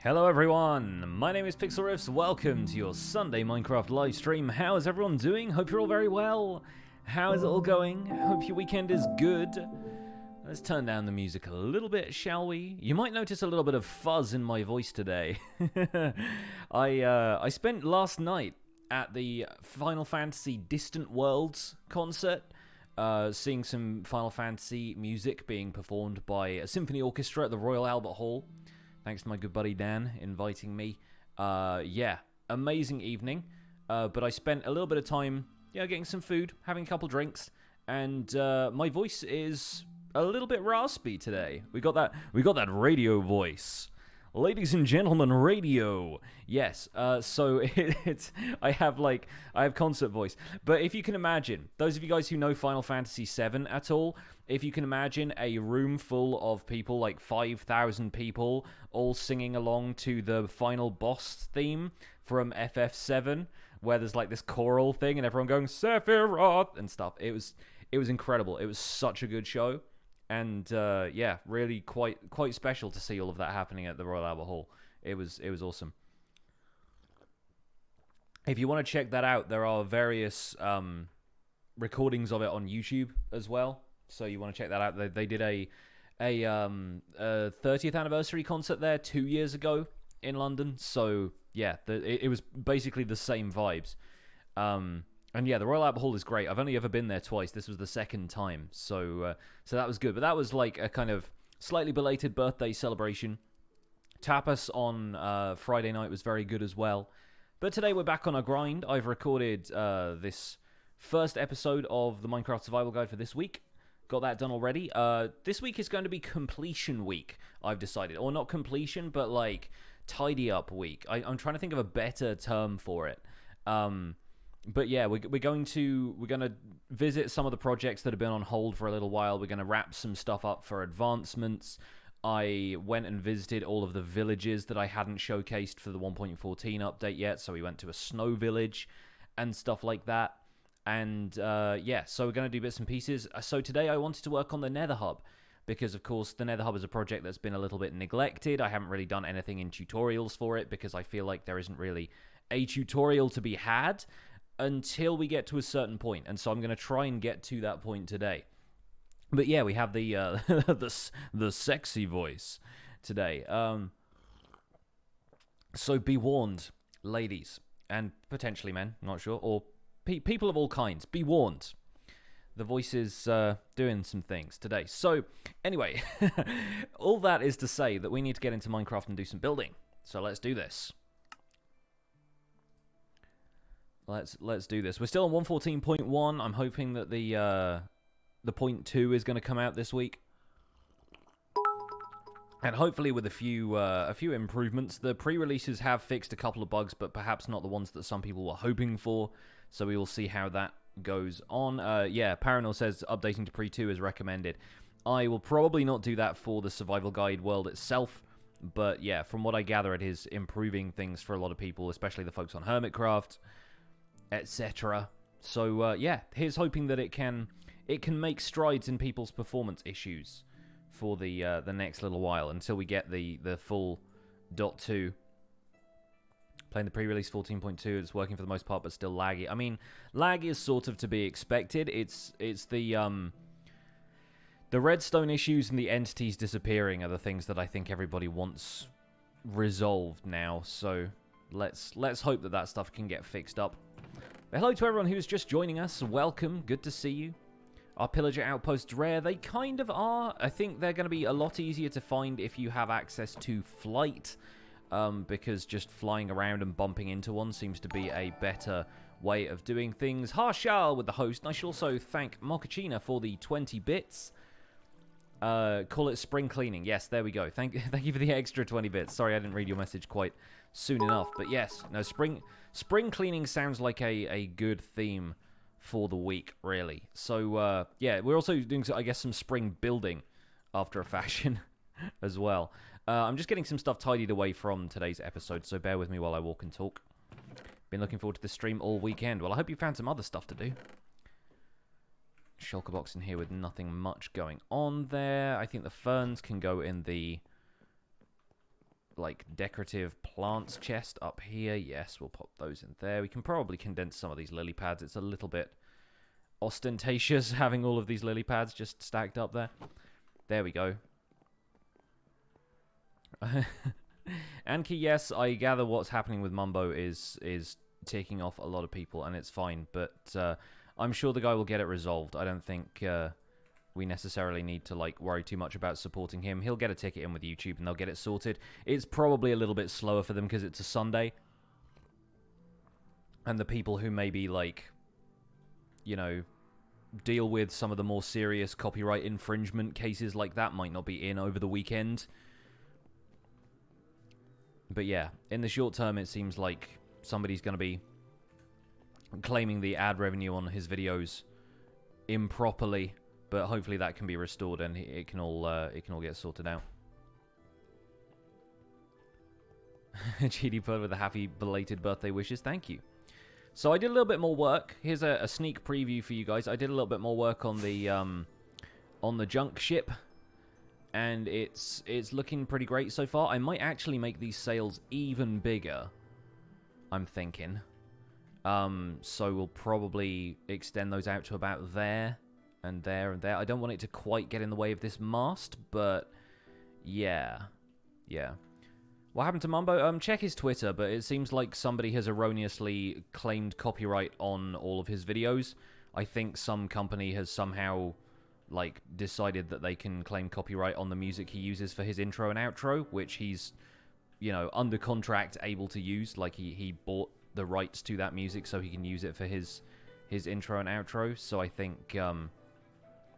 Hello everyone, my name is Pixel Riffs. Welcome to your Sunday Minecraft live stream. How is everyone doing? Hope you're all very well. How is it all going? Hope your weekend is good. Let's turn down the music a little bit, shall we? You might notice a little bit of fuzz in my voice today. I spent last night at the Final Fantasy Distant Worlds concert, seeing some Final Fantasy music being performed by a symphony orchestra at the Royal Albert Hall. Thanks to my good buddy Dan inviting me. Yeah, amazing evening. But I spent a little bit of time, getting some food, having a couple drinks, and my voice is a little bit raspy today. We got that radio voice. Ladies and gentlemen, radio. Yes, so I have concert voice. But if you can imagine, those of you guys who know Final Fantasy VII at all, if you can imagine a room full of people, like 5,000 people, all singing along to the final boss theme from FF7, where there's like this choral thing and everyone going Sephiroth and stuff. It was incredible. It was such a good show. And yeah, really quite special to see all of that happening at the Royal Albert Hall. It was awesome. If you want to check that out, there are various recordings of it on YouTube as well. So you want to check that out. They did a 30th anniversary concert there 2 years ago in London. So yeah, it was basically the same vibes. And yeah, the Royal Albert Hall is great. I've only ever been there twice. This was the second time, so that was good. But that was like a kind of slightly belated birthday celebration. Tapas on Friday night was very good as well. But today we're back on our grind. I've recorded this first episode of the Minecraft Survival Guide for this week. Got that done already. This week is going to be completion week, I've decided. Or not completion, but like tidy up week. I'm trying to think of a better term for it. But yeah, we're going to visit some of the projects that have been on hold for a little while. We're going to wrap some stuff up for advancements. I went and visited all of the villages that I hadn't showcased for the 1.14 update yet. So we went to a snow village and stuff like that. And yeah, so we're going to do bits and pieces. So today I wanted to work on the Nether Hub, because of course the Nether Hub is a project that's been a little bit neglected. I haven't really done anything in tutorials for it because I feel like there isn't really a tutorial to be had until we get to a certain point. And so I'm going to try and get to that point today. But yeah, we have the the sexy voice today. So be warned, ladies, and potentially men, not sure, or people of all kinds, be warned. The voice is doing some things today. So anyway, all that is to say that we need to get into Minecraft and do some building. So let's do this. Let's do this. We're still on 114.1. I'm hoping that the 0.2 is going to come out this week, and hopefully with a few improvements. The pre-releases have fixed a couple of bugs, but perhaps not the ones that some people were hoping for. So we will see how that goes on. Yeah, Paranor says updating to pre-2 is recommended. I will probably not do that for the survival guide world itself, but yeah, from what I gather, it is improving things for a lot of people, especially the folks on Hermitcraft, etc. So yeah, here's hoping that it can make strides in people's performance issues for the next little while until we get the full .2. Playing the pre-release 14.2, it's working for the most part, but still laggy. I mean, lag is sort of to be expected. It's the redstone issues and the entities disappearing are the things that I think everybody wants resolved now. So let's hope that stuff can get fixed up. But hello to everyone who's just joining us. Welcome. Good to see you. Are pillager outposts rare? They kind of are. I think they're going to be a lot easier to find if you have access to flight, because just flying around and bumping into one seems to be a better way of doing things. Harshal with the host. And I should also thank Mochaccino for the 20 bits. Call it spring cleaning. Yes, there we go. Thank you for the extra 20 bits. Sorry, I didn't read your message quite soon enough. But yes, no, spring cleaning sounds like a good theme for the week, really. So, yeah, we're also doing, I guess, some spring building after a fashion as well. I'm just getting some stuff tidied away from today's episode, so bear with me while I walk and talk. Been looking forward to the stream all weekend. Well, I hope you found some other stuff to do. Shulker box in here with nothing much going on there. I think the ferns can go in the, like, decorative plants chest up here. Yes, we'll pop those in there. We can probably condense some of these lily pads. It's a little bit ostentatious having all of these lily pads just stacked up there. There we go. Anki, yes, I gather what's happening with Mumbo is ticking off a lot of people, and it's fine, but I'm sure the guy will get it resolved. I don't think we necessarily need to like worry too much about supporting him. He'll get a ticket in with YouTube, and they'll get it sorted. It's probably a little bit slower for them because it's a Sunday, and the people who maybe like, you know, deal with some of the more serious copyright infringement cases like that might not be in over the weekend. But yeah, in the short term, it seems like somebody's going to be claiming the ad revenue on his videos improperly, but hopefully that can be restored and it can all get sorted out. GD Pud with the happy belated birthday wishes, thank you. So I did a little bit more work. Here's a sneak preview for you guys. I did a little bit more work on the junk ship, and it's looking pretty great so far. I might actually make these sails even bigger, I'm thinking. So we'll probably extend those out to about there, and there and there. I don't want it to quite get in the way of this mast, but yeah. Yeah. What happened to Mumbo? Check his Twitter, but it seems like somebody has erroneously claimed copyright on all of his videos. I think some company has somehow, like, decided that they can claim copyright on the music he uses for his intro and outro, which he's, you know, under contract able to use. Like, he bought the rights to that music so he can use it for his intro and outro. So I think,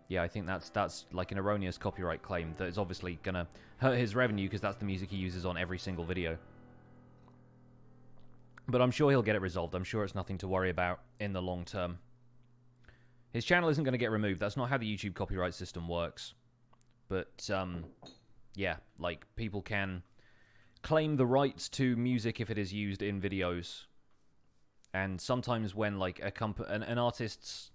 yeah, I think that's like an erroneous copyright claim that is obviously going to hurt his revenue because that's the music he uses on every single video. But I'm sure he'll get it resolved. I'm sure it's nothing to worry about in the long term. His channel isn't going to get removed. That's not how the YouTube copyright system works. But, yeah, like, people can claim the rights to music if it is used in videos. And sometimes when, like, an artist's,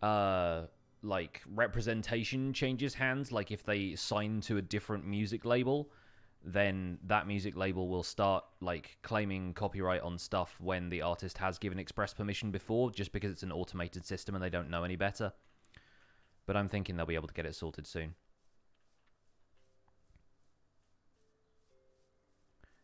like, representation changes hands, like if they sign to a different music label, then that music label will start, like, claiming copyright on stuff when the artist has given express permission before, just because it's an automated system and they don't know any better. But I'm thinking they'll be able to get it sorted soon.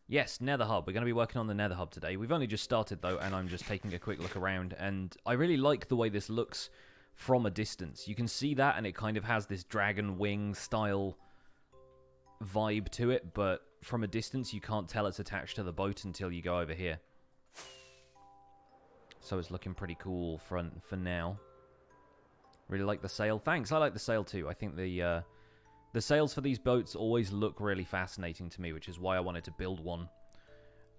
Yes, Nether Hub. We're going to be working on the Nether Hub today. We've only just started, though, and I'm just taking a quick look around, and I really like the way this looks from a distance. You can see that, and it kind of has this dragon wing style vibe to it, but from a distance you can't tell it's attached to the boat until you go over here. So it's looking pretty cool for now. Really like the sail. Thanks, I like the sail too. I think the sails for these boats always look really fascinating to me, which is why I wanted to build one.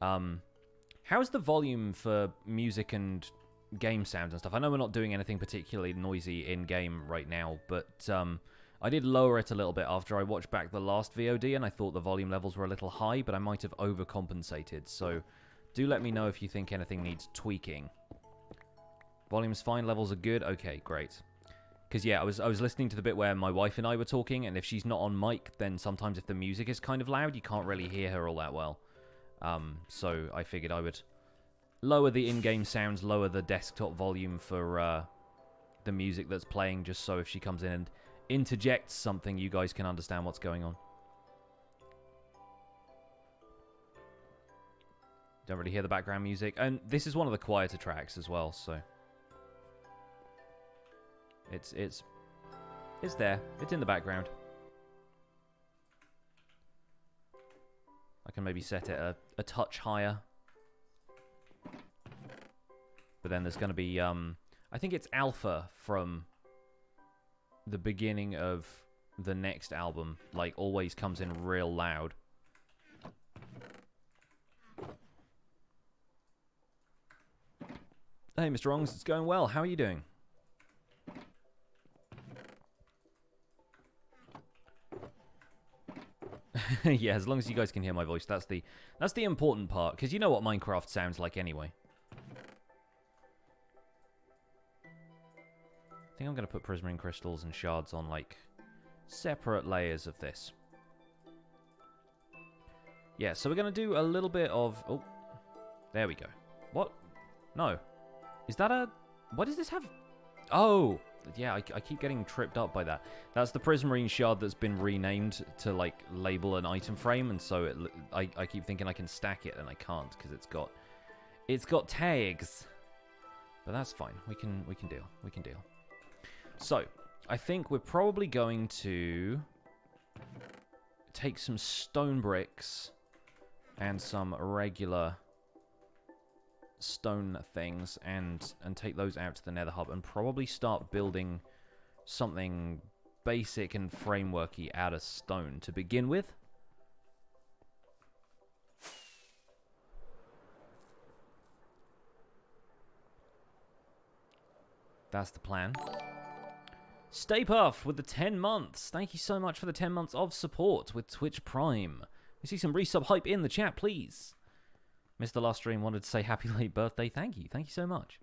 How's the volume for music and game sounds and stuff? I know we're not doing anything particularly noisy in-game right now, but I did lower it a little bit after I watched back the last VOD, and I thought the volume levels were a little high, but I might have overcompensated, so do let me know if you think anything needs tweaking. Volume's fine, levels are good? Okay, great. Because, yeah, I was listening to the bit where my wife and I were talking, and if she's not on mic, then sometimes if the music is kind of loud, you can't really hear her all that well. So I figured I would lower the in-game sounds, lower the desktop volume for the music that's playing, just so if she comes in and interjects something, you guys can understand what's going on. Don't really hear the background music. And this is one of the quieter tracks as well, so it's there. It's in the background. I can maybe set it a touch higher. But then there's going to be, I think it's Alpha from the beginning of the next album, like, always comes in real loud. Hey, Mr. Wrongs, it's going well. How are you doing? Yeah, as long as you guys can hear my voice, that's the important part, because you know what Minecraft sounds like anyway. I think I'm going to put prismarine crystals and shards on, like, separate layers of this. Yeah, so we're going to do a little bit of... Oh, there we go. What? No. Is that a... What does this have? Oh, yeah, I keep getting tripped up by that. That's the prismarine shard that's been renamed to, like, label an item frame, and so I keep thinking I can stack it, and I can't, because it's got tags. But that's fine. We can deal. We can deal. So, I think we're probably going to take some stone bricks and some regular stone things and take those out to the Nether Hub and probably start building something basic and frameworky out of stone to begin with. That's the plan. Stay Puff with the 10 months. Thank you so much for the 10 months of support with Twitch Prime. We see some resub hype in the chat, please. Missed the last stream, wanted to say happy late birthday. Thank you. Thank you so much.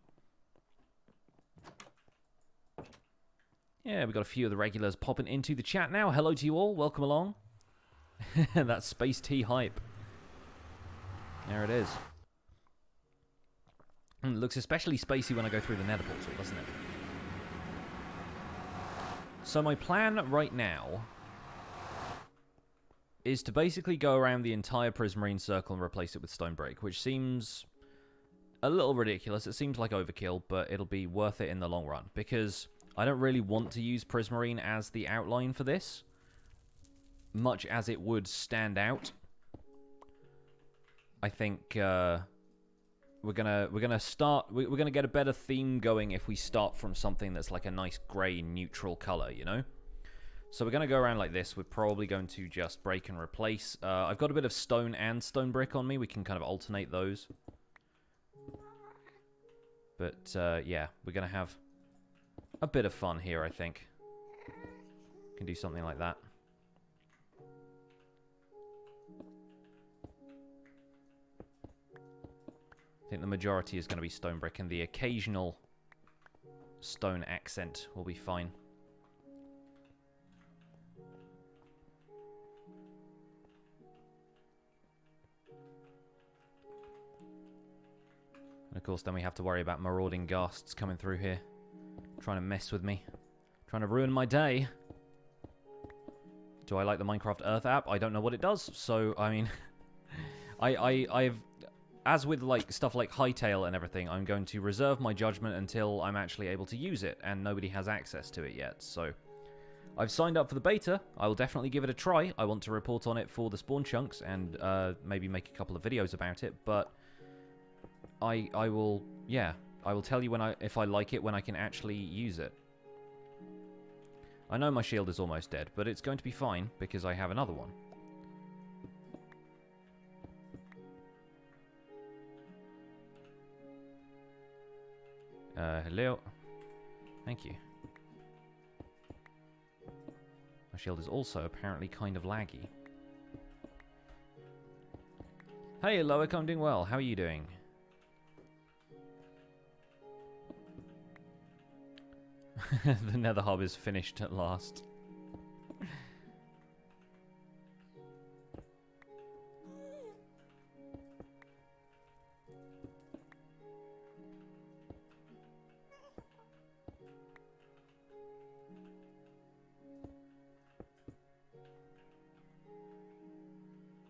Yeah, we got a few of the regulars popping into the chat now. Hello to you all. Welcome along. That Space Tea hype. There it is. It looks especially spacey when I go through the nether portal, doesn't it? So my plan right now is to basically go around the entire prismarine circle and replace it with stone brick, which seems a little ridiculous. It seems like overkill, but it'll be worth it in the long run, because I don't really want to use prismarine as the outline for this, much as it would stand out. I think we're gonna get a better theme going if we start from something that's like a nice grey neutral color, you know. So we're gonna go around like this. We're probably going to just break and replace. I've got a bit of stone and stone brick on me. We can kind of alternate those. But yeah, we're gonna have a bit of fun here, I think. Can do something like that. I think the majority is going to be stone brick, and the occasional stone accent will be fine. And of course, then we have to worry about marauding ghasts coming through here, trying to mess with me, trying to ruin my day. Do I like the Minecraft Earth app? I don't know what it does, so, I mean... I've... As with like stuff like Hightail and everything, I'm going to reserve my judgment until I'm actually able to use it, and nobody has access to it yet, so... I've signed up for the beta. I will definitely give it a try. I want to report on it for the spawn chunks, and maybe make a couple of videos about it, but... I will... Yeah, I will tell you if I like it when I can actually use it. I know my shield is almost dead, but it's going to be fine, because I have another one. Hello. Thank you. My shield is also apparently kind of laggy. Hey, Loic, I'm doing well. How are you doing? The Nether Hub is finished at last.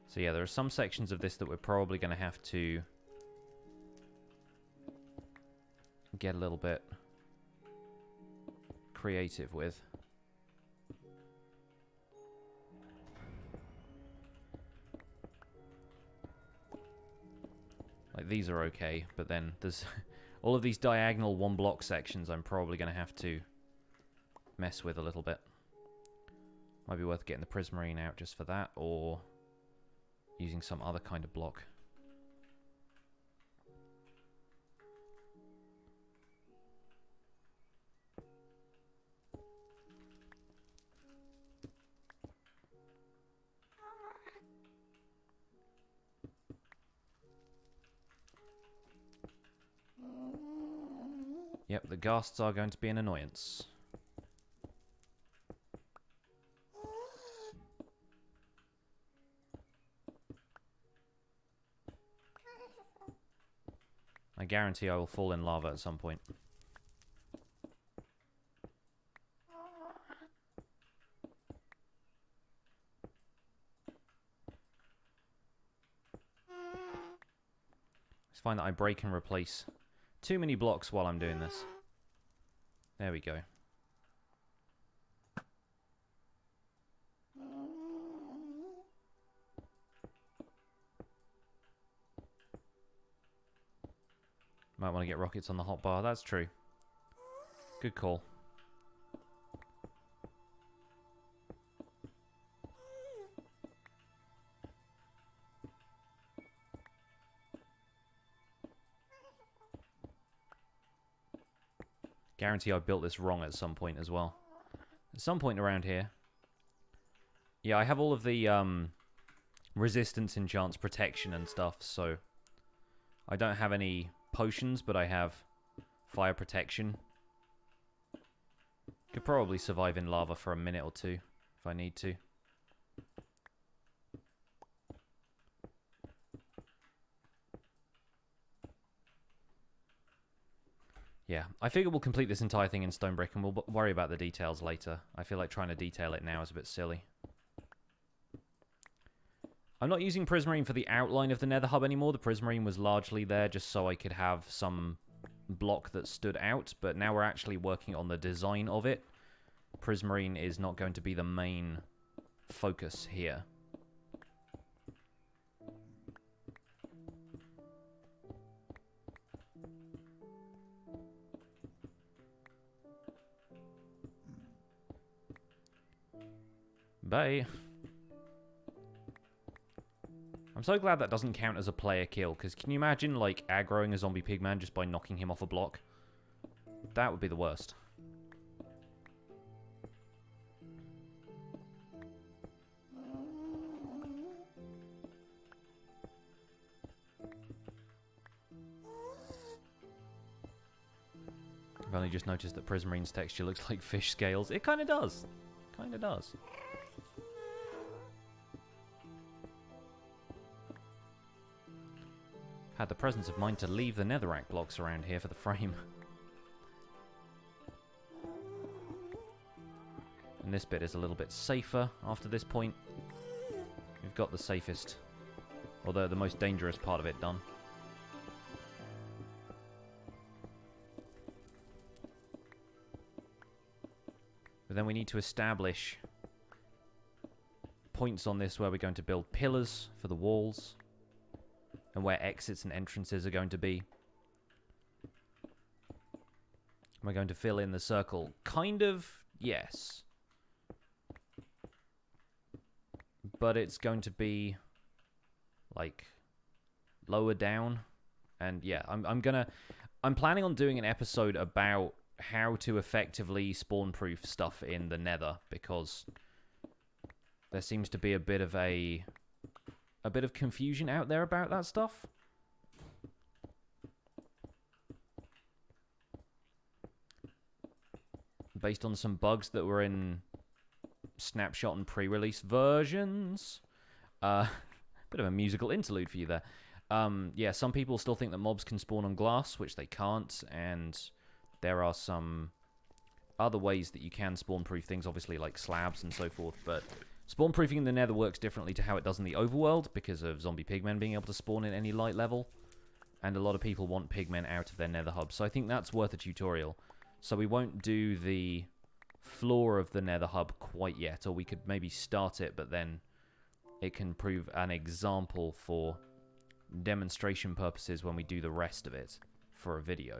So yeah, there are some sections of this that we're probably going to have to get a little bit creative with. Like, these are okay, but then there's all of these diagonal one block sections I'm probably going to have to mess with a little bit. Might be worth getting the prismarine out just for that, or using some other kind of block. Yep, the ghasts are going to be an annoyance. I guarantee I will fall in lava at some point. It's fine that I break and replace too many blocks while I'm doing this. There we go. Might want to get rockets on the hotbar. That's true. Good call. Guarantee I built this wrong at some point as well. At some point around here. Yeah, I have all of the resistance enchants, protection and stuff, so I don't have any potions, but I have fire protection. Could probably survive in lava for a minute or two if I need to. Yeah, I figure we'll complete this entire thing in stone brick and we'll worry about the details later. I feel like trying to detail it now is a bit silly. I'm not using prismarine for the outline of the Nether Hub anymore. The prismarine was largely there just so I could have some block that stood out, but now we're actually working on the design of it. Prismarine is not going to be the main focus here. Bye. I'm so glad that doesn't count as a player kill, because can you imagine, like, aggroing a zombie pigman just by knocking him off a block? That would be the worst. I've only just noticed that Prismarine's texture looks like fish scales. It kind of does. Kind of does. Had the presence of mind to leave the netherrack blocks around here for the frame. And this bit is a little bit safer after this point. We've got the safest, although the most dangerous part of it done. But then we need to establish points on this where we're going to build pillars for the walls. And where exits and entrances are going to be. We're going to fill in the circle. Kind of, yes. But it's going to be, like, lower down. And yeah, I'm planning on doing an episode about how to effectively spawn-proof stuff in the Nether, because there seems to be a bit of confusion out there about that stuff. Based on some bugs that were in snapshot and pre-release versions. Bit of a musical interlude for you there. Yeah, some people still think that mobs can spawn on glass, which they can't, and there are some other ways that you can spawn-proof things, obviously like slabs and so forth, but spawn-proofing in the Nether works differently to how it does in the overworld because of zombie pigmen being able to spawn in any light level. And a lot of people want pigmen out of their Nether Hub, so I think that's worth a tutorial. So we won't do the floor of the Nether Hub quite yet, or we could maybe start it, but then it can prove an example for demonstration purposes when we do the rest of it for a video.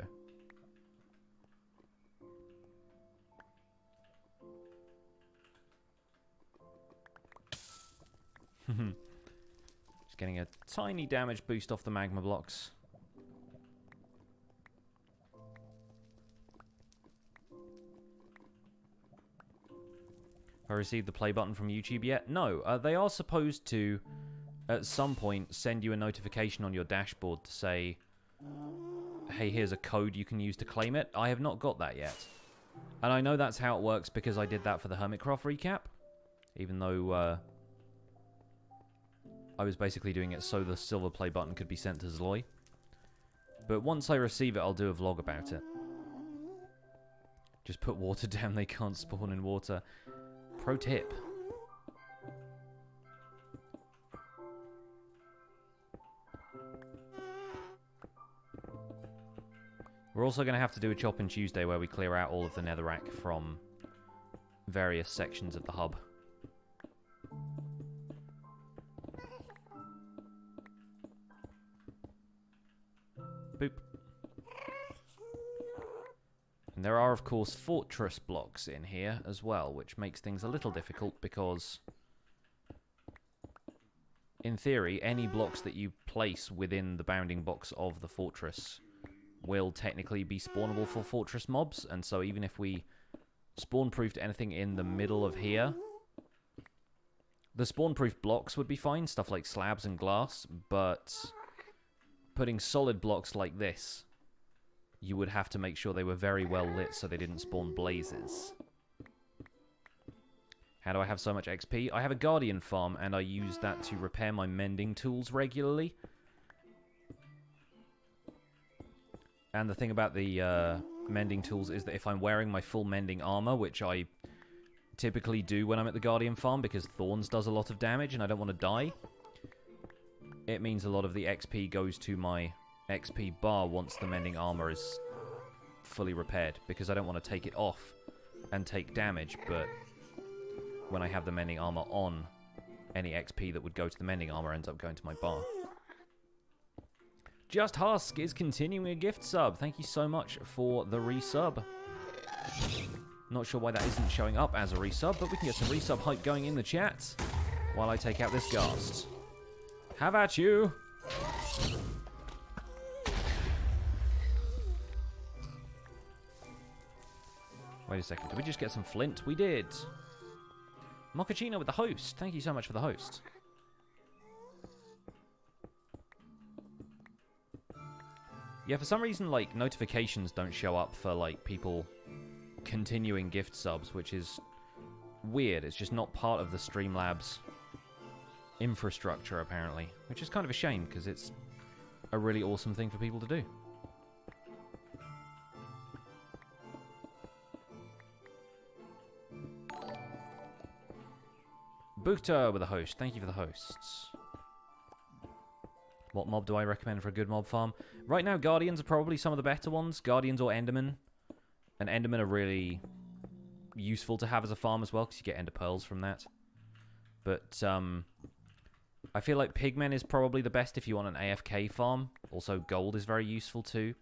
Just getting a tiny damage boost off the magma blocks. Have I received the play button from YouTube yet? No, they are supposed to, at some point, send you a notification on your dashboard to say, hey, here's a code you can use to claim it. I have not got that yet. And I know that's how it works because I did that for the Hermitcraft recap, even though I was basically doing it so the silver play button could be sent to Zloy. But once I receive it, I'll do a vlog about it. Just put water down, they can't spawn in water. Pro tip. We're also going to have to do a Chop-in Tuesday where we clear out all of the netherrack from various sections of the hub. Boop. And there are, of course, fortress blocks in here as well, which makes things a little difficult because, in theory, any blocks that you place within the bounding box of the fortress will technically be spawnable for fortress mobs, and so even if we spawn-proofed anything in the middle of here, the spawn-proof blocks would be fine, stuff like slabs and glass, but putting solid blocks like this, you would have to make sure they were very well lit so they didn't spawn blazes. How do I have so much XP? I have a Guardian farm, and I use that to repair my mending tools regularly. And the thing about the mending tools is that if I'm wearing my full mending armor, which I typically do when I'm at the Guardian farm because Thorns does a lot of damage and I don't want to die, it means a lot of the XP goes to my XP bar once the mending armor is fully repaired, because I don't want to take it off and take damage, but when I have the mending armor on, any XP that would go to the mending armor ends up going to my bar. Just Husk is continuing a gift sub. Thank you so much for the resub. Not sure why that isn't showing up as a resub, but we can get some resub hype going in the chat while I take out this ghast. Have at you! Wait a second, did we just get some flint? We did! Mochaccino with the host. Thank you so much for the host. Yeah, for some reason, like, notifications don't show up for, like, people continuing gift subs, which is weird. It's just not part of the Streamlabs infrastructure, apparently. Which is kind of a shame, because it's a really awesome thing for people to do. Bukta with a host. Thank you for the hosts. What mob do I recommend for a good mob farm? Right now, Guardians are probably some of the better ones. Guardians or Endermen. And Endermen are really useful to have as a farm as well, because you get Ender Pearls from that. But, I feel like Pigmen is probably the best if you want an AFK farm. Also, gold is very useful too.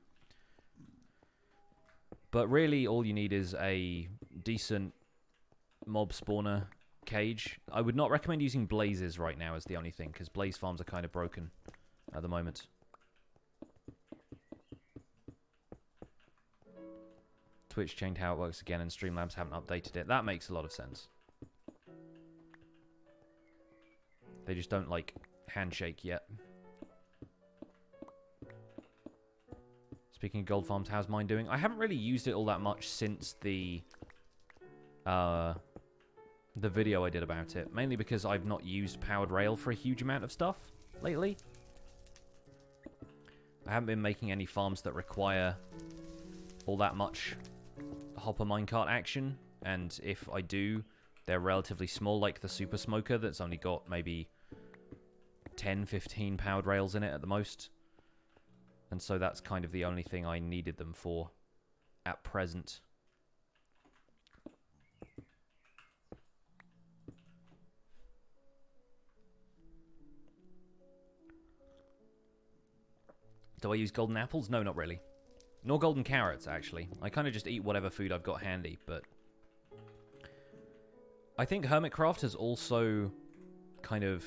But really, all you need is a decent mob spawner cage. I would not recommend using blazes right now as the only thing, because blaze farms are kind of broken at the moment. Twitch changed how it works again and Streamlabs haven't updated it. That makes a lot of sense. They just don't, like, handshake yet. Speaking of gold farms, how's mine doing? I haven't really used it all that much since the video I did about it. Mainly because I've not used powered rail for a huge amount of stuff lately. I haven't been making any farms that require all that much hopper minecart action. And if I do, they're relatively small, like the Super Smoker that's only got maybe 10, 15 powered rails in it at the most. And so that's kind of the only thing I needed them for at present. Do I use golden apples? No, not really. Nor golden carrots, actually. I kind of just eat whatever food I've got handy, but I think Hermitcraft has also kind of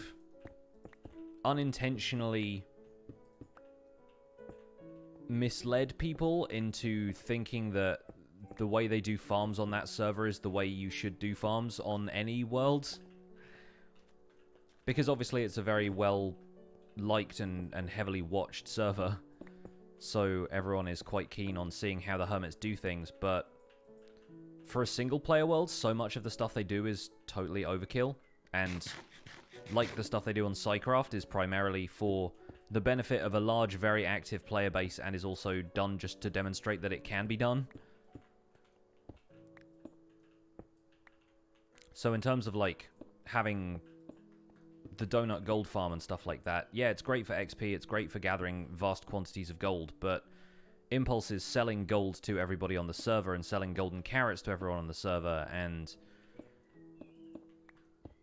unintentionally misled people into thinking that the way they do farms on that server is the way you should do farms on any world. Because obviously it's a very well-liked and heavily watched server, so everyone is quite keen on seeing how the hermits do things, but for a single-player world, so much of the stuff they do is totally overkill, and like the stuff they do on Psycraft is primarily for the benefit of a large, very active player base, and is also done just to demonstrate that it can be done. So in terms of, like, having the donut gold farm and stuff like that, yeah, it's great for XP, it's great for gathering vast quantities of gold, but Impulse is selling gold to everybody on the server and selling golden carrots to everyone on the server, and,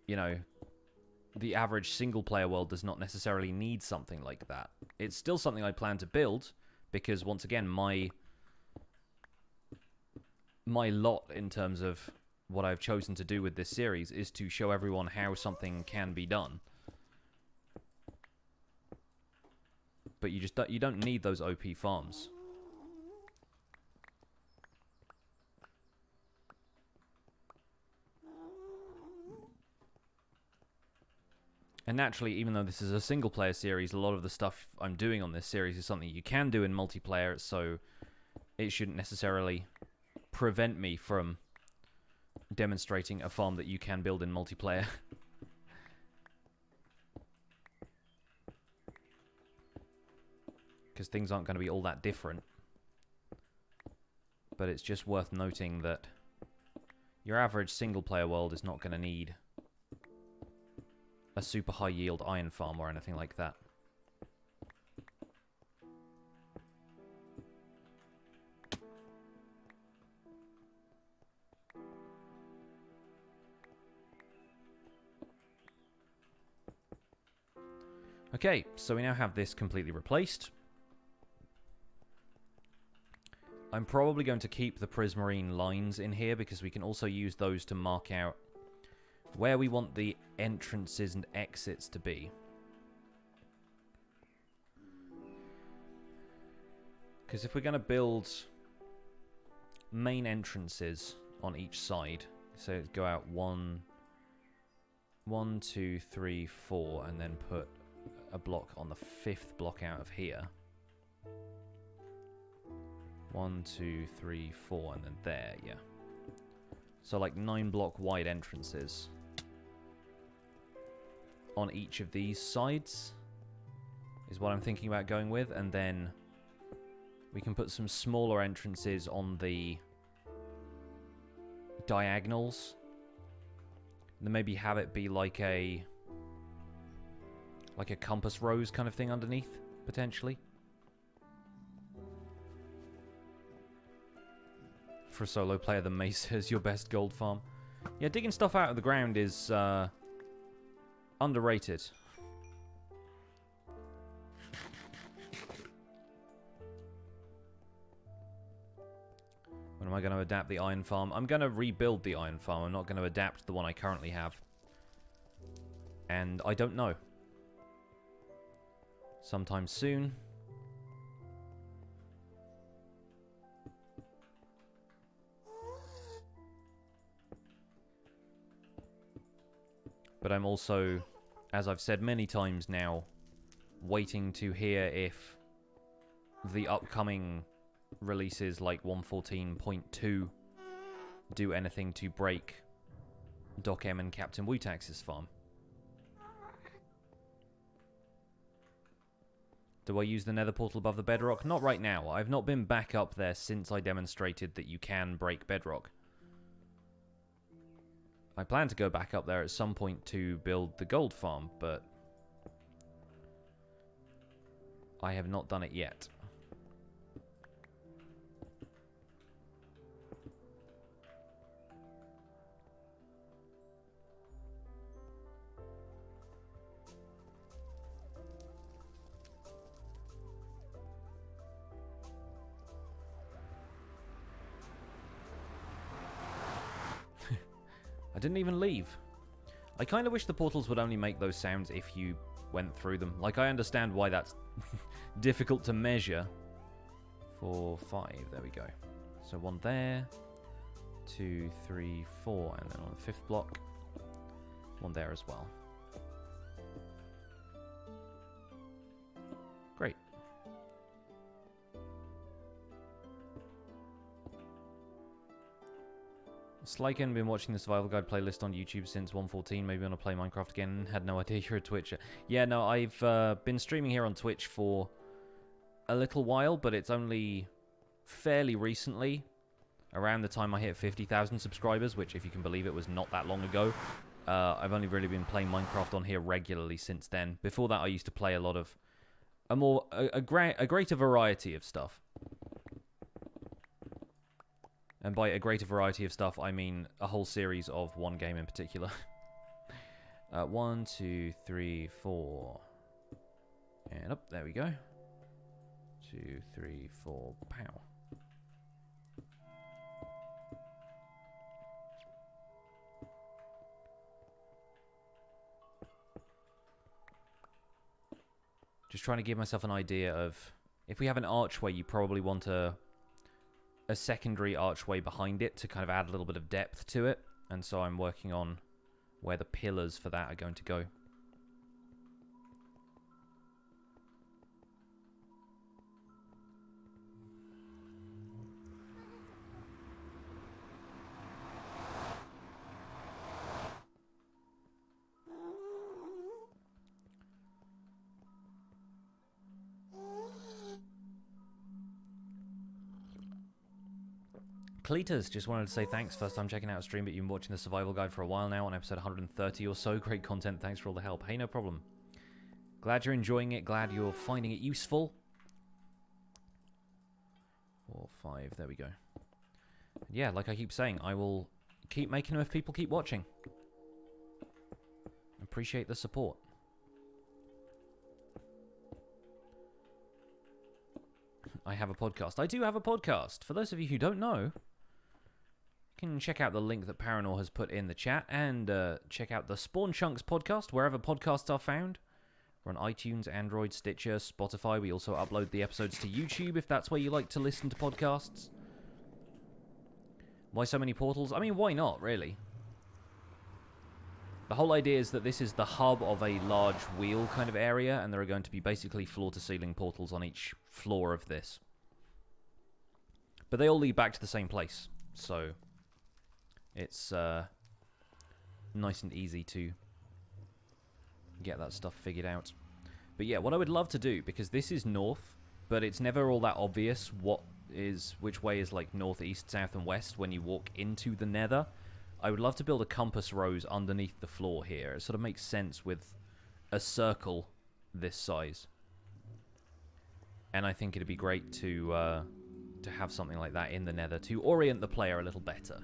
you know, the average single-player world does not necessarily need something like that. It's still something I plan to build, because, once again, my lot in terms of what I've chosen to do with this series is to show everyone how something can be done. But you don't need those OP farms. And naturally, even though this is a single-player series, a lot of the stuff I'm doing on this series is something you can do in multiplayer, so it shouldn't necessarily prevent me from demonstrating a farm that you can build in multiplayer. Because things aren't going to be all that different. But it's just worth noting that your average single-player world is not going to need a super high-yield iron farm or anything like that. Okay, so we now have this completely replaced. I'm probably going to keep the prismarine lines in here because we can also use those to mark out where we want the entrances and exits to be. Because if we're going to build main entrances on each side, so go out 1, 2, 3, 4, and then put a block on the 5th block out of here. 1, 2, 3, 4, and then there, yeah. So like 9 block wide entrances on each of these sides is what I'm thinking about going with, and then we can put some smaller entrances on the diagonals. And then maybe have it be like a compass rose kind of thing underneath, potentially. For a solo player, the Mesa is your best gold farm. Yeah, digging stuff out of the ground is underrated. When am I going to adapt the iron farm? I'm going to rebuild the iron farm. I'm not going to adapt the one I currently have. And I don't know. Sometime soon. But I'm also, as I've said many times now, waiting to hear if the upcoming releases like 1.14.2 do anything to break Doc M and Captain Wutax's farm. Do I use the nether portal above the bedrock? Not right now. I've not been back up there since I demonstrated that you can break bedrock. I plan to go back up there at some point to build the gold farm, but I have not done it yet. I didn't even leave. I kind of wish the portals would only make those sounds if you went through them. Like, I understand why that's difficult to measure. 4, 5, there we go. So 1 there, 2, 3, 4, and then on the 5th block, 1 there as well. Great. Slyken, been watching the Survival Guide playlist on YouTube since 1.14. Maybe want to play Minecraft again. Had no idea you're a Twitcher. Yeah, no, I've been streaming here on Twitch for a little while, but it's only fairly recently, around the time I hit 50,000 subscribers, which, if you can believe it, was not that long ago. I've only really been playing Minecraft on here regularly since then. Before that, I used to play a lot of a greater variety of stuff. And by a greater variety of stuff, I mean a whole series of one game in particular. 1, 2, 3, 4. And up, there we go. 2, 3, 4, pow. Just trying to give myself an idea of, if we have an archway, you probably want a secondary archway behind it to kind of add a little bit of depth to it. And so I'm working on where the pillars for that are going to go. Cletus just wanted to say thanks. First time checking out a stream, but you've been watching the survival guide for a while now on episode 130 or so. Great content. Thanks for all the help. Hey, no problem. Glad you're enjoying it. Glad you're finding it useful. 4, 5. There we go. Yeah, like I keep saying, I will keep making them if people keep watching. Appreciate the support. I have a podcast. I do have a podcast. For those of you who don't know, you can check out the link that Paranor has put in the chat and check out the Spawn Chunks podcast wherever podcasts are found. We're on iTunes, Android, Stitcher, Spotify. We also upload the episodes to YouTube if that's where you like to listen to podcasts. Why so many portals? I mean, why not, really? The whole idea is that this is the hub of a large wheel kind of area, and there are going to be basically floor-to-ceiling portals on each floor of this. But they all lead back to the same place, so it's nice and easy to get that stuff figured out. But yeah, what I would love to do, because this is north, but it's never all that obvious which way is like north, east, south, and west when you walk into the Nether. I would love to build a compass rose underneath the floor here. It sort of makes sense with a circle this size. And I think it'd be great to have something like that in the Nether to orient the player a little better.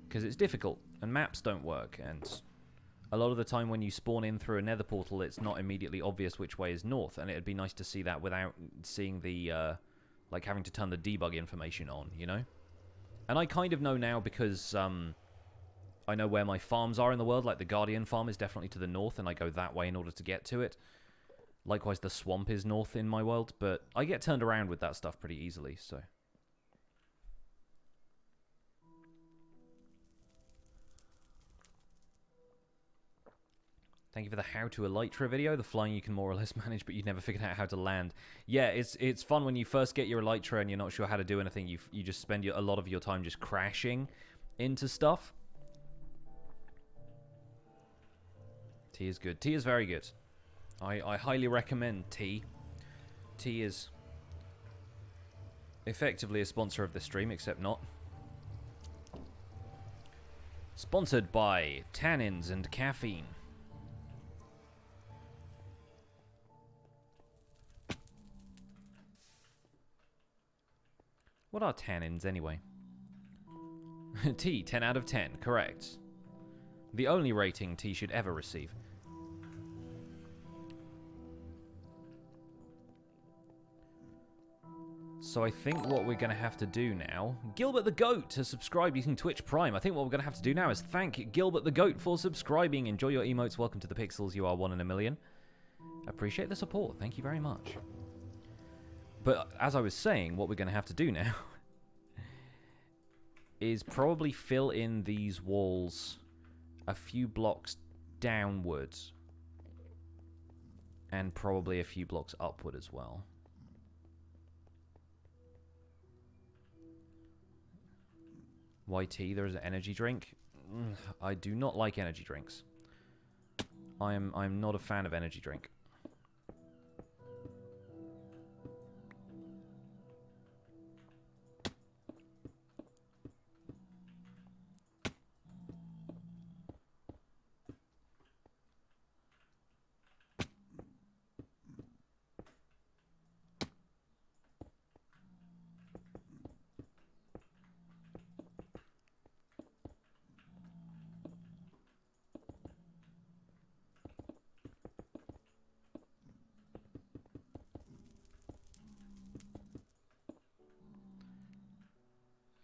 Because it's difficult, and maps don't work, and a lot of the time when you spawn in through a Nether portal, it's not immediately obvious which way is north, and it'd be nice to see that without seeing the, like having to turn the debug information on, you know? And I kind of know now because I know where my farms are in the world. Like the Guardian farm is definitely to the north, and I go that way in order to get to it. Likewise, the swamp is north in my world, but I get turned around with that stuff pretty easily, so. Thank you for the how to elytra video. The flying you can more or less manage, but you've never figured out how to land. Yeah, it's fun when you first get your elytra and you're not sure how to do anything. You just spend a lot of your time just crashing into stuff. Tea is good. Tea is very good. I highly recommend tea. Tea is effectively a sponsor of the stream, except not. Sponsored by tannins and caffeine. What are tannins, anyway? Tea, 10 out of 10, correct. The only rating tea should ever receive. So I think what we're going to have to do now... Gilbert the Goat has subscribed using Twitch Prime. I think what we're going to have to do now is thank Gilbert the Goat for subscribing. Enjoy your emotes. Welcome to the Pixels. You are 1 in a million. Appreciate the support. Thank you very much. But as I was saying, what we're going to have to do now is probably fill in these walls a few blocks downwards and probably a few blocks upward as well. YT, there is an energy drink. I do not like energy drinks. I'm not a fan of energy drink.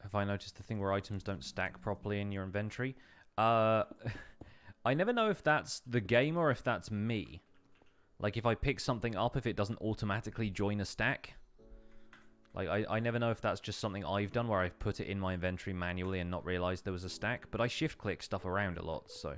Have I noticed the thing where items don't stack properly in your inventory? I never know if that's the game or if that's me. Like, if I pick something up, if it doesn't automatically join a stack. Like, I never know if that's just something I've done where I've put it in my inventory manually and not realized there was a stack. But I shift-click stuff around a lot, so...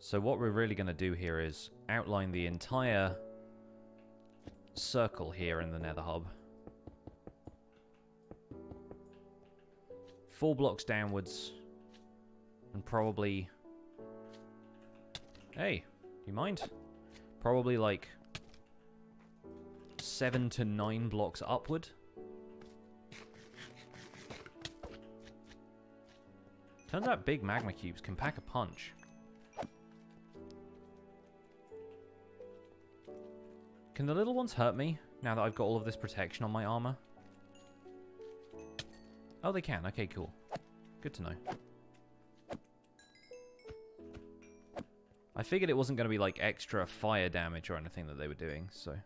So what we're really going to do here is outline the entire circle here in the Nether Hub. 4 blocks downwards. And probably... Hey, you mind? Probably like 7 to 9 blocks upward. Turns out big magma cubes can pack a punch. Can the little ones hurt me now that I've got all of this protection on my armor? Oh, they can. Okay, cool. Good to know. I figured it wasn't going to be like extra fire damage or anything that they were doing, so...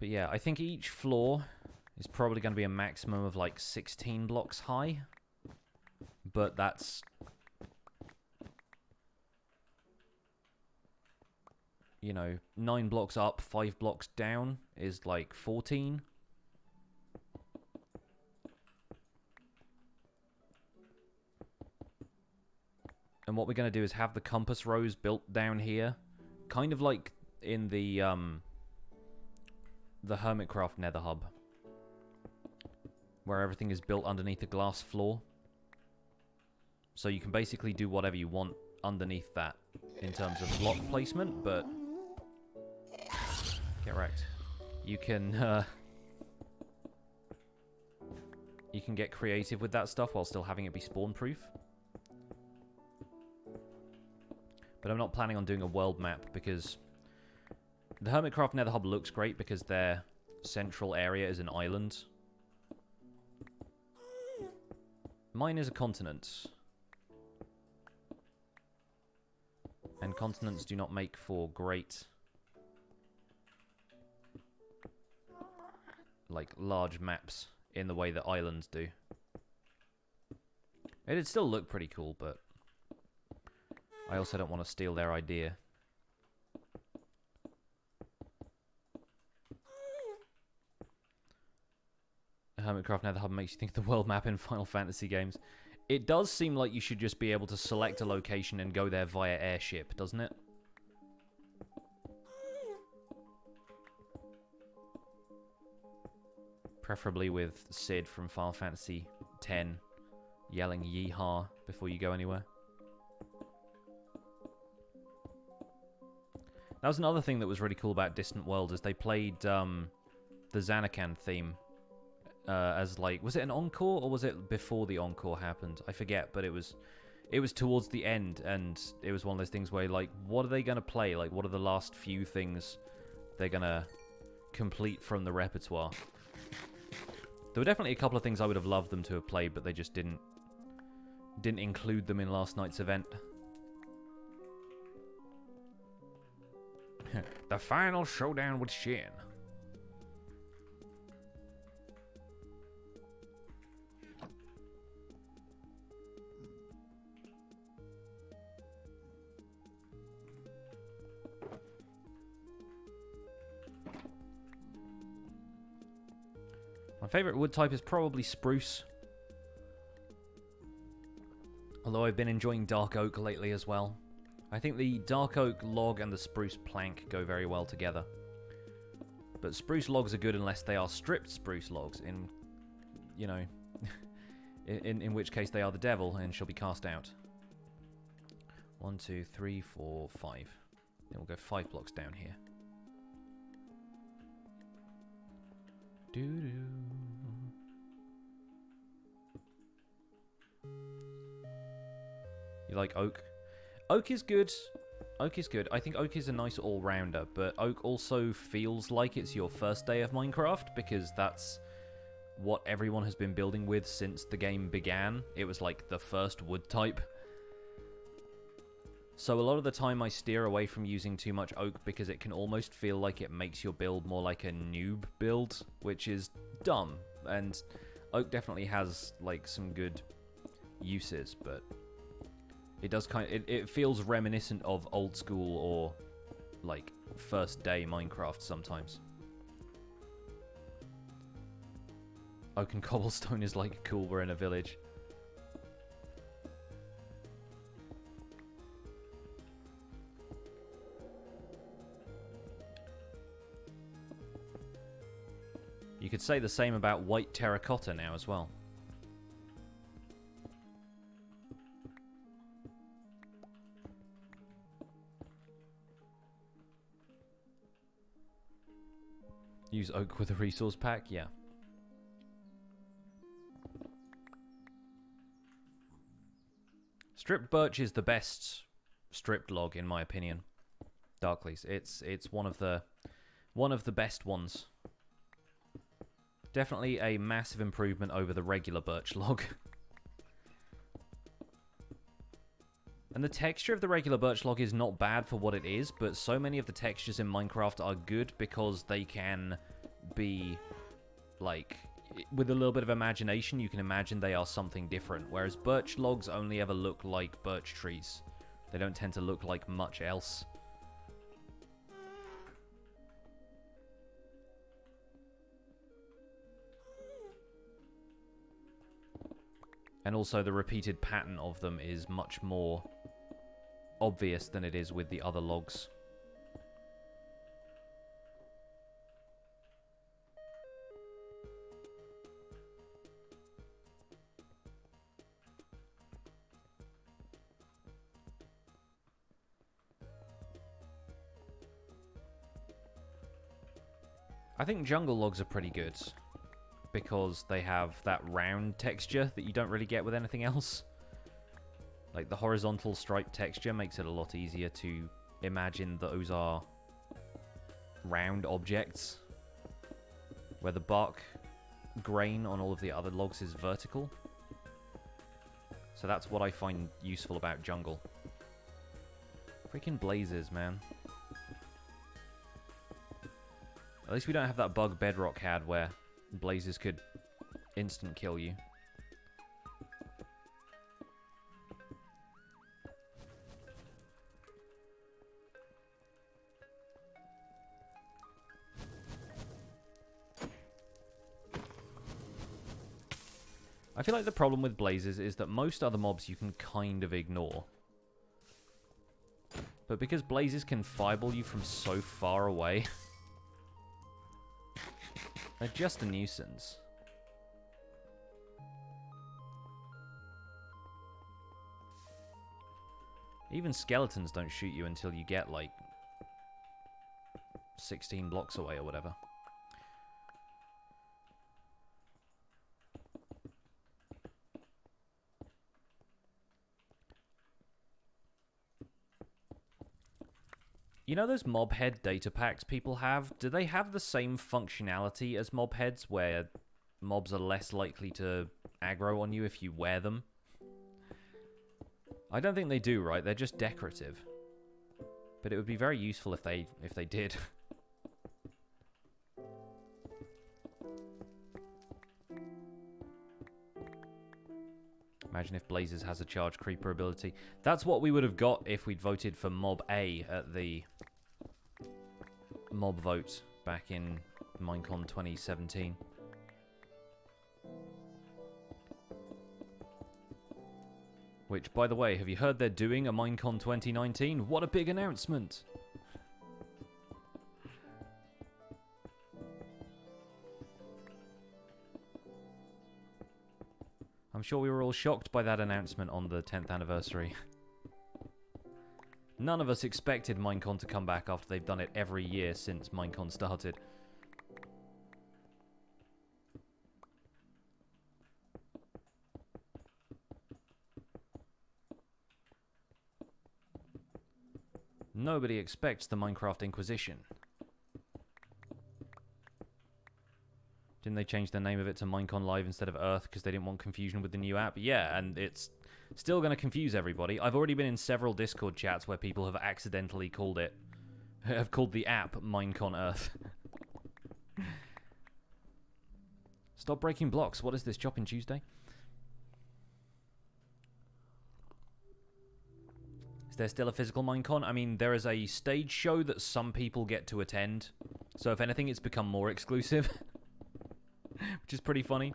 But yeah, I think each floor is probably going to be a maximum of like 16 blocks high. But that's... You know, 9 blocks up, 5 blocks down is like 14. And what we're going to do is have the compass rose built down here. Kind of like in the Hermitcraft Nether Hub. Where everything is built underneath a glass floor. So you can basically do whatever you want underneath that in terms of block placement, but... Get wrecked. You can get creative with that stuff while still having it be spawn-proof. But I'm not planning on doing a world map because the Hermitcraft Nether Hub looks great because their central area is an island. Mine is a continent. And continents do not make for great... like, large maps in the way that islands do. It'd still look pretty cool, but... I also don't want to steal their idea. Hermitcraft Nether Hub makes you think of the world map in Final Fantasy games. It does seem like you should just be able to select a location and go there via airship, doesn't it? Preferably with Sid from Final Fantasy X yelling yeehaw before you go anywhere. That was another thing that was really cool about Distant World, is they played the Xanacan theme as like... Was it an encore, or was it before the encore happened? I forget, but it was towards the end, and it was one of those things where, like, what are they going to play? Like, what are the last few things they're going to complete from the repertoire? There were definitely a couple of things I would have loved them to have played, but they just didn't include them in last night's event. The final showdown with Shin. My favourite wood type is probably spruce. Although I've been enjoying dark oak lately as well. I think the dark oak log and the spruce plank go very well together. But spruce logs are good unless they are stripped spruce logs, in, you know, in which case they are the devil and shall be cast out. 1, 2, 3, 4, 5. Then we'll go 5 blocks down here. Doo-doo. You like oak? Oak is good. Oak is good. I think oak is a nice all-rounder, but oak also feels like it's your first day of Minecraft, because that's what everyone has been building with since the game began. It was like the first wood type. So a lot of the time I steer away from using too much oak because it can almost feel like it makes your build more like a noob build, which is dumb. And oak definitely has like some good uses, but it does it feels reminiscent of old school or like first day Minecraft sometimes. Oak and cobblestone is like, cool, we're in a village. You could say the same about white terracotta now as well. Use oak with a resource pack? Yeah. Stripped birch is the best stripped log in my opinion. Darkleys. It's one of the best ones. Definitely a massive improvement over the regular birch log. And the texture of the regular birch log is not bad for what it is, but so many of the textures in Minecraft are good because they can be, like, with a little bit of imagination, you can imagine they are something different, whereas birch logs only ever look like birch trees. They don't tend to look like much else. And also the repeated pattern of them is much more obvious than it is with the other logs. I think jungle logs are pretty good because they have that round texture that you don't really get with anything else. Like, the horizontal stripe texture makes it a lot easier to imagine those are round objects, where the bark grain on all of the other logs is vertical. So that's what I find useful about jungle. Freaking blazes, man. At least we don't have that bug Bedrock had where blazes could instant kill you. I feel like the problem with blazes is that most other mobs you can kind of ignore. But because blazes can fireball you from so far away, they're just a nuisance. Even skeletons don't shoot you until you get, like, 16 blocks away or whatever. You know those mob head data packs people have? Do they have the same functionality as mob heads, where mobs are less likely to aggro on you if you wear them? I don't think they do, right? They're just decorative. But it would be very useful if they did. Imagine if Blazes has a charge creeper ability. That's what we would have got if we'd voted for Mob A at the mob vote back in Minecon 2017. Which, by the way, have you heard they're doing a Minecon 2019? What a big announcement! I'm sure we were all shocked by that announcement on the 10th anniversary. None of us expected Minecon to come back after they've done it every year since Minecon started. Nobody expects the Minecraft Inquisition. Didn't they change the name of it to Minecon Live instead of Earth because they didn't want confusion with the new app? Yeah, and it's still going to confuse everybody. I've already been in several Discord chats where people have accidentally called the app Minecon Earth. Stop breaking blocks. What is this, Chopping Tuesday? Is there still a physical Minecon? I mean, there is a stage show that some people get to attend. So if anything, it's become more exclusive. which is pretty funny.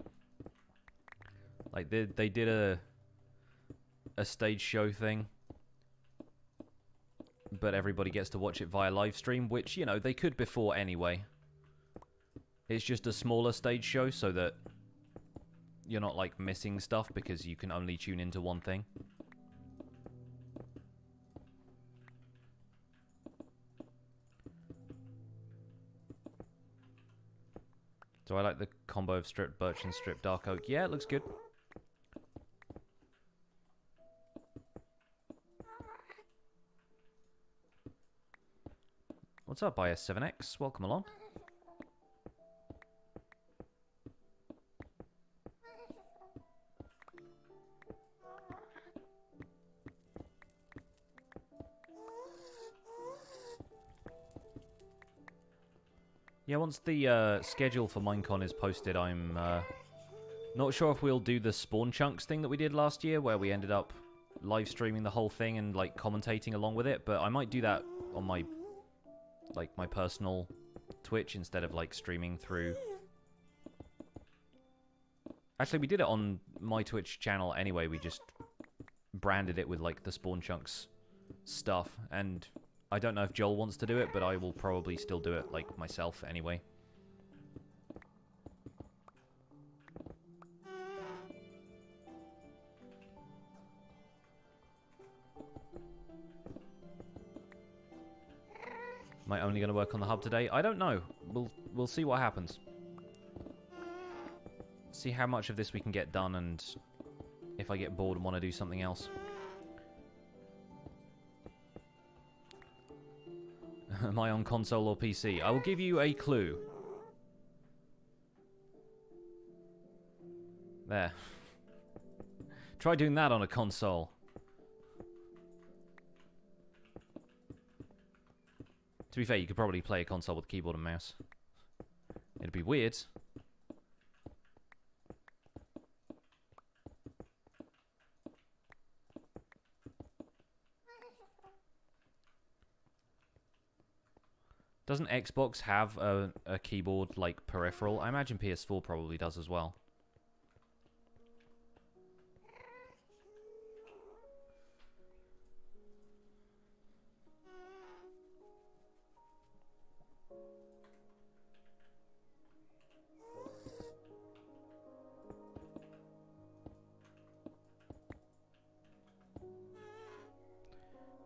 Like they did a stage show thing, but everybody gets to watch it via live stream, which, you know, they could before anyway. It's just a smaller stage show so that you're not, like, missing stuff because you can only tune into one thing. Do I like the combo of stripped birch and stripped dark oak? Yeah, it looks good. What's up, IS7X? Welcome along. Yeah, once the schedule for Minecon is posted, I'm not sure if we'll do the spawn chunks thing that we did last year, where we ended up live streaming the whole thing and, like, commentating along with it, but I might do that on my, like, my personal Twitch instead of, like, streaming through. Actually, we did it on my Twitch channel anyway. We just branded it with, like, the spawn chunks stuff, and I don't know if Joel wants to do it, but I will probably still do it, like, myself anyway. Am I only going to work on the hub today? I don't know. We'll see what happens. See how much of this we can get done, and if I get bored and want to do something else. Am I on console or PC? I will give you a clue. There. Try doing that on a console. To be fair, you could probably play a console with keyboard and mouse. It'd be weird. Doesn't Xbox have a keyboard, like, peripheral? I imagine PS4 probably does as well.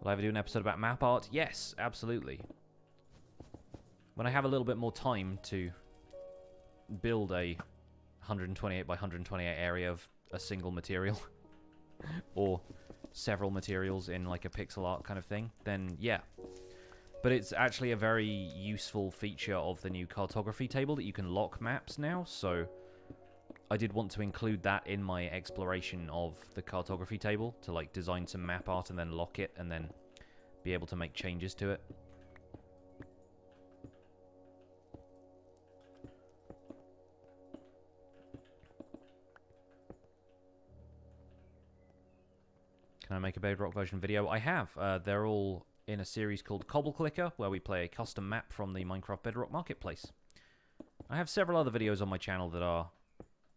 Will I ever do an episode about map art? Yes, absolutely. When I have a little bit more time to build a 128 by 128 area of a single material, or several materials in, like, a pixel art kind of thing, then yeah. But it's actually a very useful feature of the new cartography table that you can lock maps now, so I did want to include that in my exploration of the cartography table, to, like, design some map art and then lock it and then be able to make changes to it. Can I make a Bedrock version video? I have. They're all in a series called Cobble Clicker, where we play a custom map from the Minecraft Bedrock Marketplace. I have several other videos on my channel that are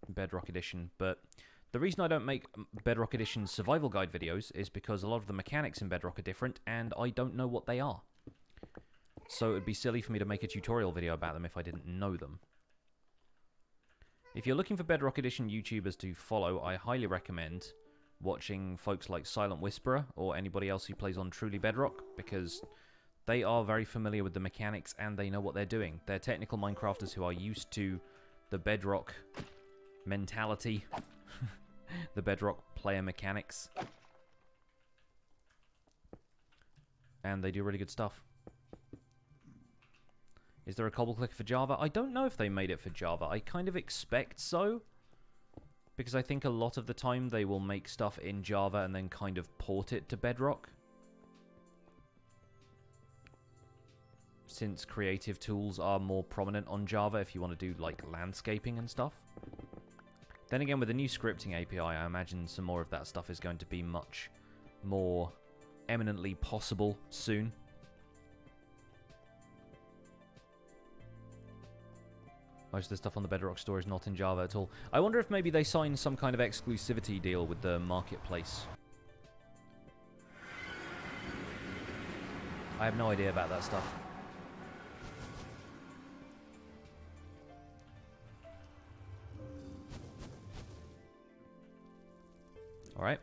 Bedrock Edition, but the reason I don't make Bedrock Edition survival guide videos is because a lot of the mechanics in Bedrock are different, and I don't know what they are. So it would be silly for me to make a tutorial video about them if I didn't know them. If you're looking for Bedrock Edition YouTubers to follow, I highly recommend watching folks like Silent Whisperer or anybody else who plays on Truly Bedrock, because they are very familiar with the mechanics and they know what they're doing. They're technical Minecrafters who are used to the Bedrock mentality, the Bedrock player mechanics, and they do really good stuff. Is there a Cobble Clicker for Java? I don't know if they made it for Java. I kind of expect so, because I think a lot of the time they will make stuff in Java and then kind of port it to Bedrock, since creative tools are more prominent on Java if you want to do, like, landscaping and stuff. Then again, with the new scripting API, I imagine some more of that stuff is going to be much more eminently possible soon. Most of the stuff on the Bedrock store is not in Java at all. I wonder if maybe they signed some kind of exclusivity deal with the marketplace. I have no idea about that stuff. Alright.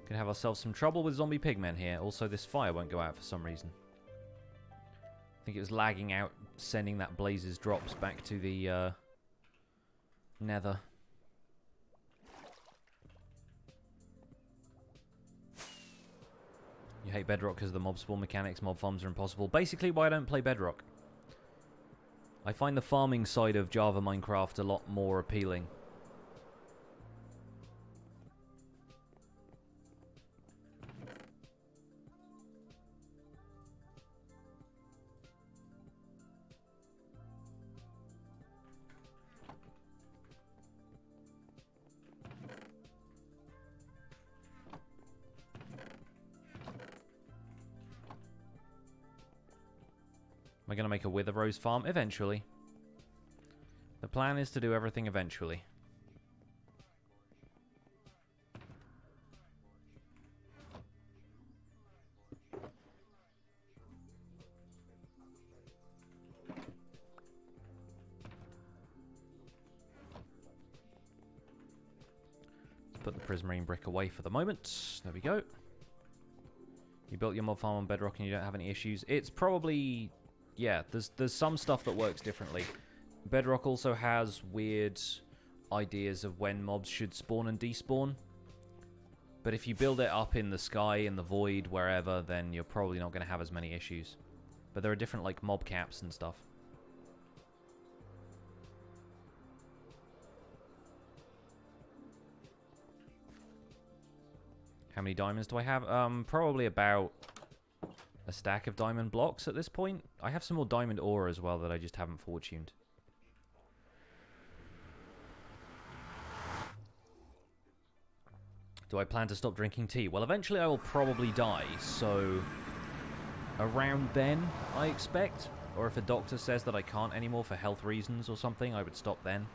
Gonna have ourselves some trouble with zombie pigmen here. Also, this fire won't go out for some reason. I think it was lagging out, sending that Blazes drops back to the Nether. You hate Bedrock because of the mob spawn mechanics, mob farms are impossible. Basically, why I don't play Bedrock. I find the farming side of Java Minecraft a lot more appealing. Am I going to make a Wither Rose farm? Eventually. The plan is to do everything eventually. Let's put the prismarine brick away for the moment. There we go. You built your mob farm on Bedrock and you don't have any issues. It's probably... yeah, there's some stuff that works differently. Bedrock also has weird ideas of when mobs should spawn and despawn. But if you build it up in the sky, in the void, wherever, then you're probably not going to have as many issues. But there are different, like, mob caps and stuff. How many diamonds do I have? Probably about a stack of diamond blocks at this point. I have some more diamond ore as well that I just haven't fortuned. Do I plan to stop drinking tea? Well, eventually I will probably die, so around then, I expect. Or if a doctor says that I can't anymore for health reasons or something, I would stop then.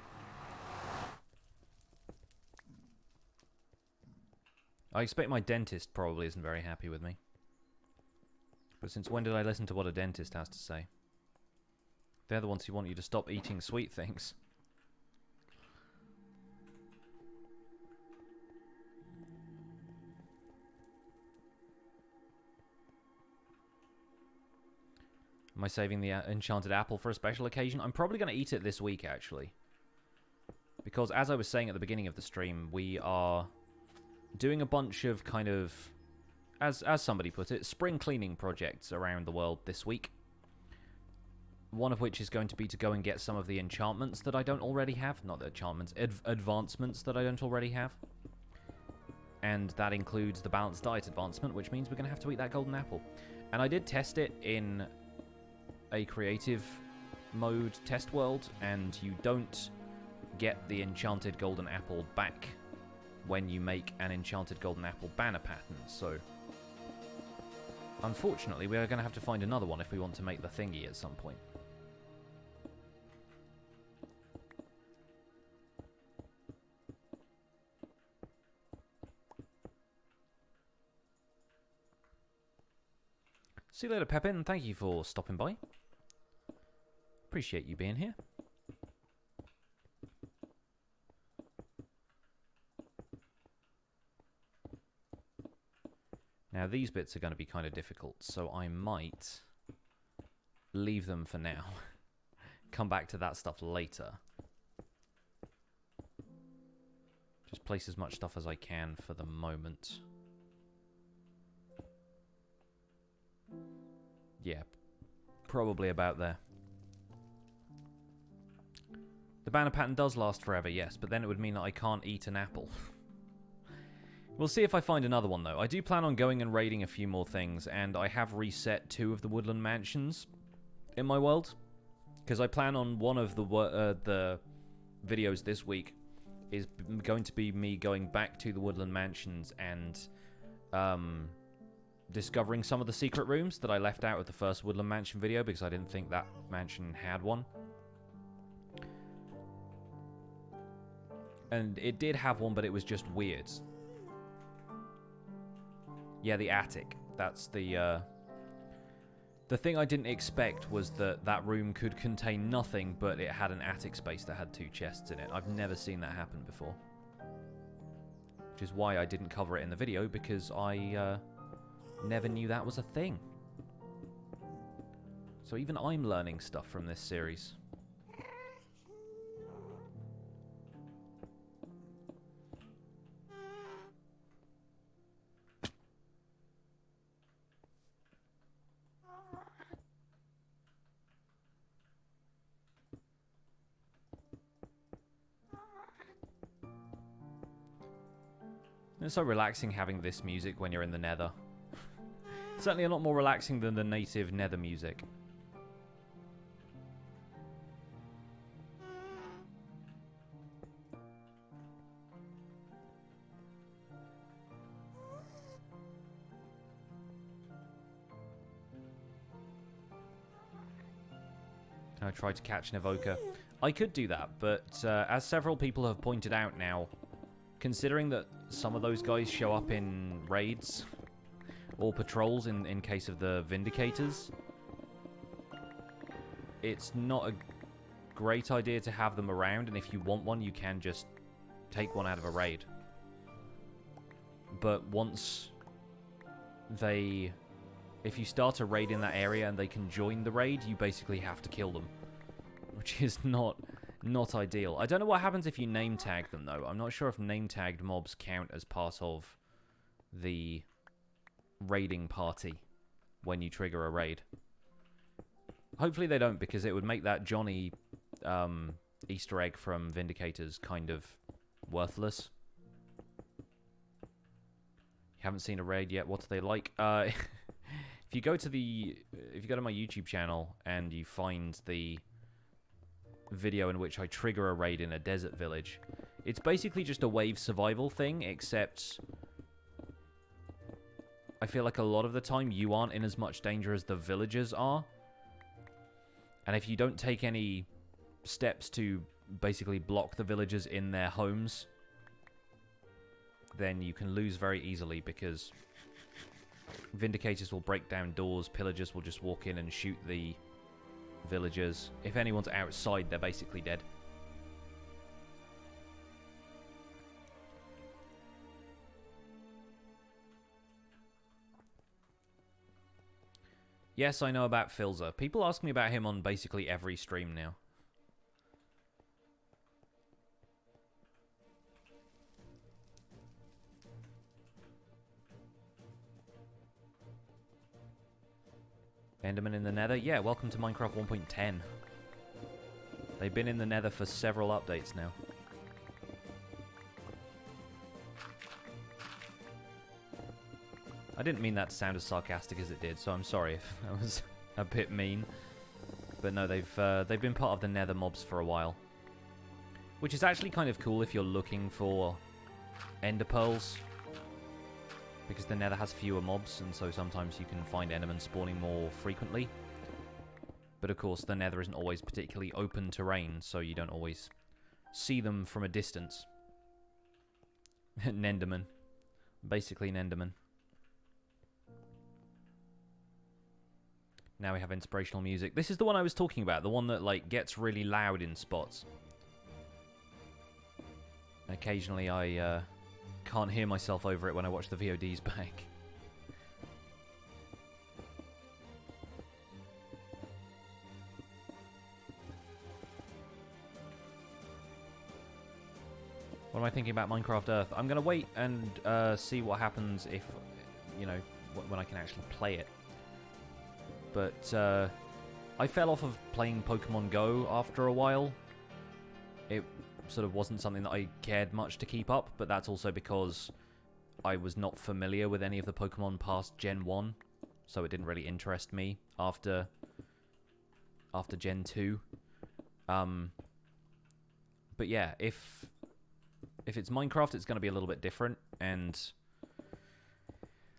I expect my dentist probably isn't very happy with me. But since when did I listen to what a dentist has to say? They're the ones who want you to stop eating sweet things. Am I saving the enchanted apple for a special occasion? I'm probably going to eat it this week, actually. Because, as I was saying at the beginning of the stream, we are doing a bunch of kind of, as somebody put it, spring cleaning projects around the world this week. One of which is going to be to go and get some of the enchantments that I don't already have. Not the enchantments, advancements that I don't already have. And that includes the balanced diet advancement, which means we're going to have to eat that golden apple. And I did test it in a creative mode test world, and you don't get the enchanted golden apple back when you make an enchanted golden apple banner pattern, so unfortunately we are going to have to find another one if we want to make the thingy at some point. See you later, Pepin. Thank you for stopping by. Appreciate you being here. Now, these bits are going to be kind of difficult, so I might leave them for now. Come back to that stuff later. Just place as much stuff as I can for the moment. Yeah, probably about there. The banner pattern does last forever, yes, but then it would mean that I can't eat an apple. We'll see if I find another one, though. I do plan on going and raiding a few more things, and I have reset 2 of the woodland mansions in my world. Because I plan on one of the videos this week is going to be me going back to the woodland mansions and discovering some of the secret rooms that I left out of the first Woodland Mansion video because I didn't think that mansion had one. And it did have one, but it was just weird. Yeah, the attic. That's the thing I didn't expect was that that room could contain nothing, but it had an attic space that had 2 chests in it. I've never seen that happen before. Which is why I didn't cover it in the video, because I never knew that was a thing. So even I'm learning stuff from this series. It's so relaxing having this music when you're in the Nether. Certainly a lot more relaxing than the native Nether music. I tried to catch an evoker. I could do that, but as several people have pointed out now, considering that some of those guys show up in raids or patrols in case of the Vindicators, it's not a great idea to have them around, and if you want one, you can just take one out of a raid. But once they... If you start a raid in that area and they can join the raid, you basically have to kill them, which is not ideal. I don't know what happens if you name tag them, though. I'm not sure if name tagged mobs count as part of the raiding party when you trigger a raid. Hopefully they don't, because it would make that Johnny Easter egg from Vindicators kind of worthless. You haven't seen a raid yet. What are they like? If you go to my YouTube channel and you find the video in which I trigger a raid in a desert village, it's basically just a wave survival thing, except I feel like a lot of the time you aren't in as much danger as the villagers are. And if you don't take any steps to basically block the villagers in their homes, then you can lose very easily, because Vindicators will break down doors, pillagers will just walk in and shoot the villagers. If anyone's outside, they're basically dead. Yes, I know about Filzer. People ask me about him on basically every stream now. Enderman in the Nether? Yeah, welcome to Minecraft 1.10. They've been in the Nether for several updates now. I didn't mean that to sound as sarcastic as it did, so I'm sorry if that was a bit mean. But no, they've been part of the Nether mobs for a while. Which is actually kind of cool if you're looking for Ender Pearls, because the Nether has fewer mobs, and so sometimes you can find Endermen spawning more frequently. But of course, the Nether isn't always particularly open terrain, so you don't always see them from a distance. Nenderman. Basically Nenderman. Now we have inspirational music. This is the one I was talking about, the one that like gets really loud in spots. Occasionally I can't hear myself over it when I watch the VODs back. What am I thinking about Minecraft Earth? I'm going to wait and see what happens if, you know, when I can actually play it. But I fell off of playing Pokemon Go after a while. It sort of wasn't something that I cared much to keep up, but that's also because I was not familiar with any of the Pokemon past Gen 1, so it didn't really interest me after Gen 2. But yeah, if it's Minecraft, it's going to be a little bit different, and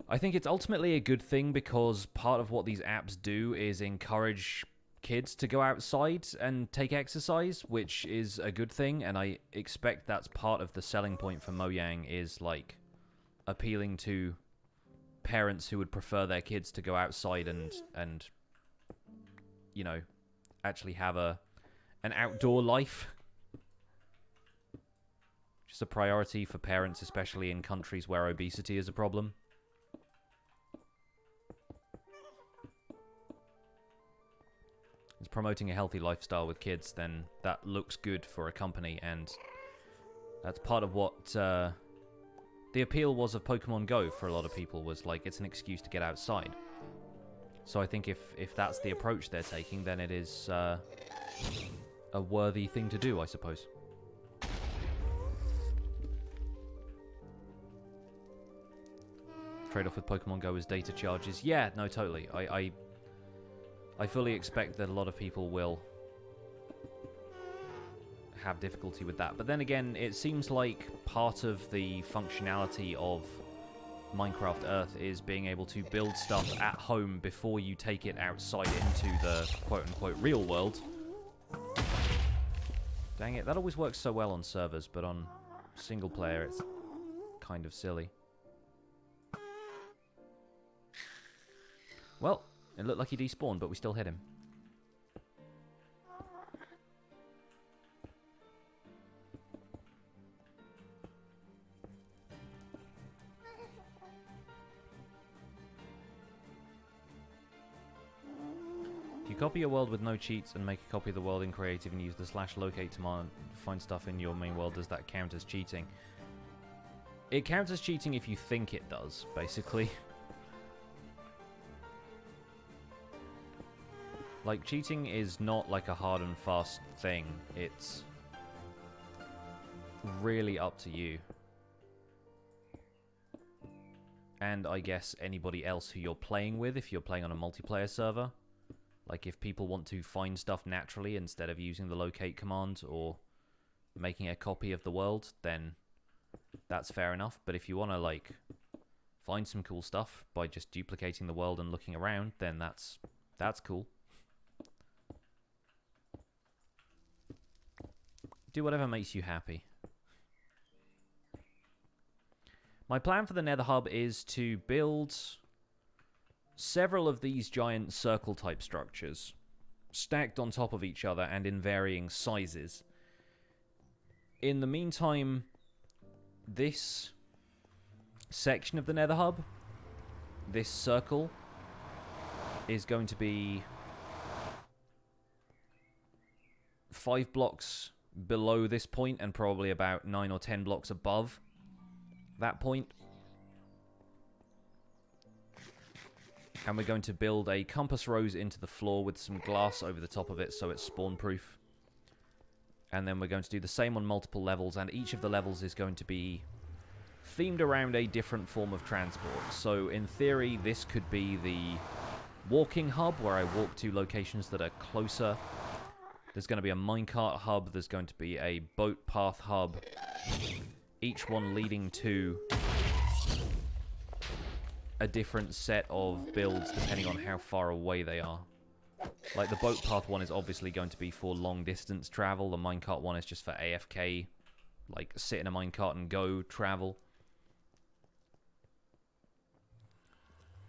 I think it's ultimately a good thing because part of what these apps do is encourage kids to go outside and take exercise, which is a good thing, and I expect that's part of the selling point for Mojang is, like, appealing to parents who would prefer their kids to go outside and you know, actually have an outdoor life. Just a priority for parents, especially in countries where obesity is a problem. It's promoting a healthy lifestyle with kids, then that looks good for a company, and that's part of what the appeal was of Pokemon Go for a lot of people, was like it's an excuse to get outside. So I think if that's the approach they're taking, then it is a worthy thing to do, I suppose. Trade-off with Pokemon Go is data charges. Yeah, no, totally. I fully expect that a lot of people will have difficulty with that. But then again, it seems like part of the functionality of Minecraft Earth is being able to build stuff at home before you take it outside into the quote-unquote real world. Dang it, that always works so well on servers, but on single player it's kind of silly. Well, it looked like he despawned, but we still hit him. If you copy your world with no cheats and make a copy of the world in creative and use the /locate command to find stuff in your main world, does that count as cheating? It counts as cheating if you think it does, basically. Like, cheating is not like a hard and fast thing. It's really up to you. And I guess anybody else who you're playing with, if you're playing on a multiplayer server. Like, if people want to find stuff naturally instead of using the locate command or making a copy of the world, then that's fair enough. But if you want to, like, find some cool stuff by just duplicating the world and looking around, then that's cool. Do whatever makes you happy. My plan for the Nether Hub is to build several of these giant circle-type structures, stacked on top of each other and in varying sizes. In the meantime, this section of the Nether Hub, this circle, is going to be 5 blocks below this point and probably about 9 or 10 blocks above that point. And we're going to build a compass rose into the floor with some glass over the top of it so it's spawn proof. And then we're going to do the same on multiple levels, and each of the levels is going to be themed around a different form of transport. So in theory, this could be the walking hub, where I walk to locations that are closer. There's going to be a minecart hub, there's going to be a boat path hub, each one leading to a different set of builds depending on how far away they are. Like, the boat path one is obviously going to be for long distance travel, the minecart one is just for AFK, like sit in a minecart and go travel.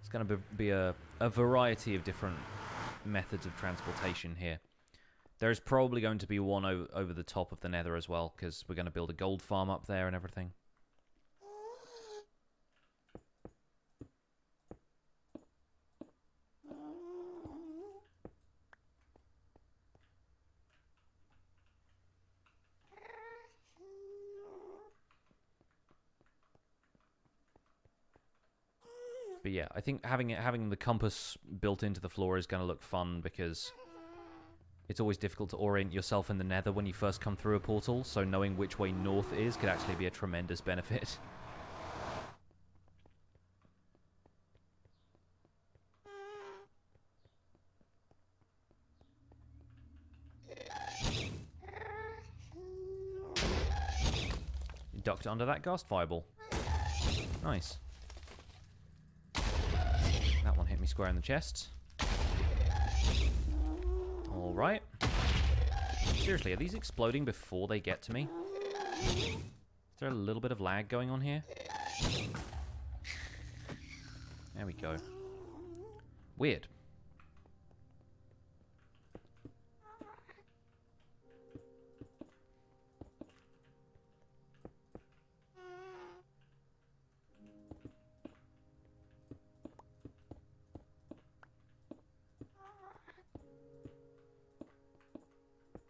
It's going to be a variety of different methods of transportation here. There's probably going to be one over the top of the Nether as well, because we're going to build a gold farm up there and everything. But yeah, I think having the compass built into the floor is going to look fun, because it's always difficult to orient yourself in the Nether when you first come through a portal, so knowing which way north is could actually be a tremendous benefit. You ducked under that ghast fireball. Nice. square in the chest. Alright. Seriously, are these exploding before they get to me? Is there a little bit of lag going on here? There we go. Weird.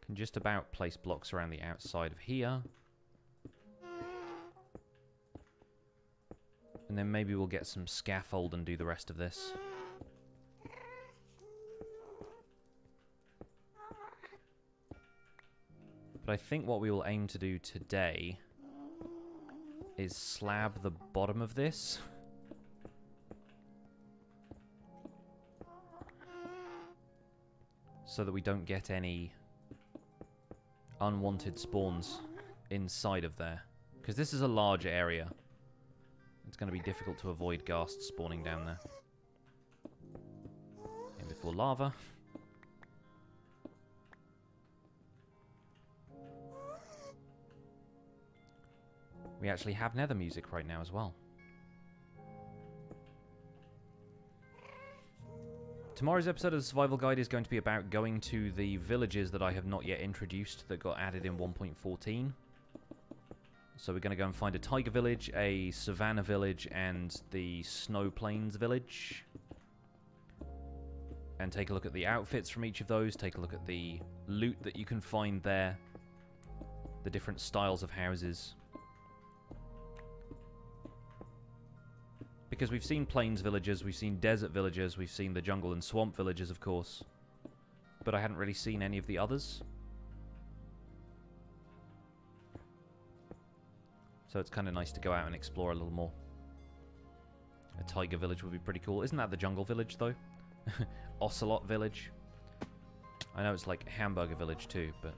Can just about place blocks around the outside of here. And then maybe we'll get some scaffold and do the rest of this. But I think what we will aim to do today is slab the bottom of this. So that we don't get any unwanted spawns inside of there. Because this is a large area. It's going to be difficult to avoid ghasts spawning down there. And before lava. We actually have nether music right now as well. Tomorrow's episode of the Survival Guide is going to be about going to the villages that I have not yet introduced that got added in 1.14. So we're going to go and find a tiger village, a savannah village, and the snow plains village. And take a look at the outfits from each of those, take a look at the loot that you can find there, the different styles of houses. Because we've seen plains villages, we've seen desert villages, we've seen the jungle and swamp villages, of course. But I hadn't really seen any of the others. So it's kind of nice to go out and explore a little more. A tiger village would be pretty cool. Isn't that the jungle village, though? Ocelot village. I know it's like hamburger village, too, but...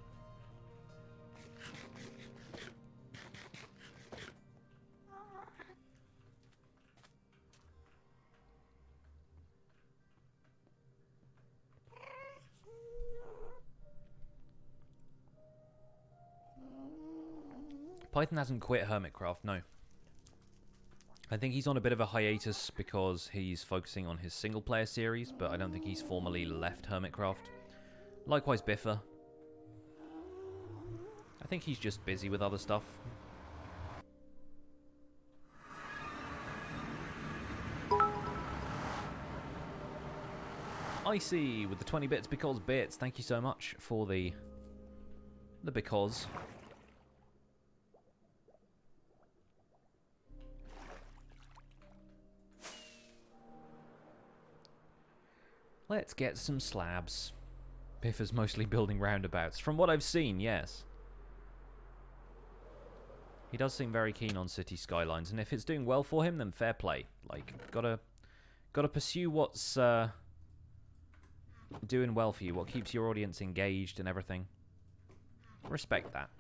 Python hasn't quit Hermitcraft, no. I think he's on a bit of a hiatus because he's focusing on his single-player series, but I don't think he's formally left Hermitcraft. Likewise, Biffa. I think he's just busy with other stuff. Icy with the 20 bits because bits. Thank you so much for the because. Let's get some slabs. Biffa's mostly building roundabouts. From what I've seen, yes. He does seem very keen on city skylines, and if it's doing well for him, then fair play. Like, gotta pursue what's doing well for you, what keeps your audience engaged and everything. Respect that.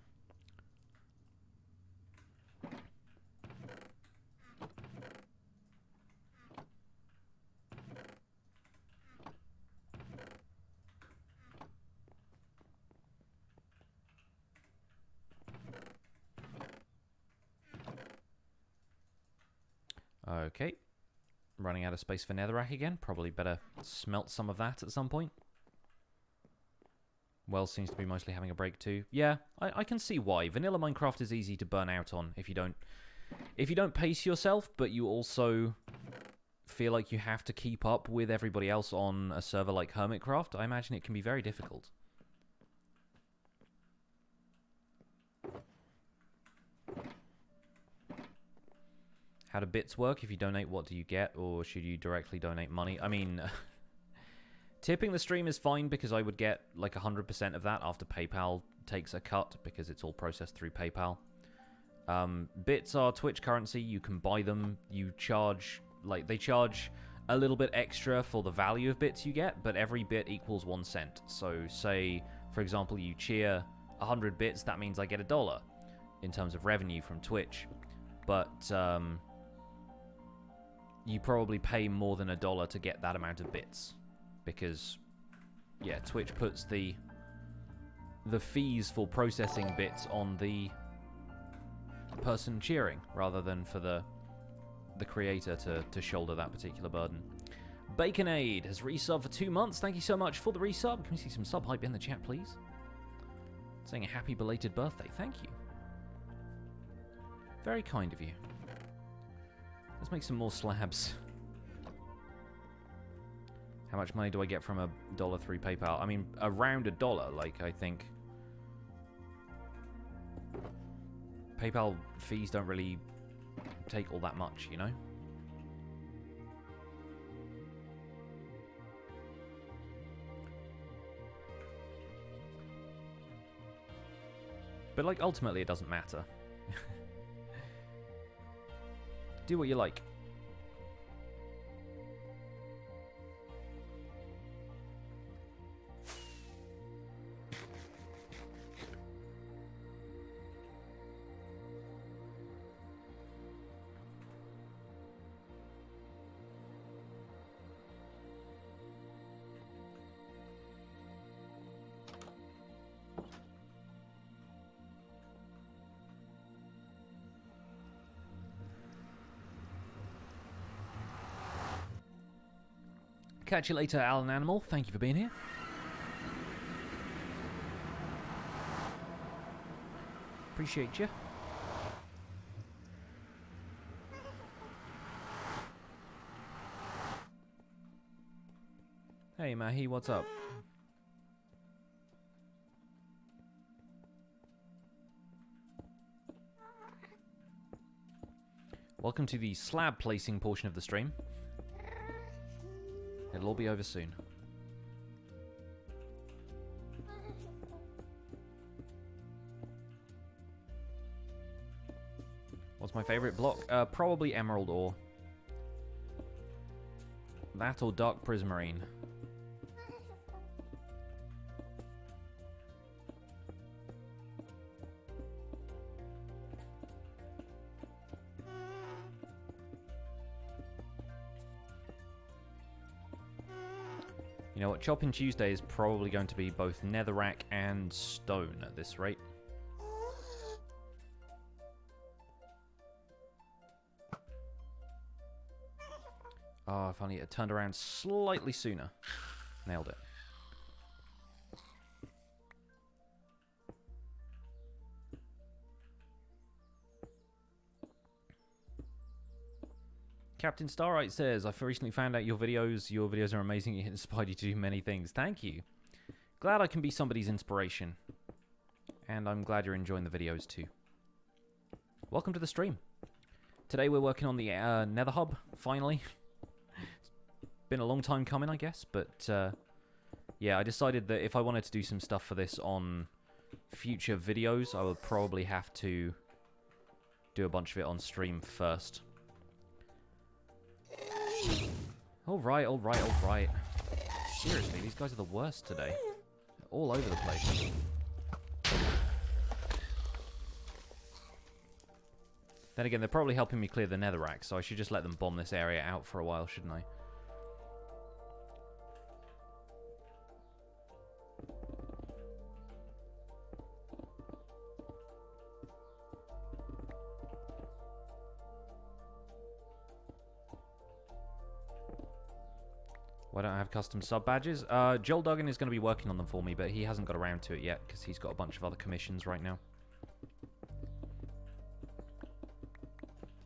Okay. Running out of space for netherrack again. Probably better smelt some of that at some point. Well seems to be mostly having a break too. Yeah, I can see why. Vanilla Minecraft is easy to burn out on if you don't pace yourself, but you also feel like you have to keep up with everybody else on a server like Hermitcraft. I imagine it can be very difficult. How do bits work? If you donate, what do you get? Or should you directly donate money? I mean, tipping the stream is fine because I would get like 100% of that after PayPal takes a cut because it's all processed through PayPal. Bits are Twitch currency. You can buy them. You charge, like, they charge a little bit extra for the value of bits you get, but every bit equals 1 cent. So say, for example, you cheer 100 bits, that means I get $1 in terms of revenue from Twitch. But, you probably pay more than $1 to get that amount of bits. Because, yeah, Twitch puts the fees for processing bits on the person cheering, rather than for the creator to shoulder that particular burden. Baconaid has resubbed for 2 months. Thank you so much for the resub. Can we see some sub hype in the chat, please? Saying a happy belated birthday. Thank you. Very kind of you. Let's make some more slabs. How much money do I get from a $3 PayPal? I mean, around $1, like, I think. PayPal fees don't really take all that much, you know? But, like, ultimately it doesn't matter. Do what you like. Catch you later, Alan Animal. Thank you for being here. Appreciate you. Hey, Mahi, what's up? Welcome to the slab placing portion of the stream. It'll all be over soon. What's my favorite block? Probably emerald ore. That or dark prismarine. You know what, Chopping Tuesday is probably going to be both netherrack and stone at this rate. Oh, if only it had turned around slightly sooner. Nailed it. Captain Starlight says, I've recently found out your videos. Your videos are amazing. It inspired you to do many things. Thank you. Glad I can be somebody's inspiration. And I'm glad you're enjoying the videos too. Welcome to the stream. Today we're working on the Nether Hub, finally. It's been a long time coming, I guess. But yeah, I decided that if I wanted to do some stuff for this on future videos, I would probably have to do a bunch of it on stream first. Alright, alright, alright. Seriously, these guys are the worst today. They're all over the place. Then again, they're probably helping me clear the netherrack, so I should just let them bomb this area out for a while, shouldn't I? Why don't I have custom sub badges? Joel Duggan is going to be working on them for me, but he hasn't got around to it yet because he's got a bunch of other commissions right now.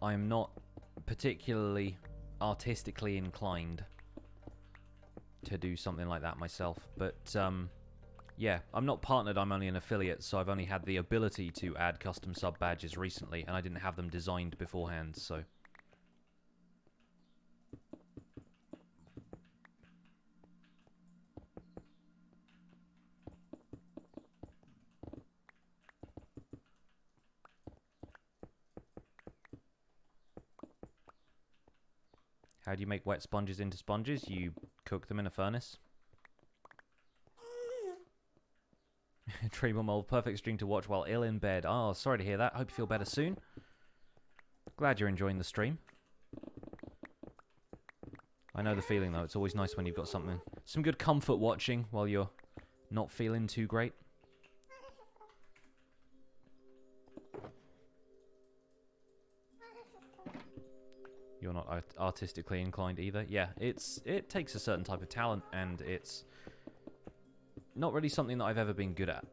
I am not particularly artistically inclined to do something like that myself, but yeah, I'm not partnered, I'm only an affiliate, so I've only had the ability to add custom sub badges recently, and I didn't have them designed beforehand, so... How do you make wet sponges into sponges? You cook them in a furnace. Treble Mold, perfect stream to watch while ill in bed. Oh, sorry to hear that. Hope you feel better soon. Glad you're enjoying the stream. I know the feeling, though. It's always nice when you've got something. Some good comfort watching while you're not feeling too great. You're not artistically inclined either. Yeah, it takes a certain type of talent, and it's not really something that I've ever been good at.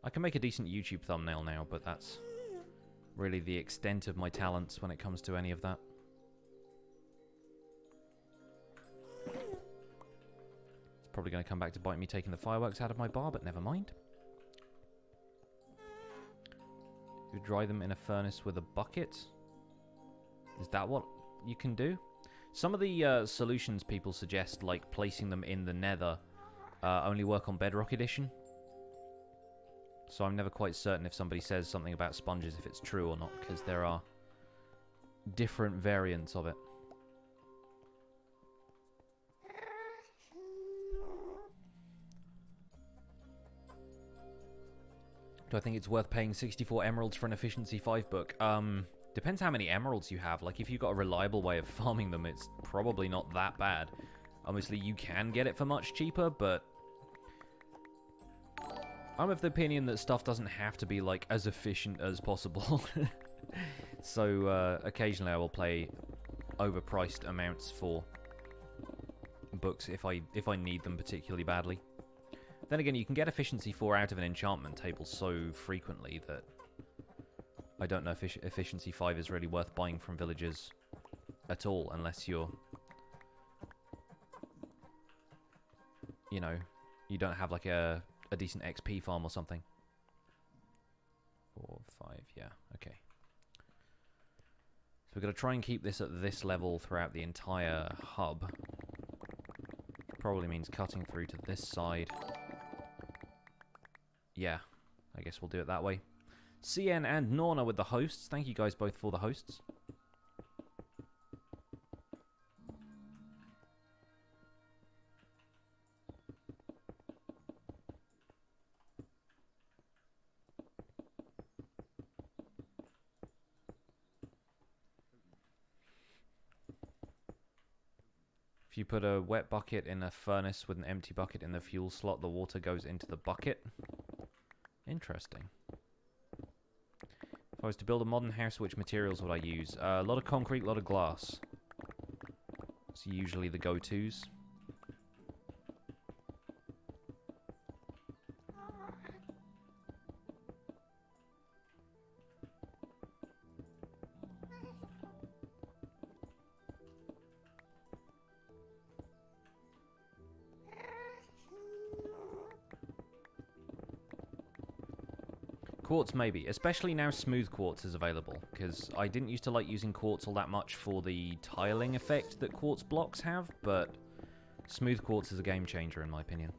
I can make a decent YouTube thumbnail now, but that's really the extent of my talents when it comes to any of that. It's probably going to come back to bite me taking the fireworks out of my bar, but never mind. You dry them in a furnace with a bucket. Is that what you can do? Some of the solutions people suggest, like placing them in the Nether, only work on Bedrock Edition. So I'm never quite certain if somebody says something about sponges, if it's true or not, because there are different variants of it. Do I think it's worth paying 64 emeralds for an Efficiency 5 book? Depends how many emeralds you have. Like, if you've got a reliable way of farming them, it's probably not that bad. Obviously, you can get it for much cheaper, but I'm of the opinion that stuff doesn't have to be, like, as efficient as possible. So, occasionally I will pay overpriced amounts for books if I need them particularly badly. Then again, you can get Efficiency 4 out of an enchantment table so frequently that I don't know if Efficiency 5 is really worth buying from villagers at all, unless you're, you know, you don't have, like, a decent XP farm or something. 4, 5, yeah, okay. So we're going to try and keep this at this level throughout the entire hub. Probably means cutting through to this side. Yeah, I guess we'll do it that way. CN and Norna with the hosts. Thank you guys both for the hosts. If you put a wet bucket in a furnace with an empty bucket in the fuel slot, the water goes into the bucket. Interesting. If I was to build a modern house, which materials would I use? A lot of concrete, a lot of glass. It's usually the go-tos. Quartz maybe, especially now smooth quartz is available, because I didn't used to like using quartz all that much for the tiling effect that quartz blocks have, but smooth quartz is a game changer in my opinion.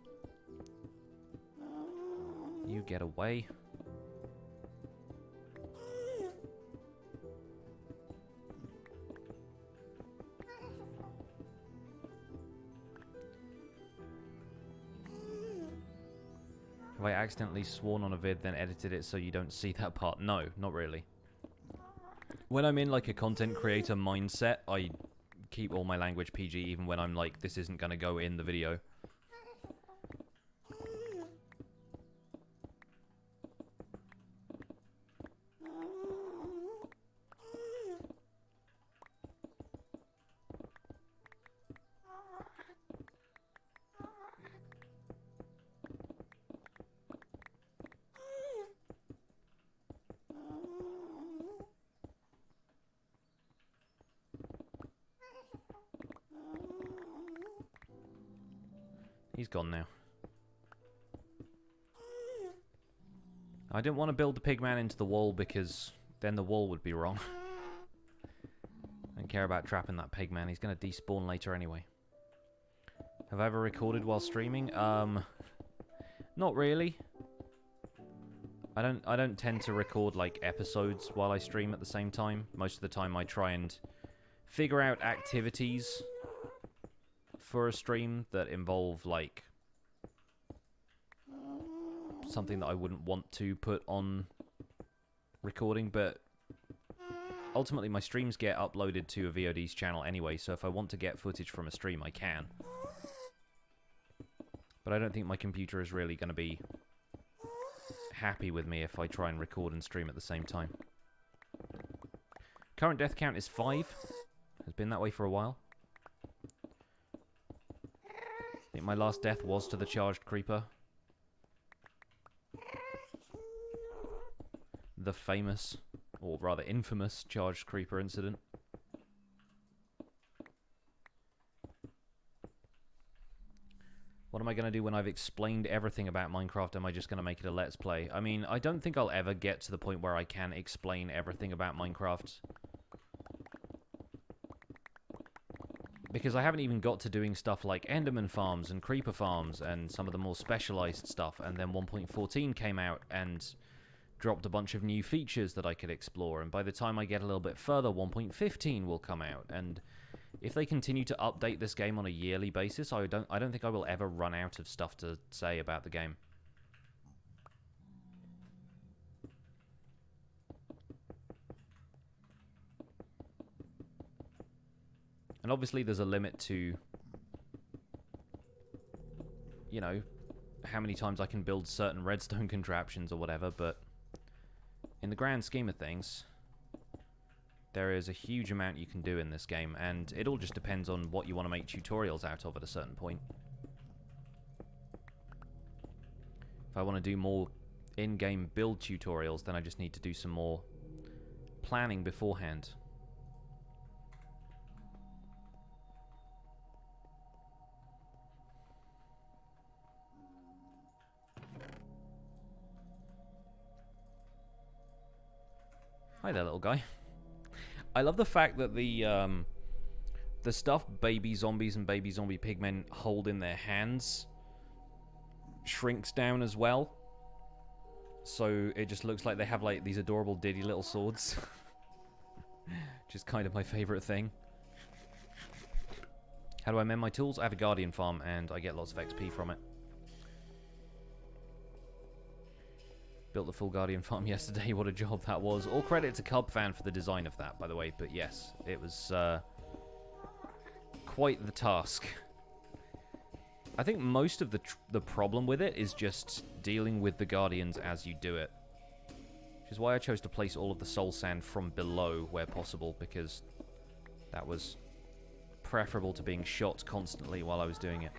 You get away. Have I accidentally sworn on a vid, then edited it so you don't see that part? No, not really. When I'm in, like, a content creator mindset, I keep all my language PG, even when I'm like, this isn't gonna go in the video. He's gone now. I didn't want to build the pigman into the wall because then the wall would be wrong. I don't care about trapping that pigman. He's going to despawn later anyway. Have I ever recorded while streaming? Not really. I don't tend to record like episodes while I stream at the same time. Most of the time I try and figure out activities for a stream that involve, like, something that I wouldn't want to put on recording, but ultimately my streams get uploaded to a VOD's channel anyway, so if I want to get footage from a stream, I can. But I don't think my computer is really going to be happy with me if I try and record and stream at the same time. Current death count is 5. Has been that way for a while. I think my last death was to the charged creeper. The famous, or rather infamous, charged creeper incident. What am I going to do when I've explained everything about Minecraft? Am I just going to make it a Let's Play? I mean, I don't think I'll ever get to the point where I can explain everything about Minecraft. Because I haven't even got to doing stuff like Enderman farms and creeper farms and some of the more specialized stuff. And then 1.14 came out and dropped a bunch of new features that I could explore. And by the time I get a little bit further, 1.15 will come out. And if they continue to update this game on a yearly basis, I don't think I will ever run out of stuff to say about the game. And obviously there's a limit to, you know, how many times I can build certain redstone contraptions or whatever, but in the grand scheme of things, there is a huge amount you can do in this game, and it all just depends on what you want to make tutorials out of at a certain point. If I want to do more in-game build tutorials, then I just need to do some more planning beforehand. Hi there, little guy. I love the fact that the stuff baby zombies and baby zombie pigmen hold in their hands shrinks down as well. So it just looks like they have like these adorable diddy little swords. Which is kind of my favorite thing. How do I mend my tools? I have a guardian farm and I get lots of XP from it. Built the full Guardian farm yesterday. What a job that was. All credit to Cubfan for the design of that, by the way. But yes, it was quite the task. I think most of the problem with it is just dealing with the Guardians as you do it. Which is why I chose to place all of the soul sand from below where possible, because that was preferable to being shot constantly while I was doing it.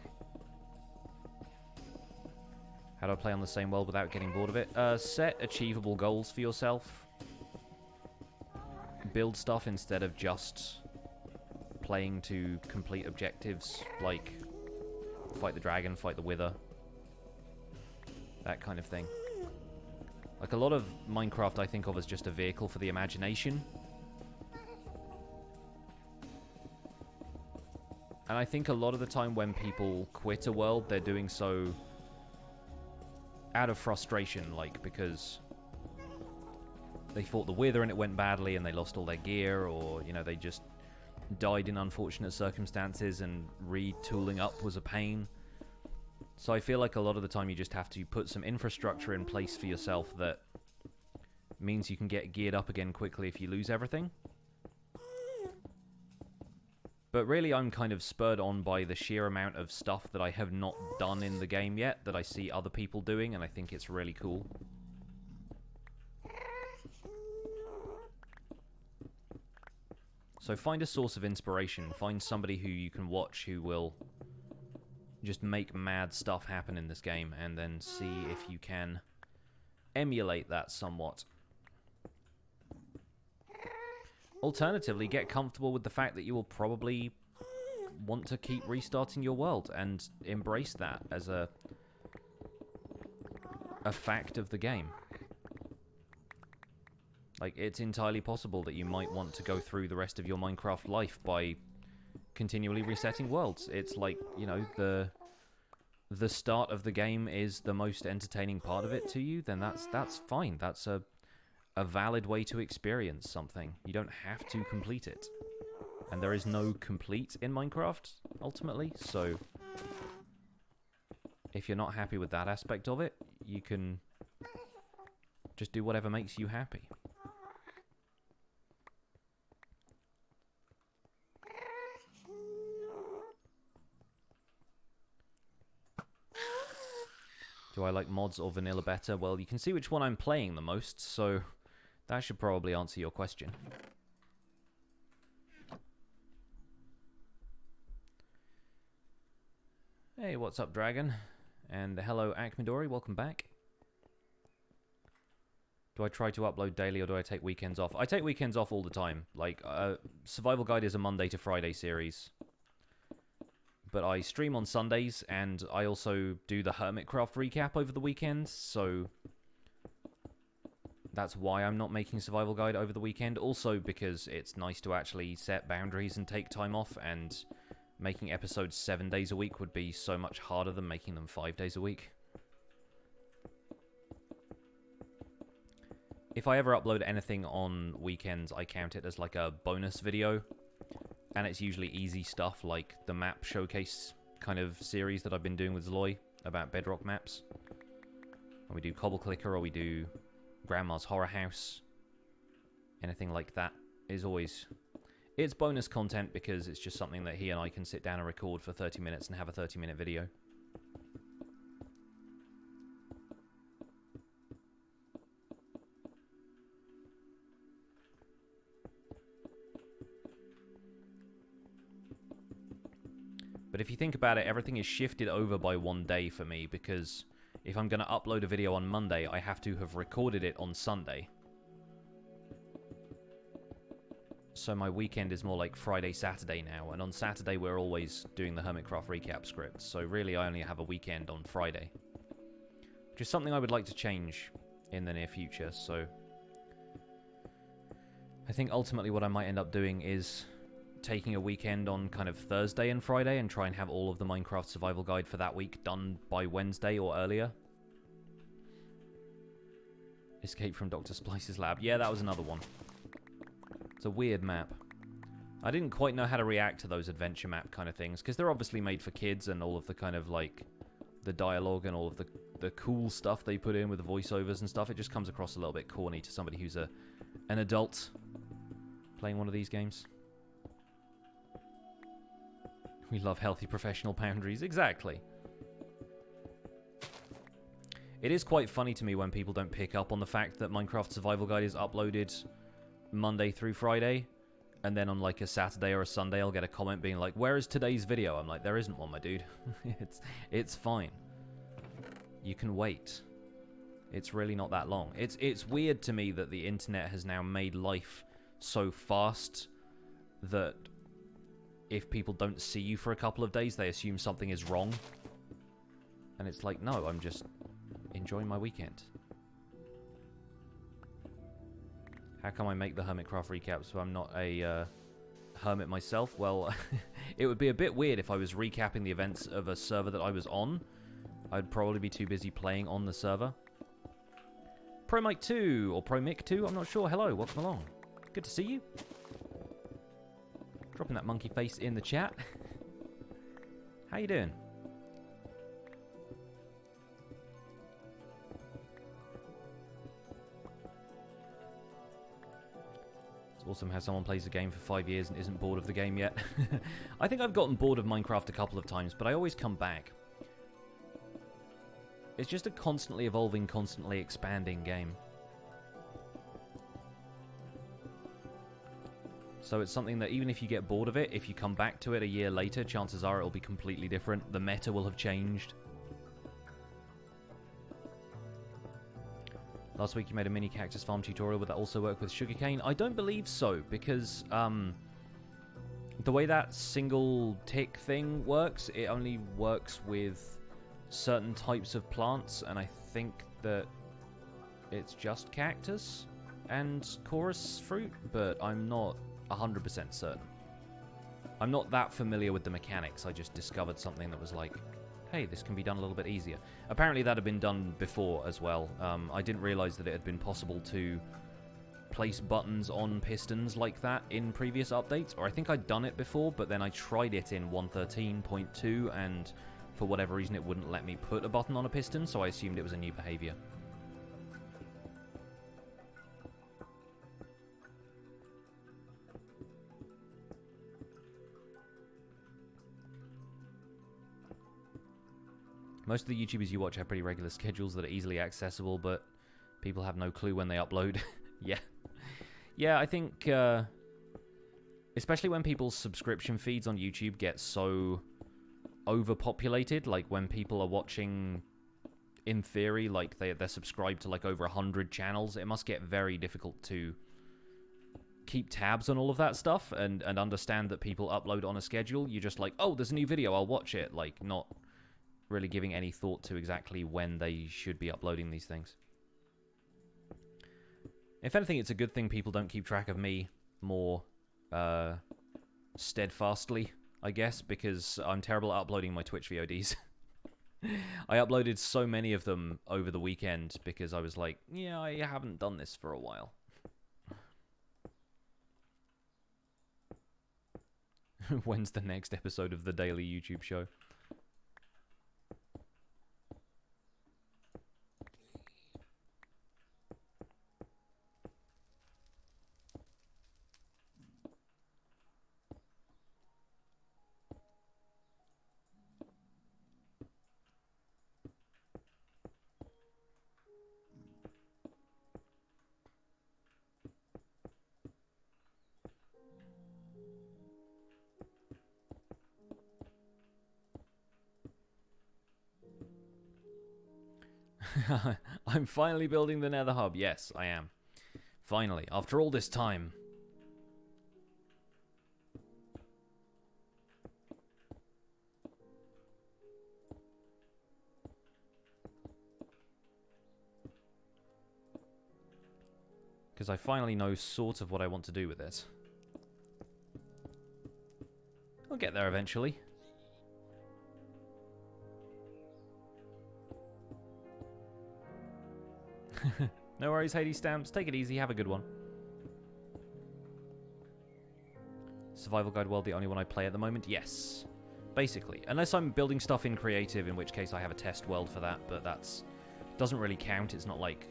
How do I play on the same world without getting bored of it? Set achievable goals for yourself. Build stuff instead of just playing to complete objectives, like fight the dragon, fight the wither. That kind of thing. Like, a lot of Minecraft I think of as just a vehicle for the imagination. And I think a lot of the time when people quit a world, they're doing so out of frustration, like, because they fought the wither and it went badly and they lost all their gear, or, you know, they just died in unfortunate circumstances and retooling up was a pain. So I feel like a lot of the time you just have to put some infrastructure in place for yourself that means you can get geared up again quickly if you lose everything. But really, I'm kind of spurred on by the sheer amount of stuff that I have not done in the game yet that I see other people doing, and I think it's really cool. So find a source of inspiration. Find somebody who you can watch who will just make mad stuff happen in this game, and then see if you can emulate that somewhat. Alternatively, get comfortable with the fact that you will probably want to keep restarting your world and embrace that as a fact of the game. Like, it's entirely possible that you might want to go through the rest of your Minecraft life by continually resetting worlds. It's like, you know, the start of the game is the most entertaining part of it to you, then that's fine. That's a valid way to experience something. You don't have to complete it. And there is no complete in Minecraft, ultimately, so if you're not happy with that aspect of it, you can just do whatever makes you happy. I like mods or vanilla better? Well, you can see which one I'm playing the most, so that should probably answer your question. Hey, what's up, Dragon? And hello, Akmadori, welcome back. Do I try to upload daily or do I take weekends off? I take weekends off all the time. Like, Survival Guide is a Monday to Friday series. But I stream on Sundays, and I also do the Hermitcraft recap over the weekend, so that's why I'm not making Survival Guide over the weekend. Also because it's nice to actually set boundaries and take time off, and making episodes 7 days a week would be so much harder than making them 5 days a week. If I ever upload anything on weekends, I count it as like a bonus video. And it's usually easy stuff like the map showcase kind of series that I've been doing with Zloy about Bedrock maps. And we do Cobble Clicker or we do Grandma's Horror House. Anything like that is always... It's bonus content because it's just something that he and I can sit down and record for 30 minutes and have a 30-minute video. But if you think about it, everything is shifted over by 1 day for me, because if I'm going to upload a video on Monday, I have to have recorded it on Sunday. So my weekend is more like Friday, Saturday now, and on Saturday we're always doing the Hermitcraft recap script, so really I only have a weekend on Friday. Which is something I would like to change in the near future, so... I think ultimately what I might end up doing is taking a weekend on kind of Thursday and Friday and try and have all of the Minecraft Survival Guide for that week done by Wednesday or earlier. Escape from Dr. Splice's lab. Yeah, that was another one. It's a weird map. I didn't quite know how to react to those adventure map kind of things, because they're obviously made for kids, and all of the kind of, like, the dialogue and all of the cool stuff they put in with the voiceovers and stuff, it just comes across a little bit corny to somebody who's an adult playing one of these games. We love healthy professional boundaries. Exactly. It is quite funny to me when people don't pick up on the fact that Minecraft Survival Guide is uploaded Monday through Friday, and then on like a Saturday or a Sunday I'll get a comment being like, where is today's video? I'm like, there isn't one, my dude. It's fine. You can wait. It's really not that long. It's weird to me that the internet has now made life so fast that if people don't see you for a couple of days, they assume something is wrong. And it's like, no, I'm just enjoying my weekend. How can I make the Hermitcraft recap so I'm not a hermit myself? Well, it would be a bit weird if I was recapping the events of a server that I was on. I'd probably be too busy playing on the server. ProMic2, or ProMic2, I'm not sure. Hello, welcome along. Good to see you. Dropping that monkey face in the chat. How you doing? It's awesome how someone plays the game for 5 years and isn't bored of the game yet. I think I've gotten bored of Minecraft a couple of times, but I always come back. It's just a constantly evolving, constantly expanding game. So it's something that even if you get bored of it, if you come back to it a year later, chances are it'll be completely different. The meta will have changed. Last week you made a mini cactus farm tutorial. Would that also work with sugarcane? I don't believe so, because the way that single tick thing works, it only works with certain types of plants, and I think that it's just cactus and chorus fruit, but I'm not 100% certain. I'm not that familiar with the mechanics. I just discovered something that was like, hey, this can be done a little bit easier. Apparently that had been done before as well. I didn't realize that it had been possible to place buttons on pistons like that in previous updates, or I think I'd done it before, but then I tried it in 1.13.2, and for whatever reason it wouldn't let me put a button on a piston, so I assumed it was a new behavior. Most of the YouTubers you watch have pretty regular schedules that are easily accessible, but people have no clue when they upload. Yeah. Yeah, I think, especially when people's subscription feeds on YouTube get so overpopulated, like when people are watching, in theory, like they're subscribed to like over 100 channels, it must get very difficult to keep tabs on all of that stuff and understand that people upload on a schedule. You're just like, oh, there's a new video, I'll watch it. Like, not really giving any thought to exactly when they should be uploading these things. If anything, it's a good thing people don't keep track of me more steadfastly, I guess, because I'm terrible at uploading my Twitch VODs. I uploaded so many of them over the weekend because I was like, yeah, I haven't done this for a while. When's the next episode of the daily YouTube show? I'm finally building the Nether Hub. Yes, I am. Finally, after all this time. Because I finally know sort of what I want to do with it. I'll get there eventually. No worries, Hades Stamps. Take it easy. Have a good one. Survival Guide World, the only one I play at the moment? Yes. Basically. Unless I'm building stuff in creative, in which case I have a test world for that, but that's doesn't really count. It's not like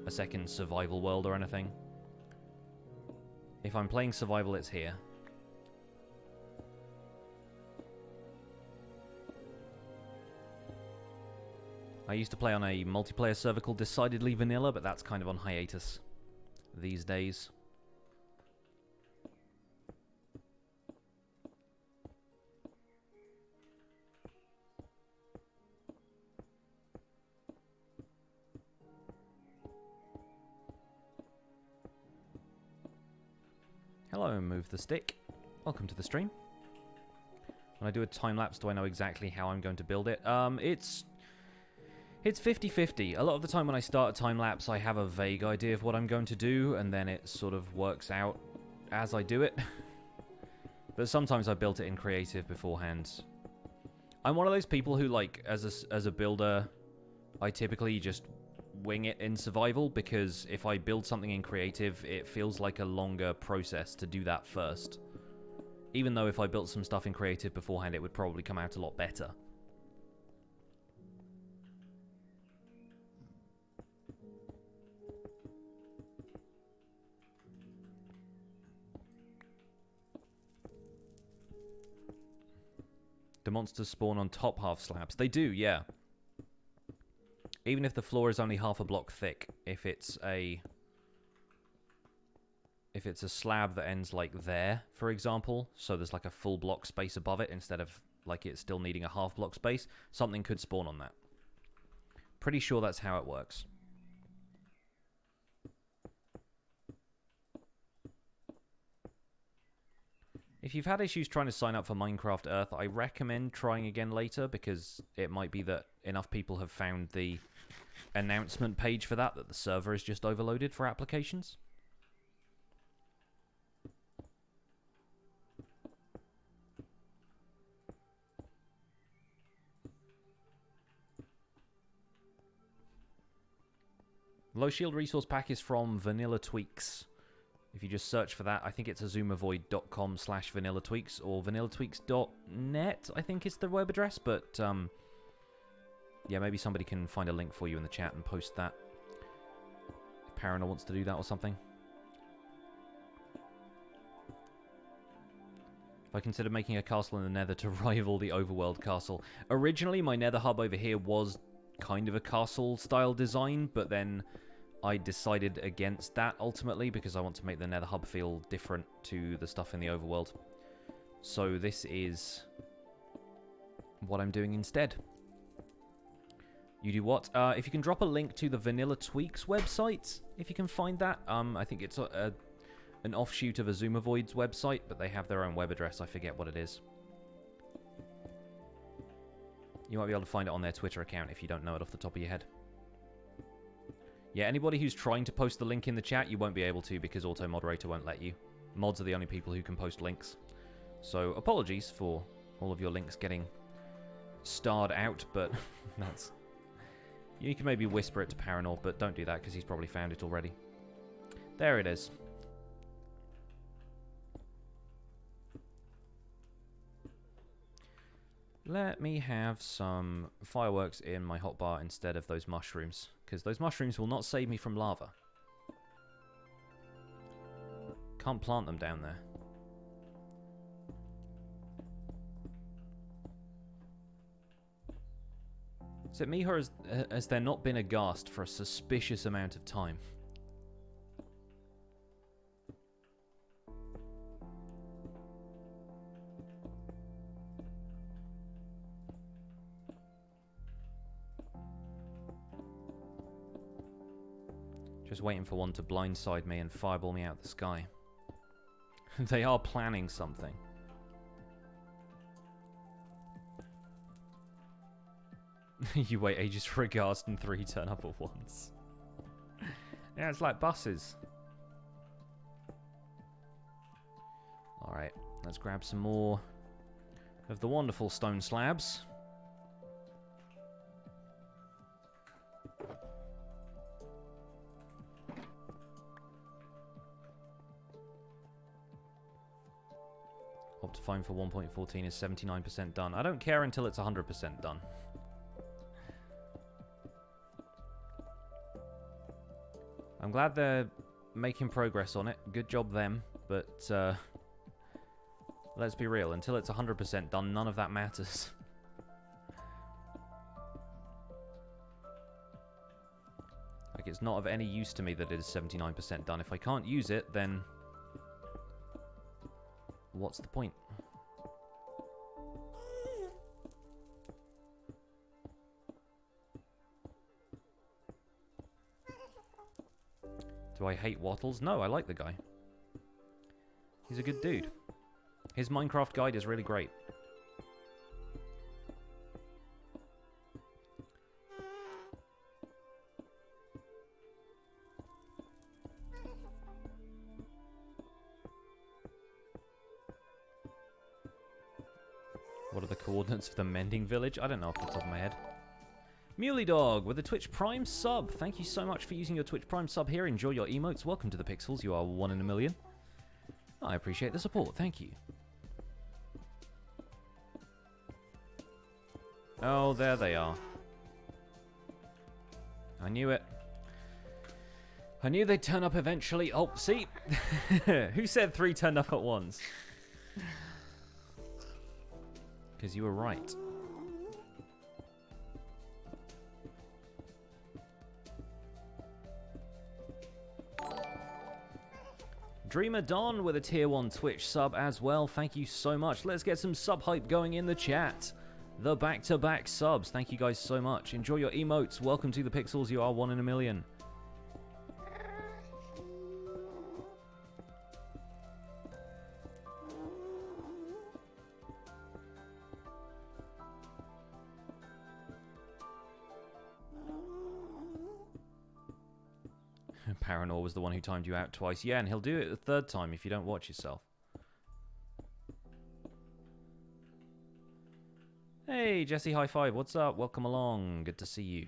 a second survival world or anything. If I'm playing survival, it's here. I used to play on a multiplayer server called Decidedly Vanilla, but that's kind of on hiatus these days. Hello, Move the Stick. Welcome to the stream. When I do a time-lapse, do I know exactly how I'm going to build it? It's 50-50. A lot of the time when I start a time-lapse, I have a vague idea of what I'm going to do, and then it sort of works out as I do it. But sometimes I built it in creative beforehand. I'm one of those people who, like, as a builder, I typically just wing it in survival, because if I build something in creative, it feels like a longer process to do that first. Even though if I built some stuff in creative beforehand, it would probably come out a lot better. The monsters spawn on top half slabs. They do, yeah. Even if the floor is only half a block thick, if it's a slab that ends like there, for example, so there's like a full block space above it instead of like it still needing a half block space, something could spawn on that. Pretty sure that's how it works. If you've had issues trying to sign up for Minecraft Earth, I recommend trying again later, because it might be that enough people have found the announcement page for that the server is just overloaded for applications. Low shield resource pack is from Vanilla Tweaks. If you just search for that, I think it's azumavoid.com/vanillatweaks or vanillatweaks.net, I think is the web address, but yeah, maybe somebody can find a link for you in the chat and post that. If Parana wants to do that or something. If I consider making a castle in the Nether to rival the overworld castle. Originally, my Nether Hub over here was kind of a castle-style design, but then I decided against that ultimately because I want to make the Nether Hub feel different to the stuff in the overworld. So this is what I'm doing instead. You do what? If you can drop a link to the Vanilla Tweaks website, if you can find that. I think it's an offshoot of Azumavoid's website, but they have their own web address. I forget what it is. You might be able to find it on their Twitter account if you don't know it off the top of your head. Yeah, anybody who's trying to post the link in the chat, you won't be able to because Auto-Moderator won't let you. Mods are the only people who can post links. So, apologies for all of your links getting starred out, but that's... You can maybe whisper it to Paranor, but don't do that because he's probably found it already. There it is. Let me have some fireworks in my hotbar instead of those mushrooms, because those mushrooms will not save me from lava. Can't plant them down there. Is it me, or has there not been a ghast for a suspicious amount of time? Just waiting for one to blindside me and fireball me out the sky. They are planning something. You wait ages for a ghast and 3 turn up at once. Yeah, it's like buses. Alright, let's grab some more of the wonderful stone slabs. Optifine for 1.14 is 79% done. I don't care until it's 100% done. I'm glad they're making progress on it. Good job them. But let's be real. Until it's 100% done, none of that matters. Like, it's not of any use to me that it is 79% done. If I can't use it, then what's the point? Do I hate Wattles? No, I like the guy. He's a good dude. His Minecraft guide is really great. What are the coordinates of the mending village? I don't know off the top of my head. Muley Dog with a Twitch Prime sub. Thank you so much for using your Twitch Prime sub here. Enjoy your emotes. Welcome to the Pixels. You are 1 in a million. I appreciate the support. Thank you. Oh, there they are. I knew it. I knew they'd turn up eventually. Oh, see? Who said 3 turned up at once? Because you were right. Dreamer Don with a tier 1 Twitch sub as well. Thank you so much. Let's get some sub hype going in the chat. The back-to-back subs. Thank you guys so much. Enjoy your emotes. Welcome to the Pixels. You are 1 in a million. Paranor was the one who timed you out twice. Yeah, and he'll do it the 3rd time if you don't watch yourself. Hey, Jesse High Five. What's up? Welcome along. Good to see you.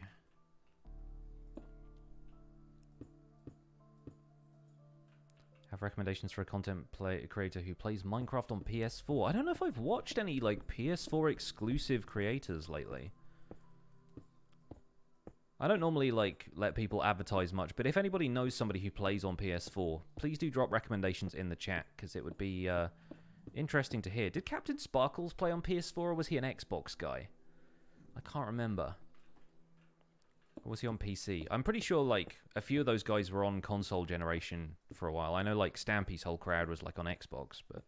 Have recommendations for a content creator who plays Minecraft on PS4. I don't know if I've watched any like PS4 exclusive creators lately. I don't normally like let people advertise much, but if anybody knows somebody who plays on PS4, please do drop recommendations in the chat because it would be Interesting to hear. Did Captain Sparkles play on PS4 or was he an Xbox guy? I can't remember. Or was he on PC? I'm pretty sure, like, a few of those guys were on console generation for a while. I know, like, Stampy's whole crowd was, like, on Xbox, but...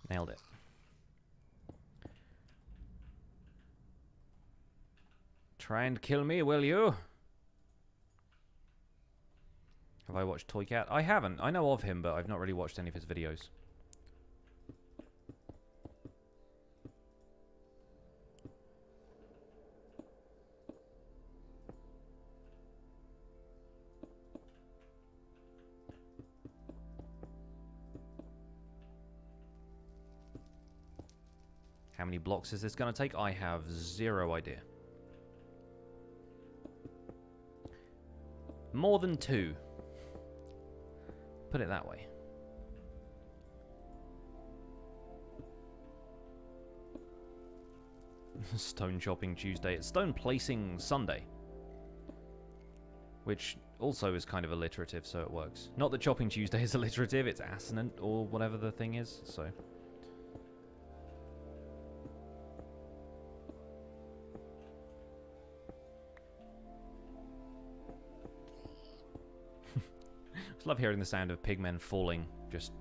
Nailed it. Try and kill me, will you? Have I watched Toy Cat? I haven't. I know of him, but I've not really watched any of his videos. How many blocks is this going to take? I have zero idea. More than 2. Put it that way. Stone Chopping Tuesday. It's Stone Placing Sunday. Which also is kind of alliterative, so it works. Not that Chopping Tuesday is alliterative, it's assonant, or whatever the thing is, so... I love hearing the sound of pigmen falling just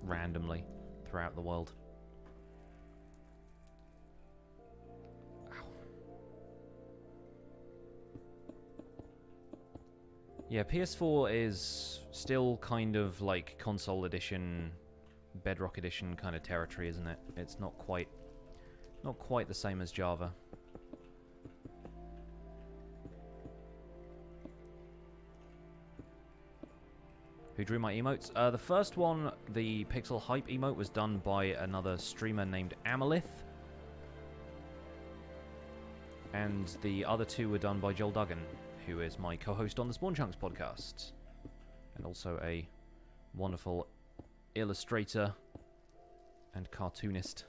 randomly throughout the world. Ow. Yeah, PS4 is still kind of like console edition, Bedrock edition kind of territory, isn't it? It's not quite the same as Java. Who drew my emotes? The first one, the Pixel Hype emote, was done by another streamer named Amalith. And the other 2 were done by Joel Duggan, who is my co-host on the Spawn Chunks podcast. And also a wonderful illustrator and cartoonist.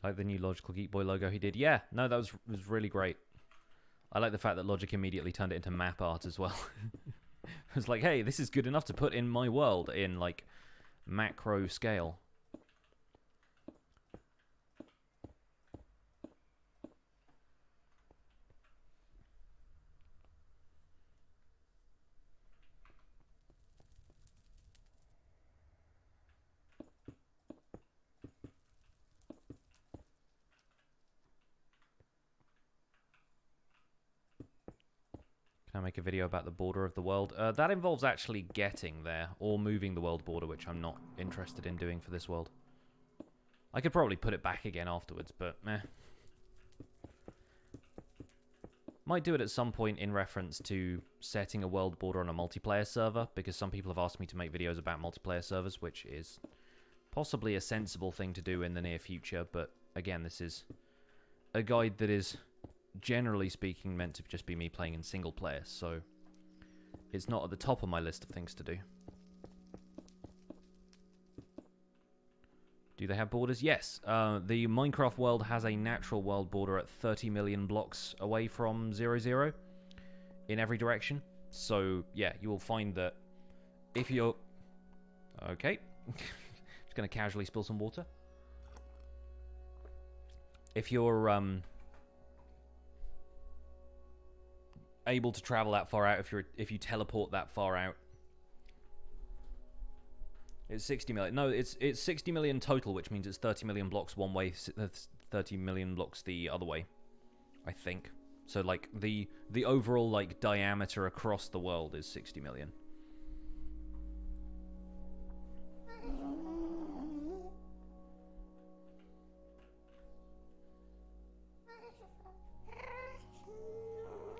Like the new Logical Geek Boy logo he did. Yeah, no, that was really great. I like the fact that Logic immediately turned it into map art as well. It was like, hey, this is good enough to put in my world in, like, macro scale. Can I make a video about the border of the world? That involves actually getting there, or moving the world border, which I'm not interested in doing for this world. I could probably put it back again afterwards, but meh. Might do it at some point in reference to setting a world border on a multiplayer server, because some people have asked me to make videos about multiplayer servers, which is possibly a sensible thing to do in the near future, but again, this is a guide that is, generally speaking, meant to just be me playing in single player, so it's not at the top of my list of things to do. Do they have borders? Yes. The Minecraft world has a natural world border at 30 million blocks away from 0, in every direction. So, yeah, you will find that if you're... Okay. Just going to casually spill some water. If you're able to travel that far out, if you teleport that far out, it's 60 million. No, it's 60 million total, which means it's 30 million blocks one way, 30 million blocks the other way, I think. So like the overall like diameter across the world is 60 million.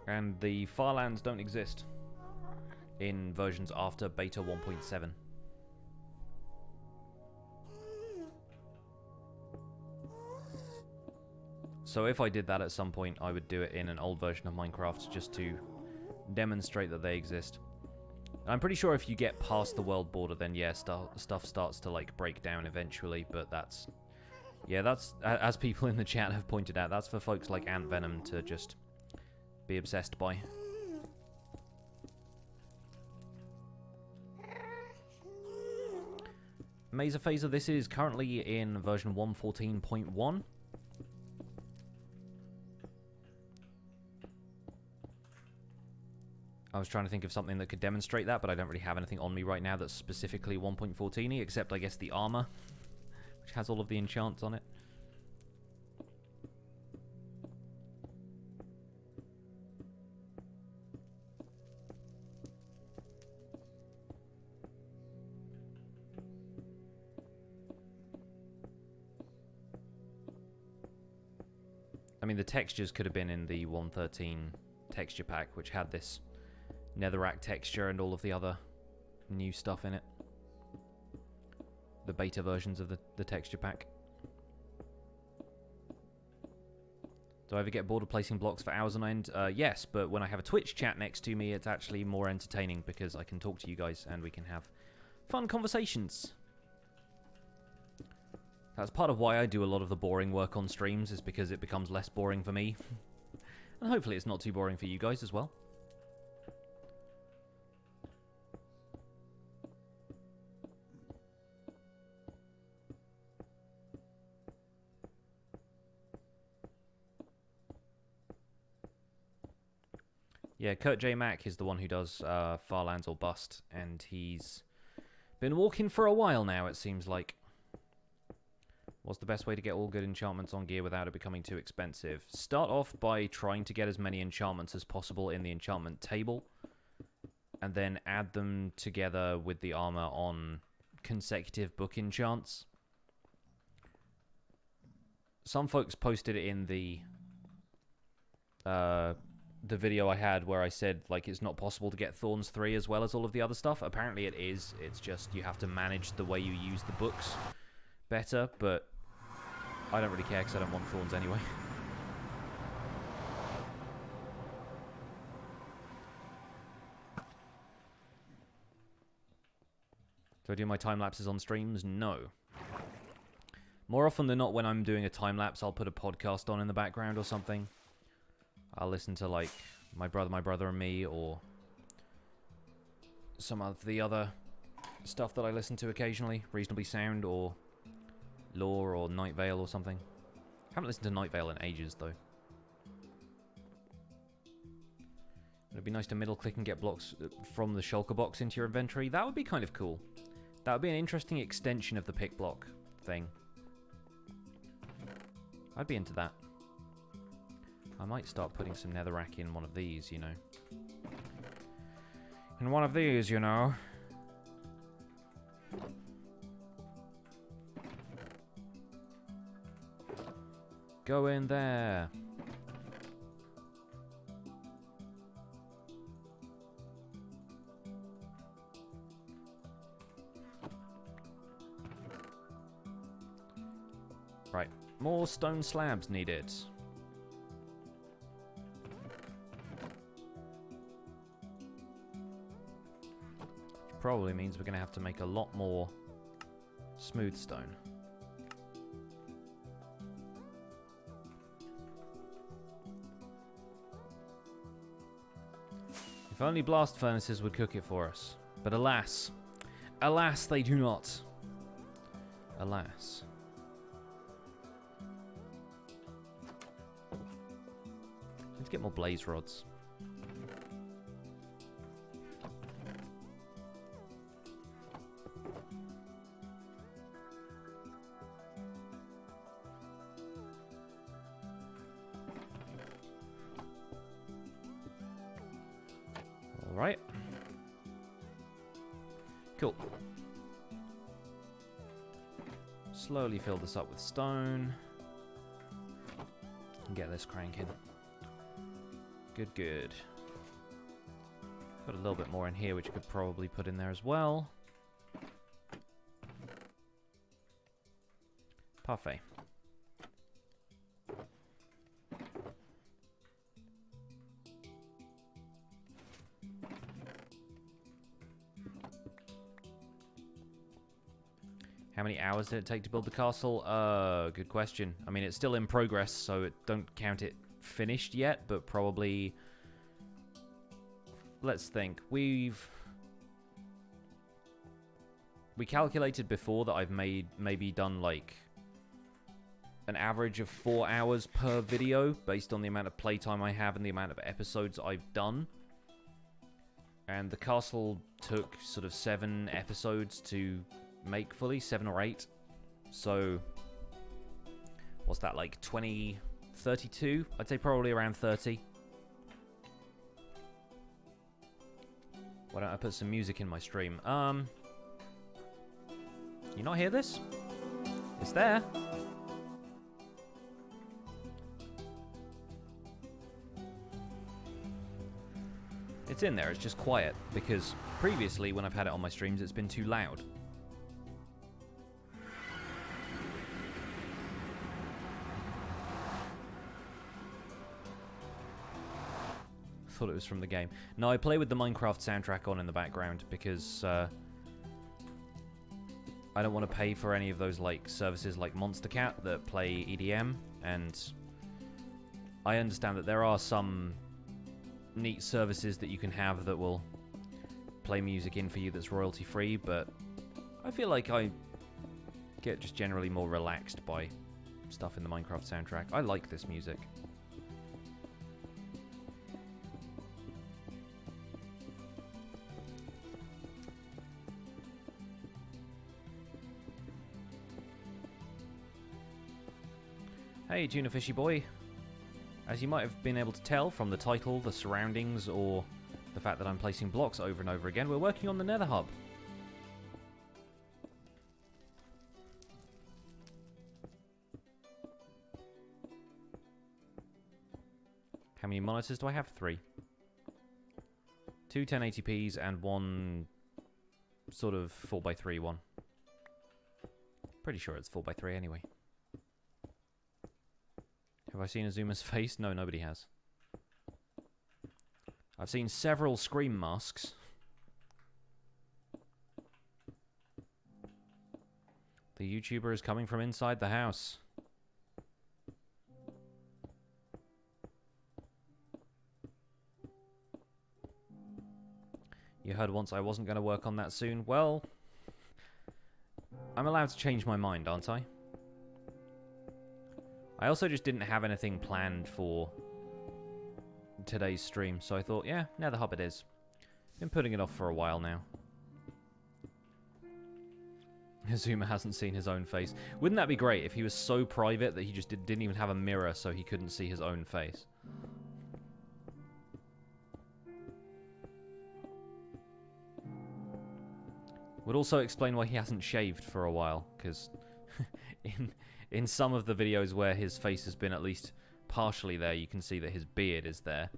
And the Farlands don't exist in versions after beta 1.7. So if I did that at some point, I would do it in an old version of Minecraft just to demonstrate that they exist. I'm pretty sure if you get past the world border, then yeah, stuff starts to like break down eventually, but that's... Yeah, that's, as people in the chat have pointed out, that's for folks like Ant Venom to just be obsessed by. Mazer Phaser, this is currently in version 1.14.1. I was trying to think of something that could demonstrate that, but I don't really have anything on me right now that's specifically 1.14y, except I guess the armor, which has all of the enchants on it. I mean, the textures could have been in the 1.13 texture pack, which had this netherrack texture and all of the other new stuff in it. The beta versions of the texture pack. Do I ever get bored of placing blocks for hours on end? Yes, but when I have a Twitch chat next to me, it's actually more entertaining because I can talk to you guys and we can have fun conversations. That's part of why I do a lot of the boring work on streams, is because it becomes less boring for me. And hopefully it's not too boring for you guys as well. Yeah, Kurt J. Mack is the one who does Farlands or Bust, and he's been walking for a while now, it seems like. What's the best way to get all good enchantments on gear without it becoming too expensive? Start off by trying to get as many enchantments as possible in the enchantment table, and then add them together with the armor on consecutive book enchants. Some folks posted it in the video I had where I said, like, it's not possible to get Thorns 3 as well as all of the other stuff. Apparently it is. It's just you have to manage the way you use the books better, but I don't really care because I don't want Thorns anyway. Do I do my time lapses on streams? No. More often than not, when I'm doing a time lapse, I'll put a podcast on in the background or something. I'll listen to, like, my brother and me, or some of the other stuff that I listen to occasionally. Reasonably Sound, or Lore, or Night Vale, or something. Haven't listened to Night Vale in ages, though. It'd be nice to middle-click and get blocks from the shulker box into your inventory. That would be kind of cool. That would be an interesting extension of the pick block thing. I'd be into that. I might start putting some netherrack in one of these, you know. In one of these, you know. Go in there. Right. More stone slabs needed. Probably means we're going to have to make a lot more smooth stone. If only blast furnaces would cook it for us. But alas. Alas, they do not. Alas. Let's get more blaze rods. Alright. Cool. Slowly fill this up with stone. And get this cranking. Good, good. Got a little bit more in here, which you could probably put in there as well. Parfait. How many hours did it take to build the castle? Good question. I mean, it's still in progress, so don't count it finished yet, but probably... Let's think. We calculated before that I've maybe done, like, an average of 4 hours per video, based on the amount of playtime I have and the amount of episodes I've done. And the castle took sort of 7 episodes to make fully, 7 or 8. So what's that, like 20, 32? I'd say probably around 30. Why don't I put some music in my stream? You not hear this? It's there. It's in there, it's just quiet, because previously when I've had it on my streams it's been too loud. Thought it was from the game. No, I play with the Minecraft soundtrack on in the background because I don't want to pay for any of those like services like Monster Cat that play EDM, and I understand that there are some neat services that you can have that will play music in for you that's royalty free, but I feel like I get just generally more relaxed by stuff in the Minecraft soundtrack. I like this music. Hey, Tuna Fishy Boy. As you might have been able to tell from the title, the surroundings, or the fact that I'm placing blocks over and over again, we're working on the Nether Hub. How many monitors do I have? 3. 2 1080p's and 1 sort of 4x3 one. Pretty sure it's 4x3 anyway. Have I seen Azuma's face? No, nobody has. I've seen several scream masks. The YouTuber is coming from inside the house. You heard once I wasn't going to work on that soon. Well, I'm allowed to change my mind, aren't I? I also just didn't have anything planned for today's stream, so I thought, yeah, Nether Hub it is. Been putting it off for a while now. Azuma hasn't seen his own face. Wouldn't that be great if he was so private that he just didn't even have a mirror so he couldn't see his own face? Would also explain why he hasn't shaved for a while, because in some of the videos where his face has been at least partially there, you can see that his beard is there.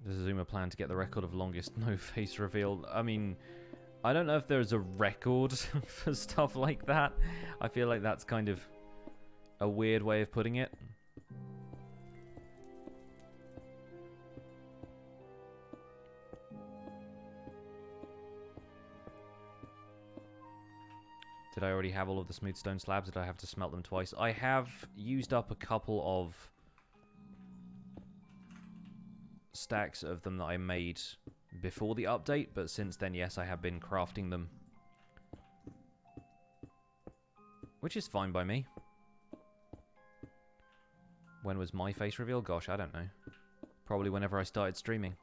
Does Azuma plan to get the record of longest no-face reveal? I mean, I don't know if there's a record for stuff like that. I feel like that's kind of a weird way of putting it. Did I already have all of the smooth stone slabs? Did I have to smelt them twice? I have used up a couple of stacks of them that I made before the update, but since then, yes, I have been crafting them. Which is fine by me. When was my face reveal? Gosh, I don't know. Probably whenever I started streaming.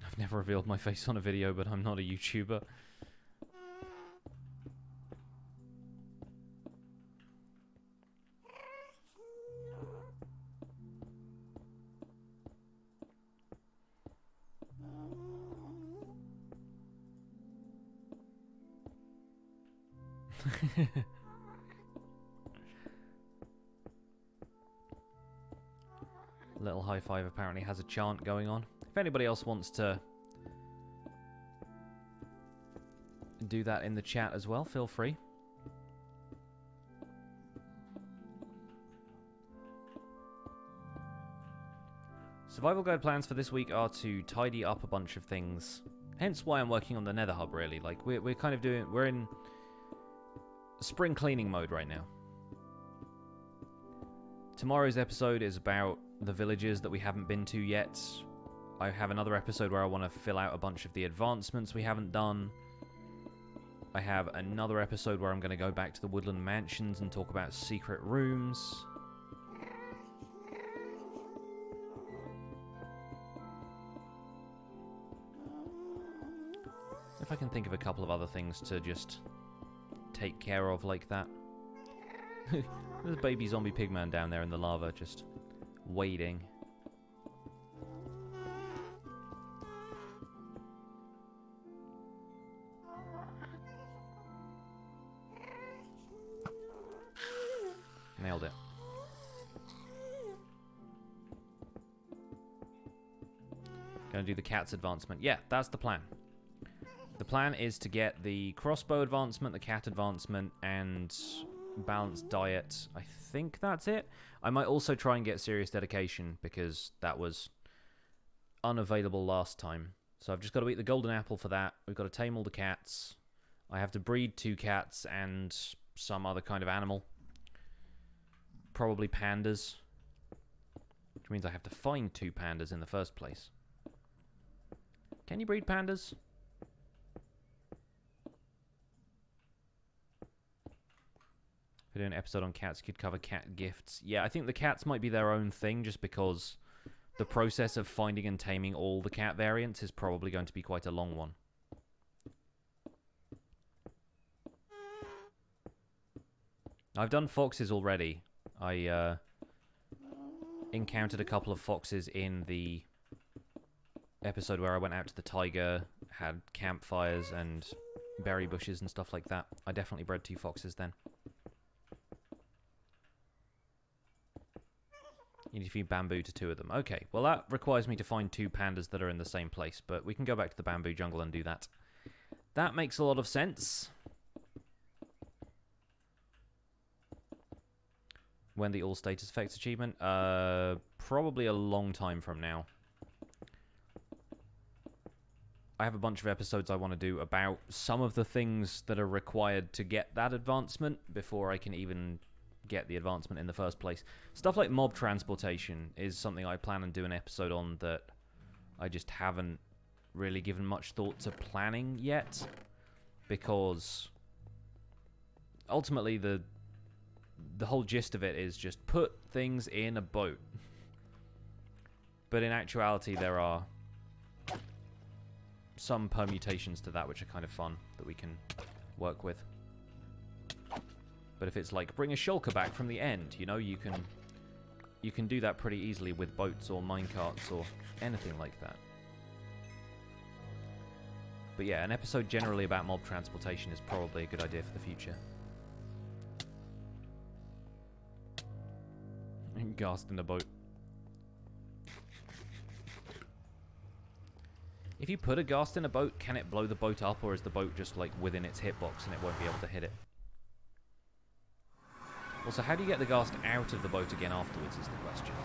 I've never revealed my face on a video, but I'm not a YouTuber. Little High Five apparently has a chant going on. If anybody else wants to do that in the chat as well, feel free. Survival guide plans for this week are to tidy up a bunch of things. Hence why I'm working on the Nether Hub, really. Like, we're kind of doing... We're in spring cleaning mode right now. Tomorrow's episode is about the villages that we haven't been to yet. I have another episode where I want to fill out a bunch of the advancements we haven't done. I have another episode where I'm going to go back to the woodland mansions and talk about secret rooms. If I can think of a couple of other things to just take care of like that. There's a baby zombie pigman down there in the lava, just waiting. Nailed it. Gonna do the cat's advancement. Yeah, that's the plan. The plan is to get the crossbow advancement, the cat advancement, and balanced diet. I think that's it. I might also try and get serious dedication, because that was unavailable last time. So I've just got to eat the golden apple for that. We've got to tame all the cats. I have to breed 2 cats and some other kind of animal. Probably pandas. Which means I have to find 2 pandas in the first place. Can you breed pandas? If we do an episode on cats, you could cover cat gifts. Yeah, I think the cats might be their own thing, just because the process of finding and taming all the cat variants is probably going to be quite a long one. I've done foxes already. I encountered a couple of foxes in the episode where I went out to the taiga, had campfires and berry bushes and stuff like that. I definitely bred 2 foxes then. You need to feed bamboo to 2 of them. Okay, well that requires me to find 2 pandas that are in the same place, but we can go back to the bamboo jungle and do that. That makes a lot of sense. When the all status effects achievement? Probably a long time from now. I have a bunch of episodes I want to do about some of the things that are required to get that advancement before I can even get the advancement in the first place. Stuff like mob transportation is something I plan on doing an episode on that I just haven't really given much thought to planning yet, because ultimately the whole gist of it is just put things in a boat. But in actuality there are some permutations to that which are kind of fun that we can work with. But if it's like, bring a shulker back from the end, you know, you can do that pretty easily with boats or minecarts or anything like that. But yeah, an episode generally about mob transportation is probably a good idea for the future. Gassed in a boat. If you put a ghast in a boat, can it blow the boat up, or is the boat just like within its hitbox and it won't be able to hit it? Also, how do you get the ghast out of the boat again afterwards is the question.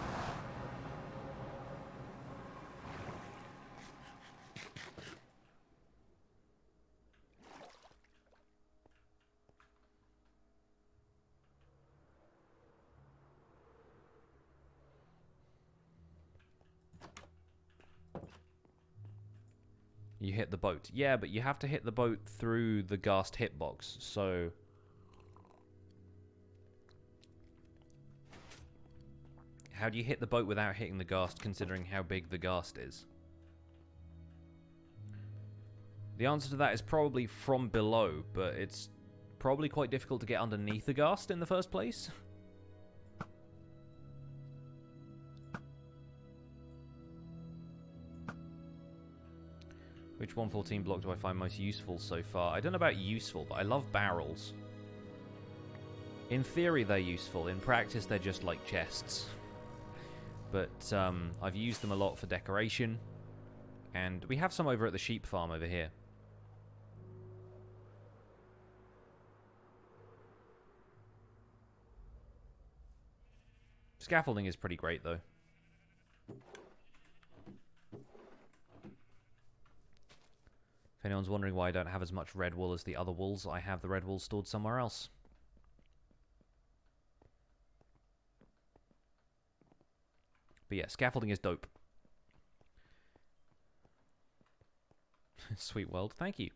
You hit the boat. Yeah, but you have to hit the boat through the ghast hitbox, so... How do you hit the boat without hitting the ghast, considering how big the ghast is? The answer to that is probably from below, but it's probably quite difficult to get underneath the ghast in the first place. Which 114 block do I find most useful so far? I don't know about useful, but I love barrels. In theory, they're useful. In practice, they're just like chests. But I've used them a lot for decoration. And we have some over at the sheep farm over here. Scaffolding is pretty great, though. If anyone's wondering why I don't have as much red wool as the other wools, I have the red wool stored somewhere else. But yeah, scaffolding is dope. Sweet world, thank you.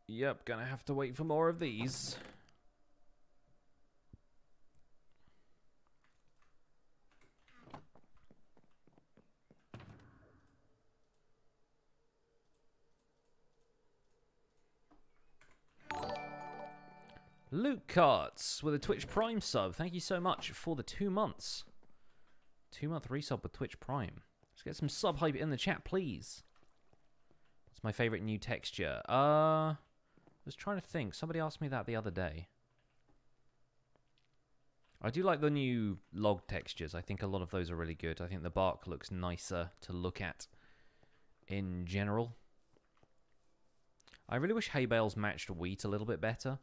Yep, gonna have to wait for more of these. Luke Carts with a Twitch Prime sub. Thank you so much for the 2 months. 2-month resub with Twitch Prime. Let's get some sub hype in the chat, please. What's my favorite new texture? I was trying to think. Somebody asked me that the other day. I do like the new log textures. I think a lot of those are really good. I think the bark looks nicer to look at in general. I really wish hay bales matched wheat a little bit better.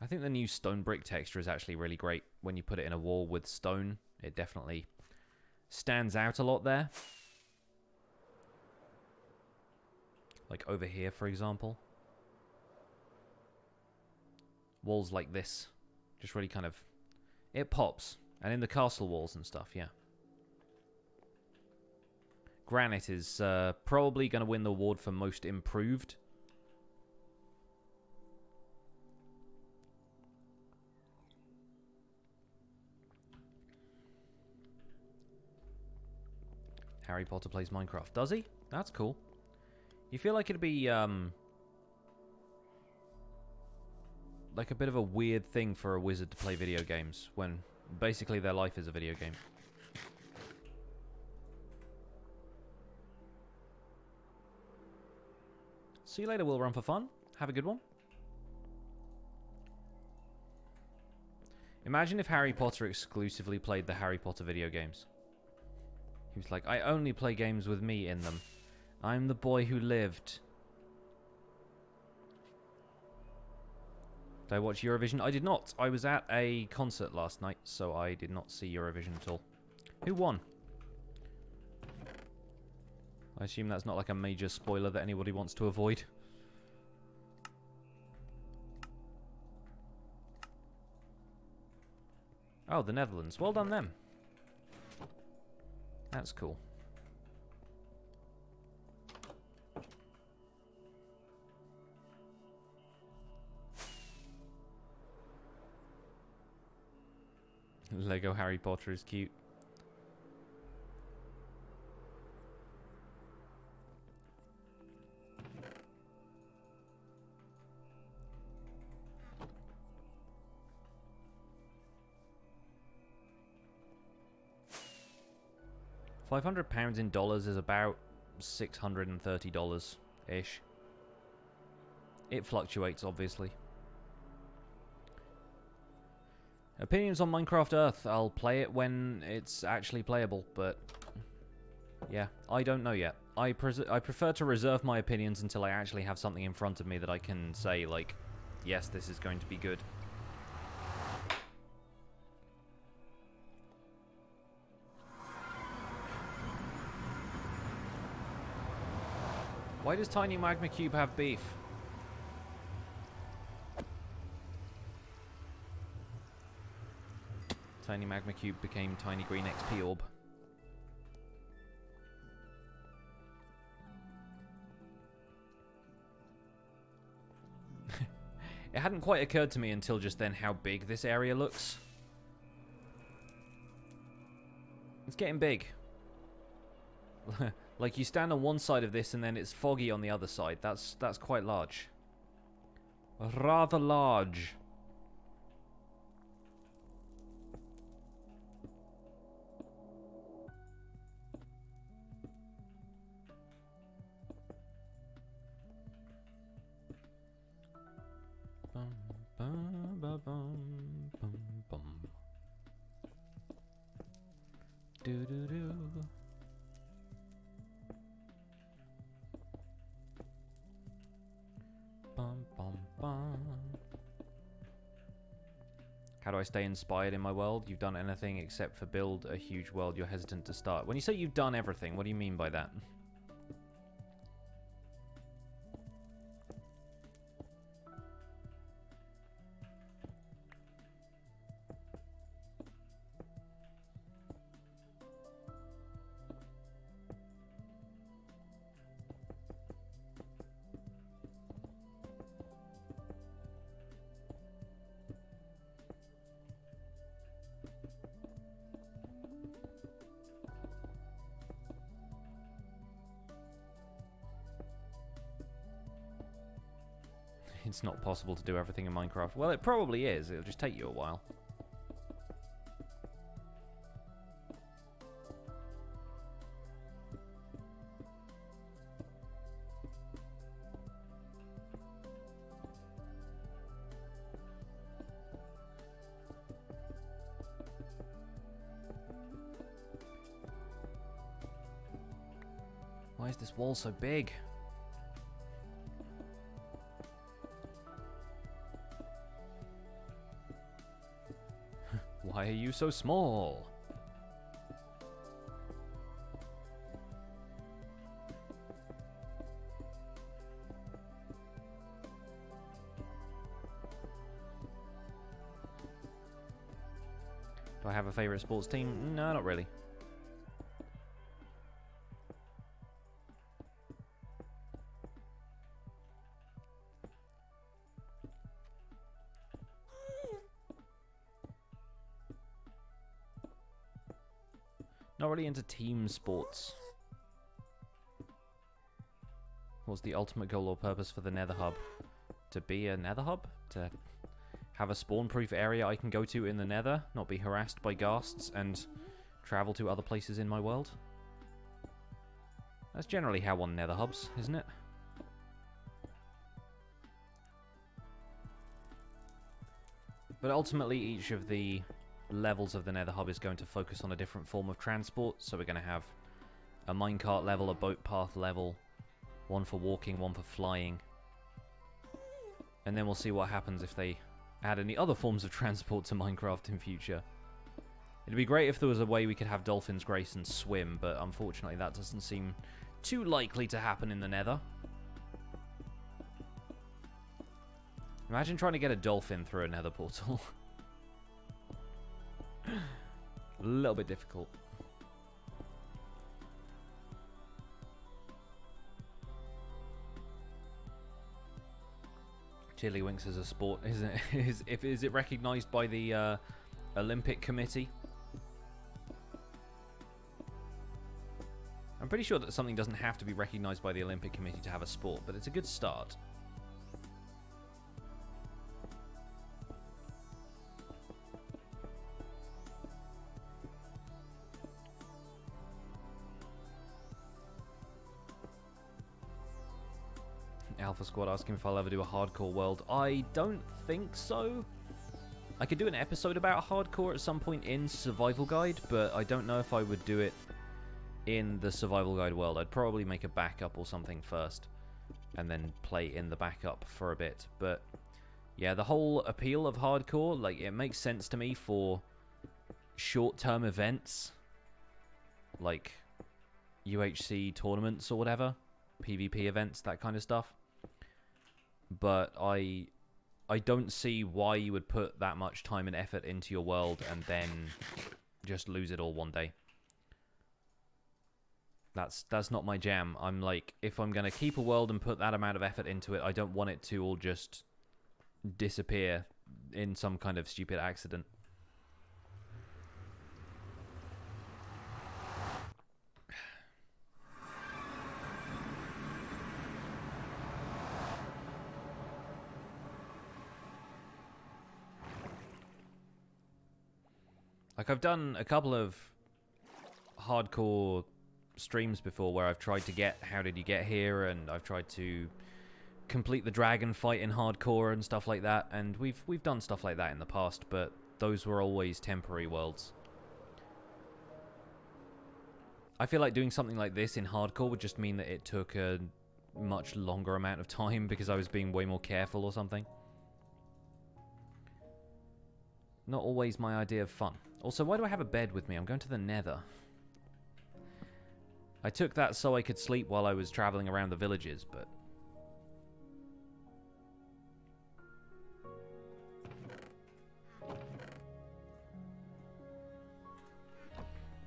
I think the new stone brick texture is actually really great. When you put it in a wall with stone, it definitely stands out a lot there. Like over here, for example. Walls like this. Just really kind of... It pops. And in the castle walls and stuff, yeah. Granite is probably going to win the award for most improved. Harry Potter plays Minecraft. Does he? That's cool. You feel like it'd be, like a bit of a weird thing for a wizard to play video games when basically their life is a video game. See you later, we'll run for fun. Have a good one. Imagine if Harry Potter exclusively played the Harry Potter video games. He was like, I only play games with me in them. I'm the boy who lived. Did I watch Eurovision? I did not. I was at a concert last night, so I did not see Eurovision at all. Who won? I assume that's not like a major spoiler that anybody wants to avoid. Oh, the Netherlands. Well done them. That's cool. Lego Harry Potter is cute. £500 in dollars is about $630-ish. It fluctuates, obviously. Opinions on Minecraft Earth. I'll play it when it's actually playable, but yeah, I don't know yet. I prefer to reserve my opinions until I actually have something in front of me that I can say, like, yes, this is going to be good. Why does Tiny Magma Cube have beef? Tiny Magma Cube became Tiny Green XP Orb. It hadn't quite occurred to me until just then how big this area looks. It's getting big. Like, you stand on one side of this and then it's foggy on the other side. That's quite large. Rather large. Do do do. Bum bum bum. How do I stay inspired in my world? You've done anything except for build a huge world you're hesitant to start. When you say you've done everything, what do you mean by that? It's not possible to do everything in Minecraft. Well, it probably is. It'll just take you a while. Why is this wall so big? Why are you so small? Do I have a favorite sports team? No, not really. Not really into team sports. What's the ultimate goal or purpose for the Nether Hub? To be a Nether Hub? To have a spawn-proof area I can go to in the Nether, not be harassed by ghasts, and travel to other places in my world? That's generally how one Nether Hubs, isn't it? But ultimately, each of the levels of the Nether Hub is going to focus on a different form of transport. So we're going to have a minecart level, a boat path level, one for walking, one for flying. And then we'll see what happens if they add any other forms of transport to Minecraft in future. It'd be great if there was a way we could have dolphins grace and swim, but unfortunately that doesn't seem too likely to happen in the Nether. Imagine trying to get a dolphin through a Nether portal. A little bit difficult. Tiddlywinks is a sport, isn't it? Is it recognised by the Olympic Committee? I'm pretty sure that something doesn't have to be recognised by the Olympic Committee to have a sport, but it's a good start. Alpha Squad asking if I'll ever do a hardcore world. I don't think so. I could do an episode about hardcore at some point in Survival Guide, but I don't know if I would do it in the Survival Guide world. I'd probably make a backup or something first, and then play in the backup for a bit. But yeah, the whole appeal of hardcore, like, it makes sense to me for short-term events, like UHC tournaments or whatever, PvP events, that kind of stuff. But I don't see why you would put that much time and effort into your world and then just lose it all one day. That's not my jam. I'm like, if I'm going to keep a world and put that amount of effort into it, I don't want it to all just disappear in some kind of stupid accident. Like, I've done a couple of hardcore streams before where I've tried to get How Did You Get Here, and I've tried to complete the dragon fight in hardcore and stuff like that, and we've done stuff like that in the past, but those were always temporary worlds. I feel like doing something like this in hardcore would just mean that it took a much longer amount of time because I was being way more careful or something. Not always my idea of fun. Also, why do I have a bed with me? I'm going to the Nether. I took that so I could sleep while I was traveling around the villages, but...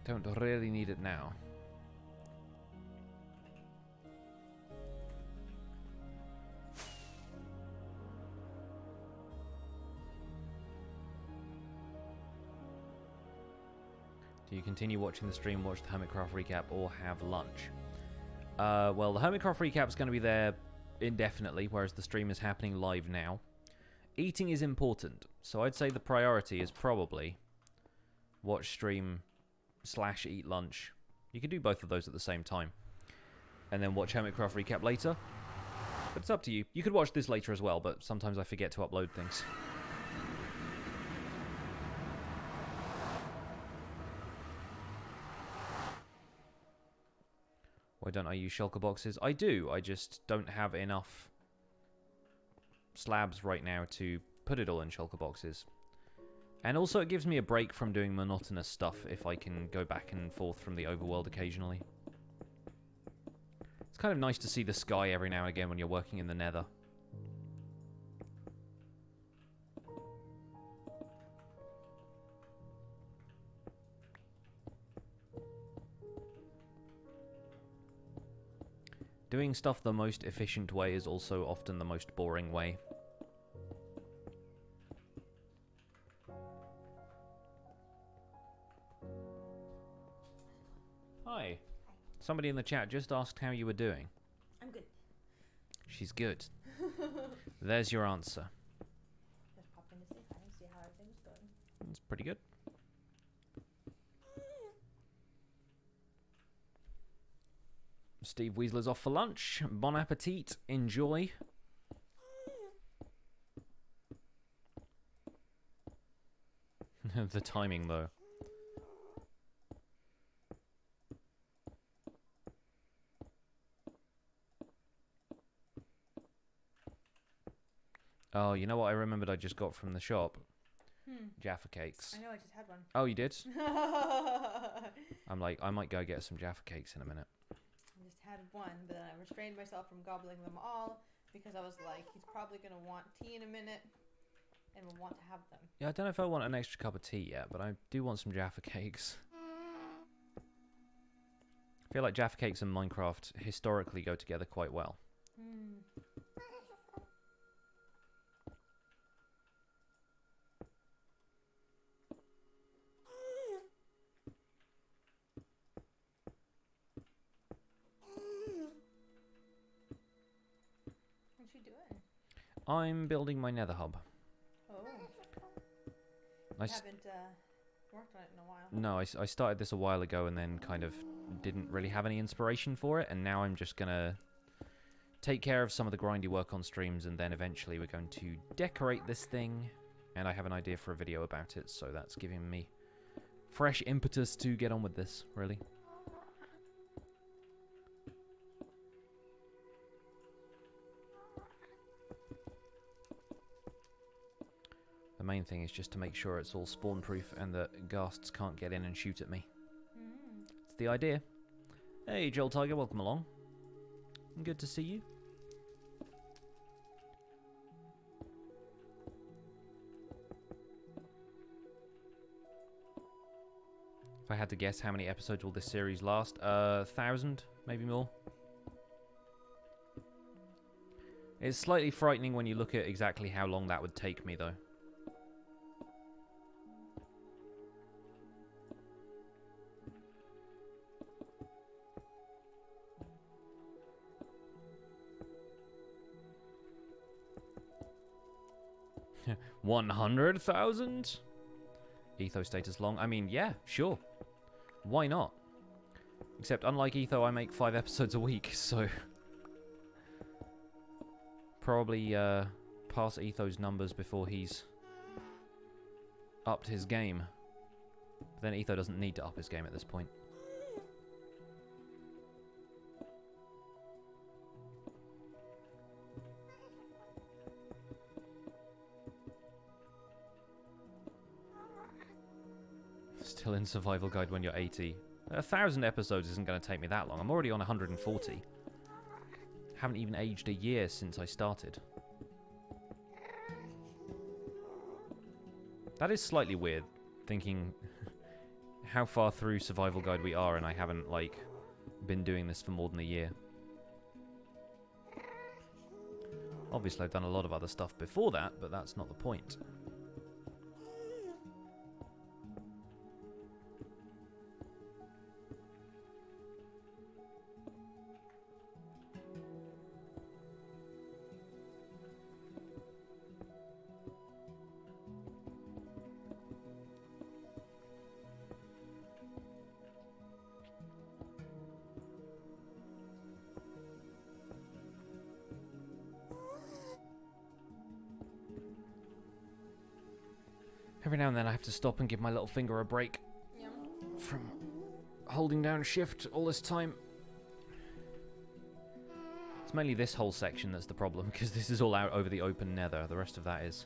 don't really need it now. Do you continue watching the stream, watch the Hermitcraft recap, or have lunch? Well, the Hermitcraft recap is going to be there indefinitely, whereas the stream is happening live now. Eating is important, so I'd say the priority is probably watch stream / eat lunch. You could do both of those at the same time. And then watch Hermitcraft recap later. But it's up to you. You could watch this later as well, but sometimes I forget to upload things. Why don't I use shulker boxes? I do, I just don't have enough slabs right now to put it all in shulker boxes. And also it gives me a break from doing monotonous stuff if I can go back and forth from the overworld occasionally. It's kind of nice to see the sky every now and again when you're working in the Nether. Doing stuff the most efficient way is also often the most boring way. Hi. Somebody in the chat just asked how you were doing. I'm good. She's good. There's your answer. Just pop in to say hi and see how everything's going. It's pretty good. Steve Weasler's off for lunch. Bon appetit. Enjoy. The timing, though. Oh, you know what I remembered I just got from the shop? Jaffa cakes. I know, I just had one. Oh, you did? I'm like, I might go get some Jaffa cakes in a minute. I just had one, but then I restrained myself from gobbling them all because I was like, he's probably going to want tea in a minute and will want to have them. Yeah, I don't know if I want an extra cup of tea yet, but I do want some Jaffa cakes. I feel like Jaffa cakes and Minecraft historically go together quite well. What's she doing? I'm building my Nether Hub. Oh. I haven't worked on it in a while. No, I started this a while ago and then kind of didn't really have any inspiration for it, and now I'm just gonna take care of some of the grindy work on streams, and then eventually we're going to decorate this thing. And I have an idea for a video about it, so that's giving me fresh impetus to get on with this, really. The main thing is just to make sure it's all spawn-proof and that ghasts can't get in and shoot at me. It's the idea. Hey, Joel Tiger, welcome along. Good to see you. If I had to guess, how many episodes will this series last? 1,000, maybe more. It's slightly frightening when you look at exactly how long that would take me, though. $100,000? Etho status long. I mean, yeah, sure. Why not? Except, unlike Etho, I make 5 episodes a week, so... probably pass Etho's numbers before he's upped his game. But then Etho doesn't need to up his game at this point. Still in survival guide when you're 80. 1,000 episodes isn't going to take me that long. I'm already on 140. Haven't even aged a year since I started. That is slightly weird, thinking how far through survival guide we are and I haven't, like, been doing this for more than a year. Obviously I've done a lot of other stuff before that, but that's not the point. Every now and then I have to stop and give my little finger a break from holding down shift all this time. It's mainly this whole section that's the problem, because this is all out over the open nether. The rest of that is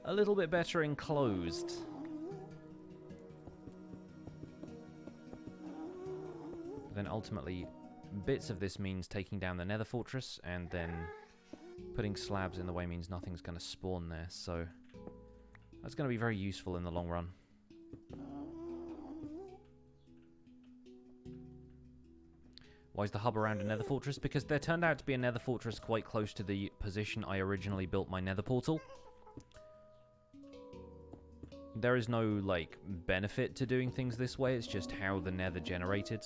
a little bit better enclosed. But then ultimately, bits of this means taking down the nether fortress, and then putting slabs in the way means nothing's going to spawn there, so... that's going to be very useful in the long run. Why is the hub around a nether fortress? Because there turned out to be a nether fortress quite close to the position I originally built my nether portal. There is no, like, benefit to doing things this way, it's just how the nether generated.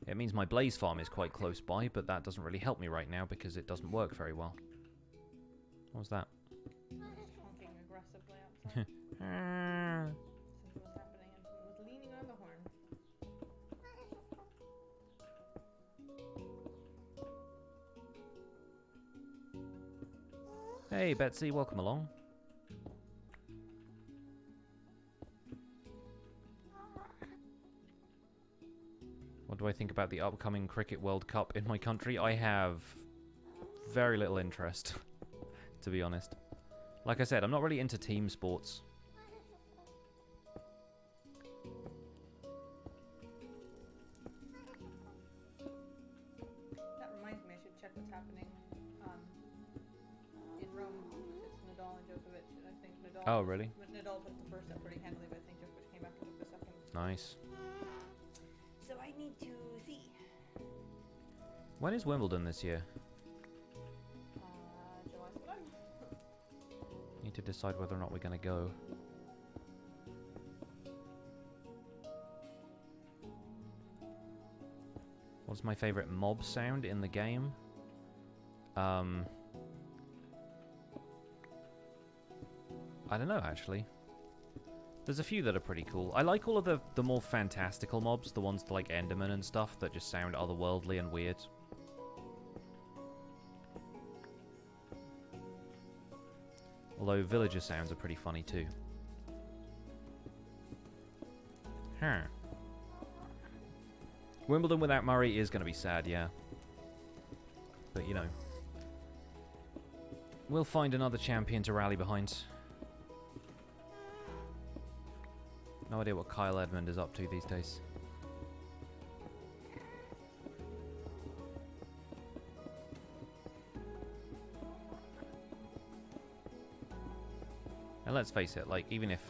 It means my blaze farm is quite close by, but that doesn't really help me right now because it doesn't work very well. What was that? Just honking aggressively outside. Something was happening and someone was leaning on the horn. Hey Betsy, welcome along. What do I think about the upcoming Cricket World Cup in my country? I have very little interest. To be honest. Like I said, I'm not really into team sports. That reminds me, I should check what's happening in Rome. It's Nadal and Djokovic, and I think Nadal... Oh, really? Nadal took the first set pretty handily, but I think Djokovic came back and took the second. Nice. So I need to see. When is Wimbledon this year? Need to decide whether or not we're going to go. What's my favorite mob sound in the game? I don't know, actually. There's a few that are pretty cool. I like all of the more fantastical mobs, the ones like Enderman and stuff that just sound otherworldly and weird. Although villager sounds are pretty funny too. Huh. Wimbledon without Murray is going to be sad, yeah. But, you know. We'll find another champion to rally behind. No idea what Kyle Edmund is up to these days. And let's face it, like, even if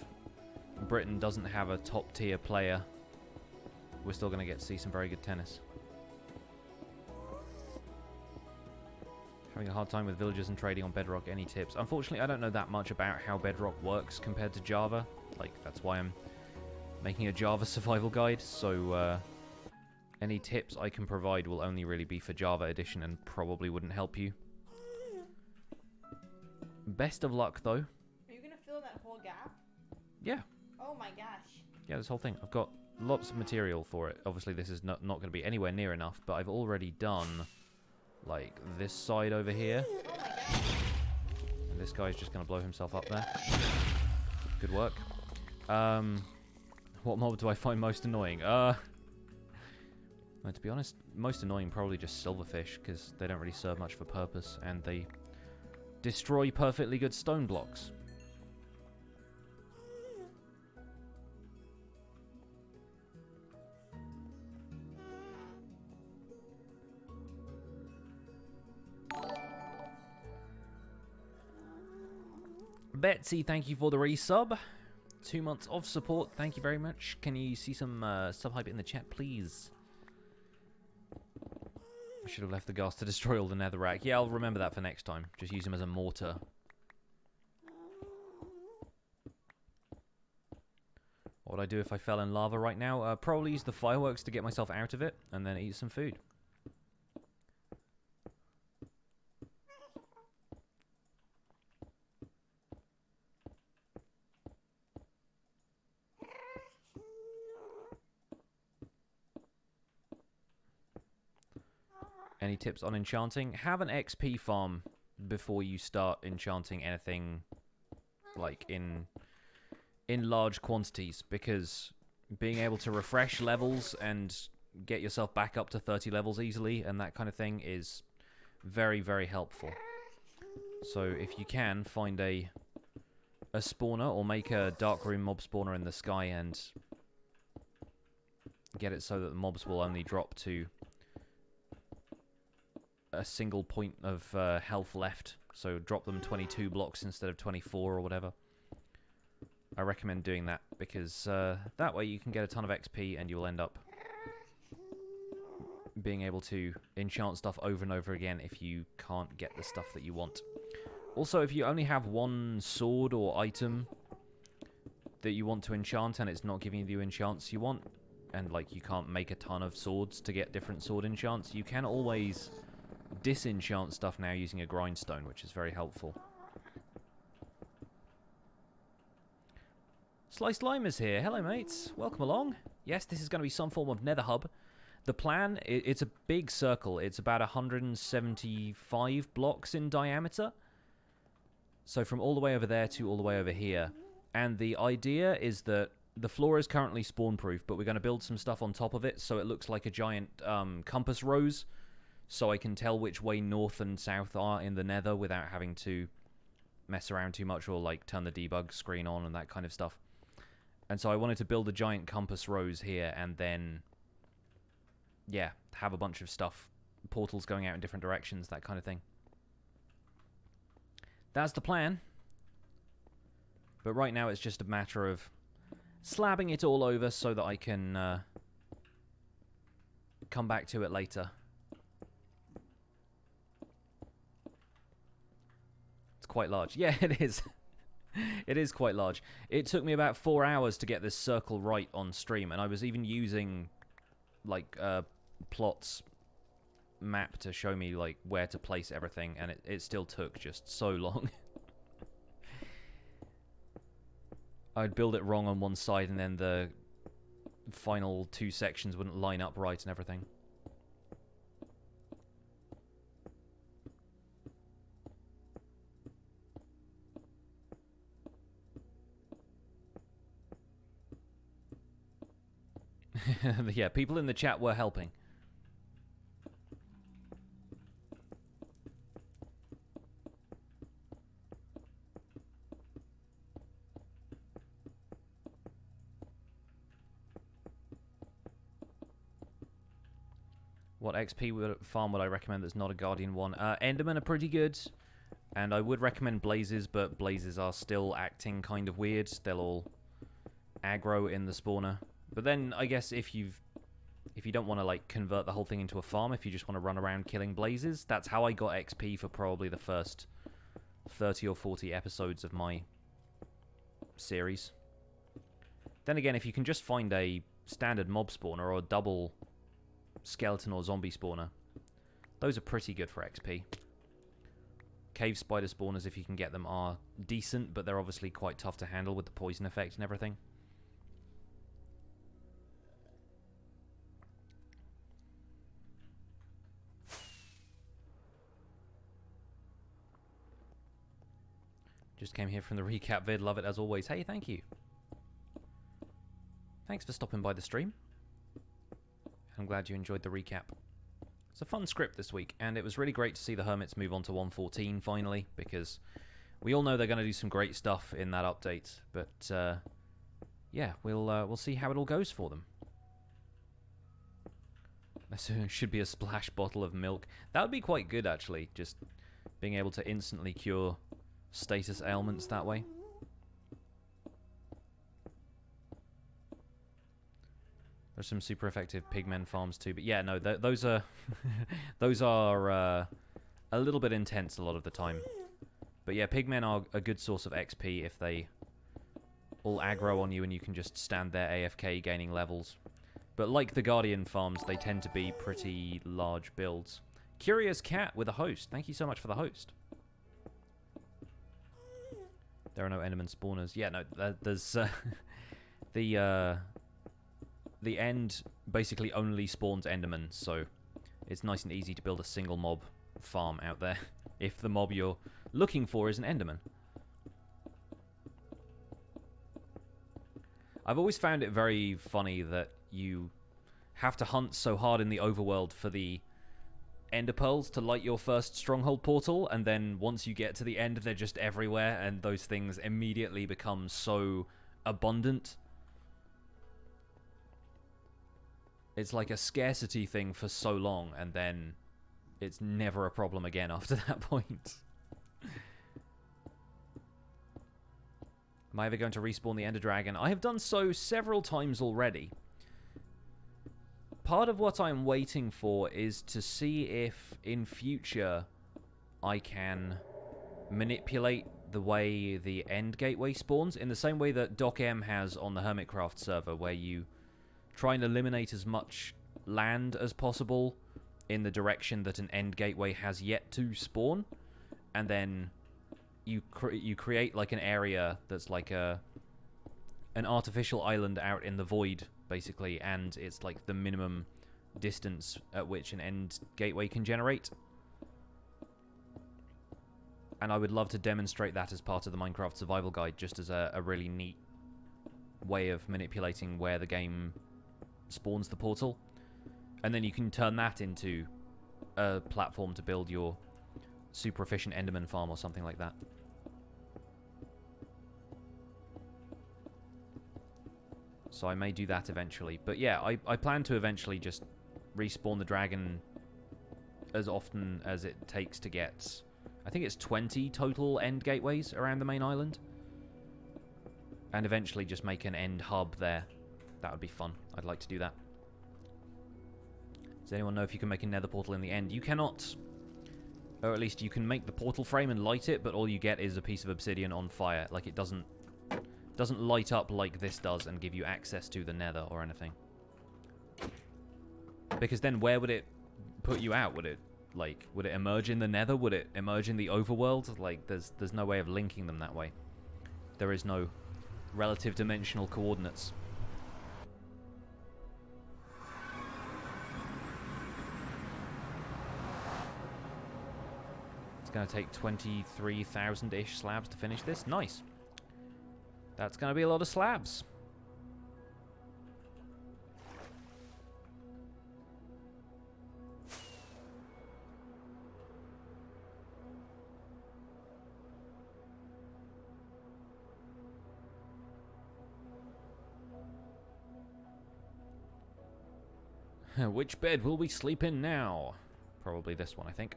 Britain doesn't have a top-tier player, we're still going to get to see some very good tennis. Having a hard time with villagers and trading on Bedrock. Any tips? Unfortunately, I don't know that much about how Bedrock works compared to Java. Like, that's why I'm making a Java survival guide. So, any tips I can provide will only really be for Java Edition and probably wouldn't help you. Best of luck, though. Are you going to fill that whole gap? Yeah. Oh my gosh. Yeah, this whole thing. I've got lots of material for it. Obviously, this is not going to be anywhere near enough, but I've already done, like, this side over here. Oh my gosh. And this guy's just going to blow himself up there. Good work. What mob do I find most annoying? Well, to be honest, most annoying probably just silverfish, because they don't really serve much of a purpose, and they destroy perfectly good stone blocks. Betsy, thank you for the resub. 2 months of support. Thank you very much. Can you see some sub hype in the chat, please? I should have left the gas to destroy all the netherrack. Yeah, I'll remember that for next time. Just use him as a mortar. What would I do if I fell in lava right now? Probably use the fireworks to get myself out of it, and then eat some food. Any tips on enchanting? Have an XP farm before you start enchanting anything, like in large quantities, because being able to refresh levels and get yourself back up to 30 levels easily and that kind of thing is very, very helpful. So if you can, find a spawner or make a dark room mob spawner in the sky and get it so that the mobs will only drop to a single point of health left, so drop them 22 blocks instead of 24 or whatever. I recommend doing that because that way you can get a ton of XP and you'll end up being able to enchant stuff over and over again if you can't get the stuff that you want. Also, if you only have one sword or item that you want to enchant and it's not giving you the enchants you want, and like you can't make a ton of swords to get different sword enchants, you can always disenchant stuff now using a grindstone, which is very helpful. Sliced Lime is here. Hello, mates. Welcome along. Yes, this is going to be some form of Nether Hub. The plan, it's a big circle. It's about 175 blocks in diameter. So from all the way over there to all the way over here. And the idea is that the floor is currently spawn-proof, but we're going to build some stuff on top of it so it looks like a giant compass rose. So I can tell which way north and south are in the nether without having to mess around too much or like turn the debug screen on and that kind of stuff. And so I wanted to build a giant compass rose here and then, yeah, have a bunch of stuff, portals going out in different directions, that kind of thing. That's the plan. But right now it's just a matter of slabbing it all over so that I can come back to it later. Quite large. Yeah, it is. It is quite large. It took me about 4 hours to get this circle right on stream, and I was even using like plots map to show me like where to place everything, and it still took just so long. I'd build it wrong on one side and then the final 2 sections wouldn't line up right and everything. Yeah, people in the chat were helping. What XP farm would I recommend that's not a Guardian one? Endermen are pretty good, and I would recommend Blazes, but Blazes are still acting kind of weird. They'll all aggro in the spawner. But then, I guess if you don't want to like convert the whole thing into a farm, if you just want to run around killing Blazes, that's how I got XP for probably the first 30 or 40 episodes of my series. Then again, if you can just find a standard mob spawner or a double skeleton or zombie spawner, those are pretty good for XP. Cave spider spawners, if you can get them, are decent, but they're obviously quite tough to handle with the poison effect and everything. Just came here from the recap vid. Love it as always. Hey, thank you. Thanks for stopping by the stream. I'm glad you enjoyed the recap. It's a fun script this week, and it was really great to see the Hermits move on to 1.14 finally, because we all know they're going to do some great stuff in that update. But yeah, we'll see how it all goes for them. There should be a splash bottle of milk. That would be quite good, actually, just being able to instantly cure status ailments that way. There's some super effective pigmen farms too, but yeah, no, those are those are a little bit intense a lot of the time. But yeah, pigmen are a good source of XP if they all aggro on you and you can just stand there AFK gaining levels. But like the Guardian farms, they tend to be pretty large builds. Curious Cat with a host. Thank you so much for the host. There are no Enderman spawners. Yeah, no, there's the end basically only spawns Endermen, so it's nice and easy to build a single mob farm out there if the mob you're looking for is an Enderman. I've always found it very funny that you have to hunt so hard in the overworld for the Ender Pearls to light your first stronghold portal, and then once you get to the end, they're just everywhere, and those things immediately become so abundant. It's like a scarcity thing for so long, and then it's never a problem again after that point. Am I ever going to respawn the Ender Dragon? I have done so several times already. Part of what I'm waiting for is to see if, in future, I can manipulate the way the End Gateway spawns, in the same way that Doc M has on the Hermitcraft server, where you try and eliminate as much land as possible in the direction that an End Gateway has yet to spawn, and then you create like an area that's like an artificial island out in the void, basically, and it's like the minimum distance at which an End Gateway can generate. And I would love to demonstrate that as part of the Minecraft Survival Guide, just as a really neat way of manipulating where the game spawns the portal. And then you can turn that into a platform to build your super efficient Enderman farm or something like that. So I may do that eventually. But yeah, I plan to eventually just respawn the dragon as often as it takes to get... I think it's 20 total end gateways around the main island. And eventually just make an end hub there. That would be fun. I'd like to do that. Does anyone know if you can make a nether portal in the end? You cannot. Or at least you can make the portal frame and light it, but all you get is a piece of obsidian on fire. Like, it doesn't light up like this does and give you access to the nether or anything. Because then where would it put you out? Would it emerge in the nether? Would it emerge in the overworld? Like, there's no way of linking them that way. There is no relative dimensional coordinates. It's going to take 23,000-ish slabs to finish this. Nice. That's going to be a lot of slabs. Which bed will we sleep in now? Probably this one, I think.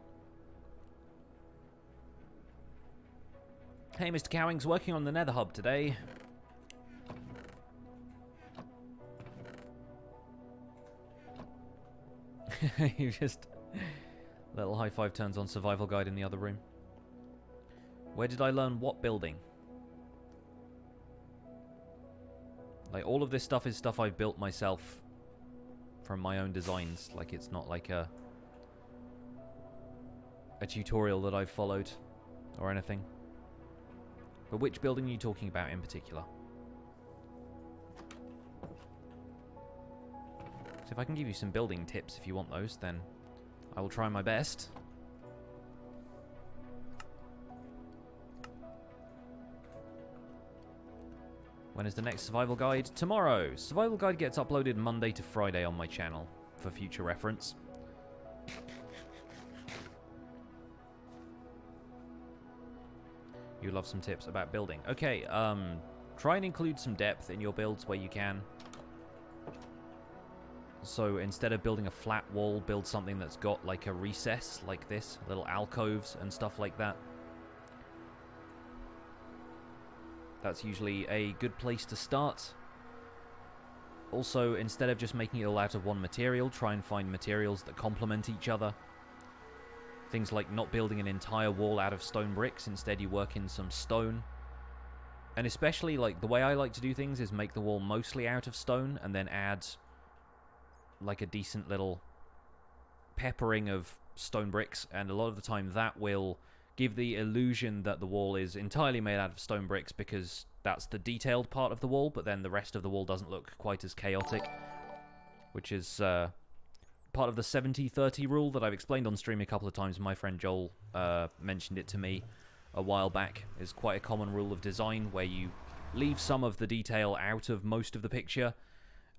Hey, Mr. Cowing's working on the Nether Hub today. You just... Little high five turns on survival guide in the other room. Where did I learn what building? Like, all of this stuff is stuff I've built myself from my own designs. Like, it's not like a tutorial that I've followed or anything. But which building are you talking about in particular? So if I can give you some building tips if you want those, then I will try my best. When is the next survival guide? Tomorrow. Survival guide gets uploaded Monday to Friday on my channel for future reference. You love some tips about building. Okay, try and include some depth in your builds where you can. So instead of building a flat wall, build something that's got like a recess like this, little alcoves and stuff like that. That's usually a good place to start. Also, instead of just making it all out of one material, try and find materials that complement each other. Things like not building an entire wall out of stone bricks, instead you work in some stone. And especially, like, the way I like to do things is make the wall mostly out of stone and then add like a decent little peppering of stone bricks, and a lot of the time that will give the illusion that the wall is entirely made out of stone bricks because that's the detailed part of the wall, but then the rest of the wall doesn't look quite as chaotic, which is part of the 70-30 rule that I've explained on stream a couple of times. My friend Joel mentioned it to me a while back. It's quite a common rule of design where you leave some of the detail out of most of the picture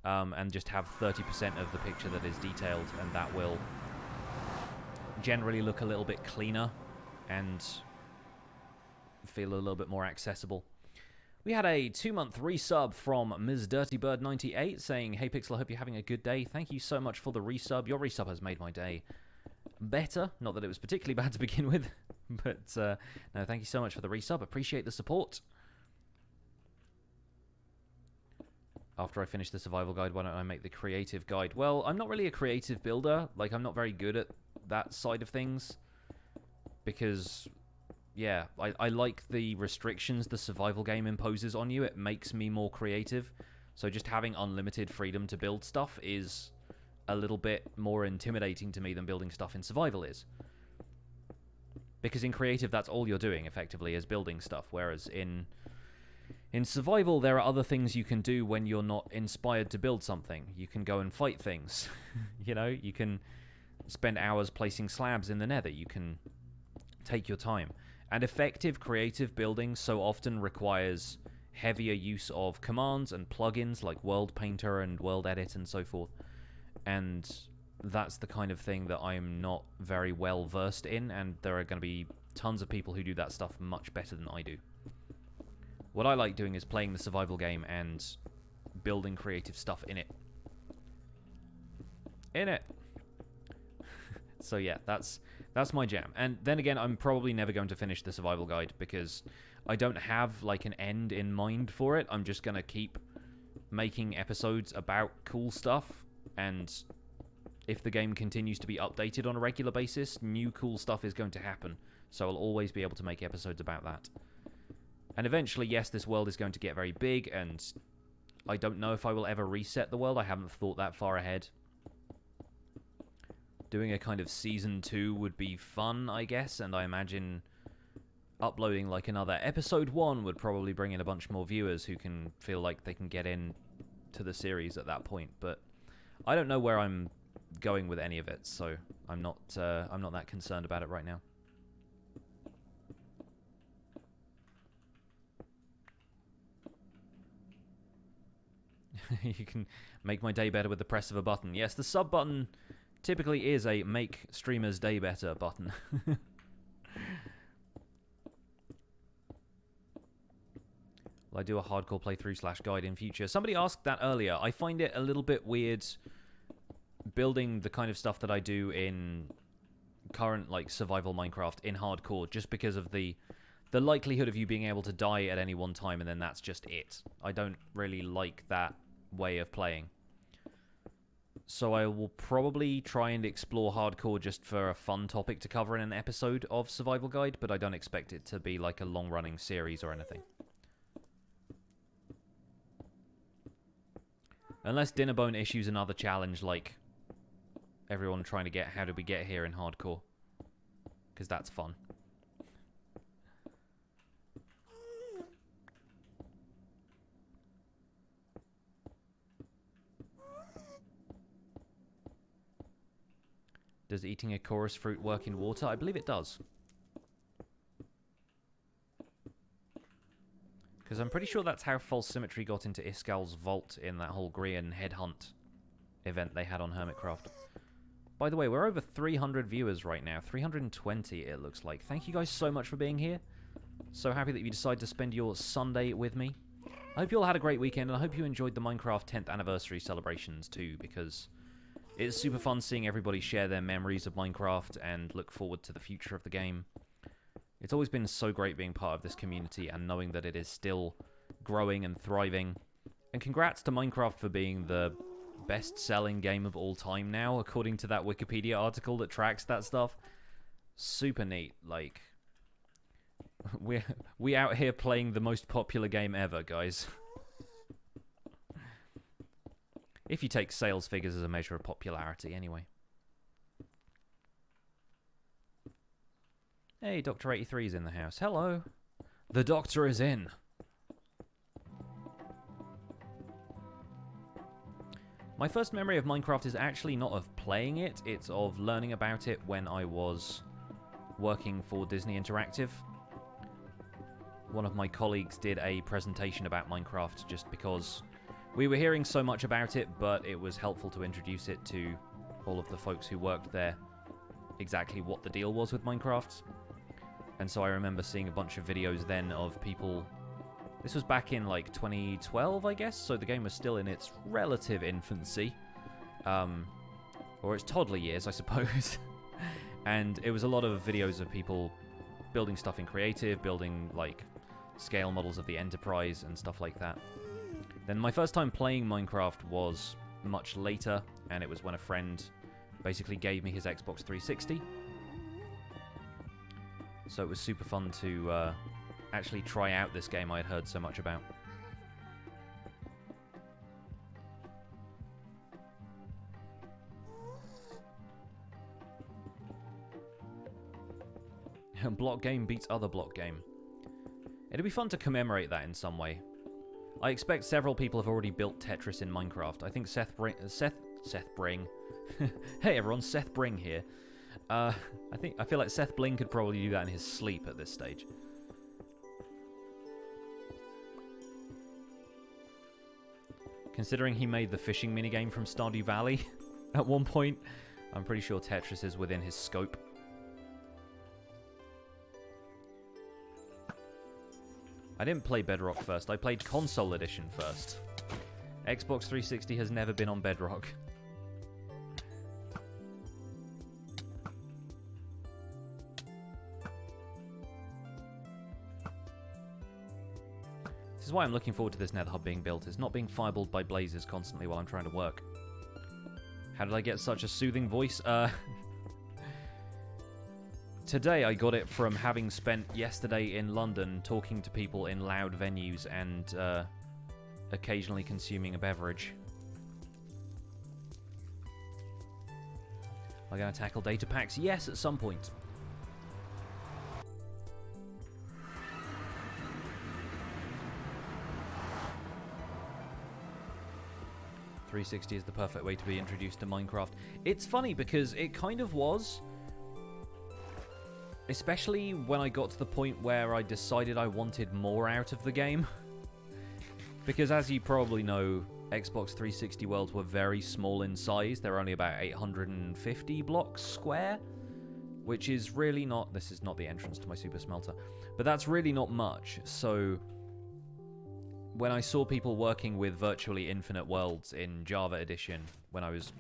and just have 30% of the picture that is detailed, and that will generally look a little bit cleaner and feel a little bit more accessible. We had a 2-month resub from Ms. DirtyBird98 saying, "Hey Pixel, I hope you're having a good day. Thank you so much for the resub. Your resub has made my day better. Not that it was particularly bad to begin with, but no, thank you so much for the resub. Appreciate the support." After I finish the survival guide, why don't I make the creative guide? Well, I'm not really a creative builder. Like, I'm not very good at that side of things. Because, yeah, I like the restrictions the survival game imposes on you. It makes me more creative. So just having unlimited freedom to build stuff is a little bit more intimidating to me than building stuff in survival is. Because in creative, that's all you're doing, effectively, is building stuff. Whereas in survival, there are other things you can do when you're not inspired to build something. You can go and fight things. You know, you can spend hours placing slabs in the nether. You can take your time. And effective creative building so often requires heavier use of commands and plugins like World Painter and World Edit and so forth. And that's the kind of thing that I'm not very well versed in, and there are going to be tons of people who do that stuff much better than I do. What I like doing is playing the survival game and building creative stuff in it. So yeah, that's my jam. And then again, I'm probably never going to finish the survival guide because I don't have like an end in mind for it. I'm just going to keep making episodes about cool stuff, and if the game continues to be updated on a regular basis, new cool stuff is going to happen. So I'll always be able to make episodes about that. And eventually, yes, this world is going to get very big, and I don't know if I will ever reset the world. I haven't thought that far ahead. Doing a kind of Season 2 would be fun, I guess, and I imagine uploading like another Episode 1 would probably bring in a bunch more viewers who can feel like they can get in to the series at that point. But I don't know where I'm going with any of it, so I'm not that concerned about it right now. You can make my day better with the press of a button. Yes, the sub button typically is a make streamers' day better button. Will I do a hardcore playthrough / guide in future? Somebody asked that earlier. I find it a little bit weird building the kind of stuff that I do in current, like, survival Minecraft in hardcore, just because of the likelihood of you being able to die at any one time and then that's just it. I don't really like that way of playing. So I will probably try and explore hardcore just for a fun topic to cover in an episode of Survival Guide, but I don't expect it to be like a long-running series or anything. Unless Dinnerbone issues another challenge like everyone trying to get how did we get here in hardcore. Because that's fun. Does eating a chorus fruit work in water? I believe it does. Because I'm pretty sure that's how False Symmetry got into Iskal's vault in that whole Grian headhunt event they had on Hermitcraft. By the way, we're over 300 viewers right now. 320 it looks like. Thank you guys so much for being here. So happy that you decided to spend your Sunday with me. I hope you all had a great weekend, and I hope you enjoyed the Minecraft 10th anniversary celebrations too, because it's super fun seeing everybody share their memories of Minecraft and look forward to the future of the game. It's always been so great being part of this community and knowing that it is still growing and thriving. And congrats to Minecraft for being the best-selling game of all time now, according to that Wikipedia article that tracks that stuff. Super neat. Like, we out here playing the most popular game ever, guys. If you take sales figures as a measure of popularity, anyway. Hey, Dr. 83 is in the house. Hello. The doctor is in. My first memory of Minecraft is actually not of playing it, it's of learning about it when I was working for Disney Interactive. One of my colleagues did a presentation about Minecraft just because we were hearing so much about it, but it was helpful to introduce it to all of the folks who worked there, exactly what the deal was with Minecraft. And so I remember seeing a bunch of videos then of people. This was back in like 2012, I guess, so the game was still in its relative infancy. Or its toddler years, I suppose. And it was a lot of videos of people building stuff in creative, building like scale models of the Enterprise and stuff like that. Then my first time playing Minecraft was much later, and it was when a friend basically gave me his Xbox 360. So it was super fun to actually try out this game I had heard so much about. Block game beats other block game. It'd be fun to commemorate that in some way. I expect several people have already built Tetris in Minecraft. I think Seth Bring. Hey everyone, Seth Bring here. I feel like Seth Bling could probably do that in his sleep at this stage. Considering he made the fishing minigame from Stardew Valley at one point, I'm pretty sure Tetris is within his scope. I didn't play Bedrock first, I played Console Edition first. Xbox 360 has never been on Bedrock. This is why I'm looking forward to this Nether Hub being built. It's not being fireballed by blazes constantly while I'm trying to work. How did I get such a soothing voice? Today I got it from having spent yesterday in London talking to people in loud venues and occasionally consuming a beverage. Am I going to tackle data packs? Yes, at some point. .360 is the perfect way to be introduced to Minecraft. It's funny because it kind of was. Especially when I got to the point where I decided I wanted more out of the game. Because as you probably know, Xbox 360 worlds were very small in size. They're only about 850 blocks square. Which is really not... This is not the entrance to my super smelter. But that's really not much. So when I saw people working with virtually infinite worlds in Java Edition, when I was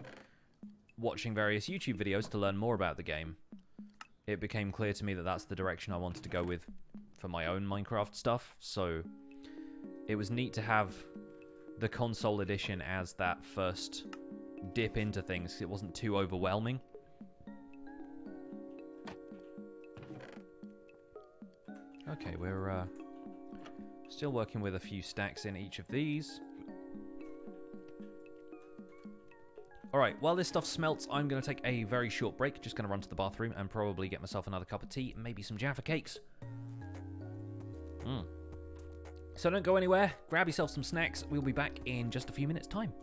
watching various YouTube videos to learn more about the game, it became clear to me that that's the direction I wanted to go with for my own Minecraft stuff. So it was neat to have the console edition as that first dip into things. It wasn't too overwhelming. Okay, we're still working with a few stacks in each of these. Alright, while this stuff smelts, I'm going to take a very short break. Just going to run to the bathroom and probably get myself another cup of tea, maybe some Jaffa cakes. So don't go anywhere, grab yourself some snacks. We'll be back in just a few minutes' time.